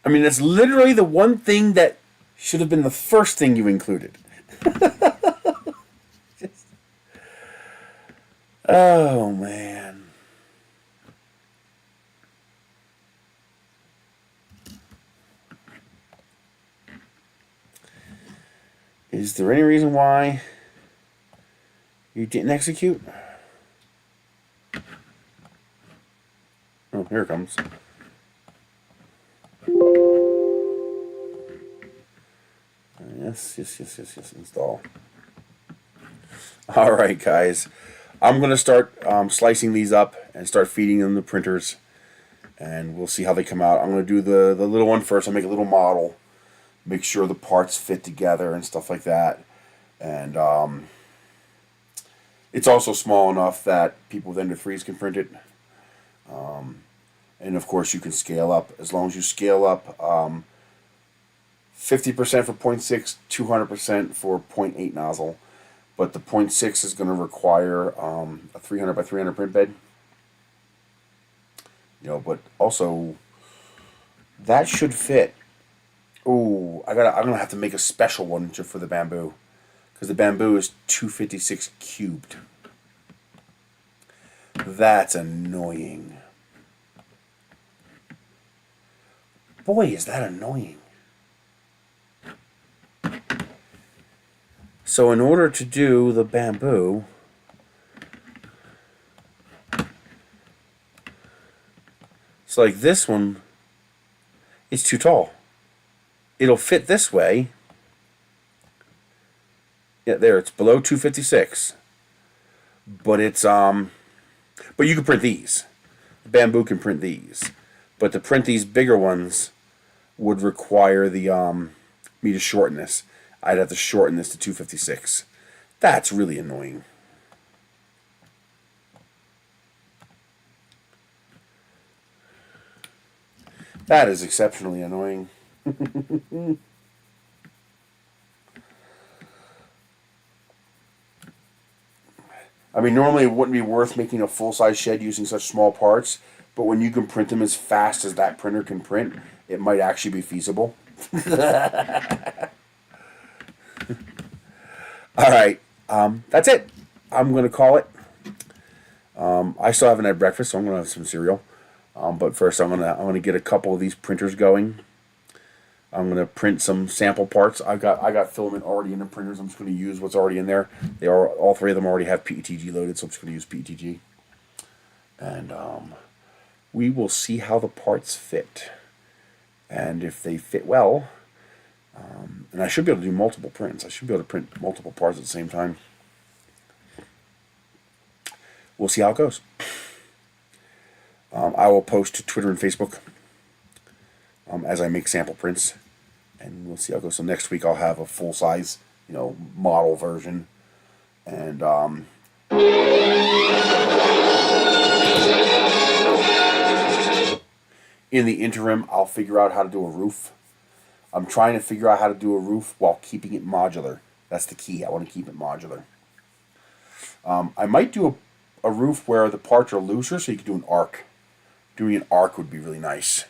Speaker 1: I mean, that's literally the one thing that should have been the first thing you included. Oh, man. Is there any reason why you didn't execute? Oh, here it comes. Yes, install. All right, guys. I'm going to start slicing these up and start feeding them to printers, and we'll see how they come out. I'm going to do the little one first. I'll make a little model, make sure the parts fit together and stuff like that. And it's also small enough that people with Ender 3s can print it. And, of course, you can scale up. As long as you scale up 50% for 0.6, 200% for 0.8 nozzle. But the 0.6 is going to require a 300 by 300 print bed. You know, but also that should fit. Ooh, I'm gonna have to make a special one just for the bamboo, because the bamboo is 256 cubed. That's annoying. Boy, is that annoying. So in order to do the bamboo, it's like this one is too tall. It'll fit this way. Yeah, there, it's below 256. But it's but you can print these. The bamboo can print these. But to print these bigger ones would require the me to shorten this. I'd have to shorten this to 256. That's really annoying. That is exceptionally annoying. I mean, normally it wouldn't be worth making a full-size shed using such small parts, but when you can print them as fast as that printer can print, it might actually be feasible. All right, that's it. I'm going to call it. I still haven't had breakfast, so I'm going to have some cereal. But first, I'm gonna get a couple of these printers going. I'm gonna print some sample parts. I got filament already in the printers. I'm just gonna use what's already in there. All three of them already have PETG loaded, so I'm just gonna use PETG. And we will see how the parts fit, and if they fit well. And I should be able to do multiple prints. I should be able to print multiple parts at the same time. We'll see how it goes. I will post to Twitter and Facebook as I make sample prints, and we'll see how it goes. So next week I'll have a full size, model version, and in the interim I'll figure out how to do a roof. I'm trying to figure out how to do a roof while keeping it modular. That's the key. I want to keep it modular. I might do a roof where the parts are looser, so you can do an arc. Doing an arc would be really nice,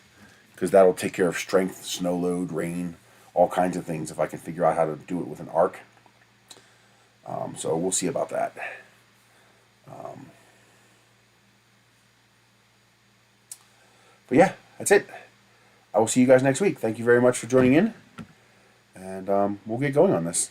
Speaker 1: because that'll take care of strength, snow load, rain, all kinds of things if I can figure out how to do it with an arc. So we'll see about that. But yeah, that's it. I will see you guys next week. Thank you very much for joining in. And we'll get going on this.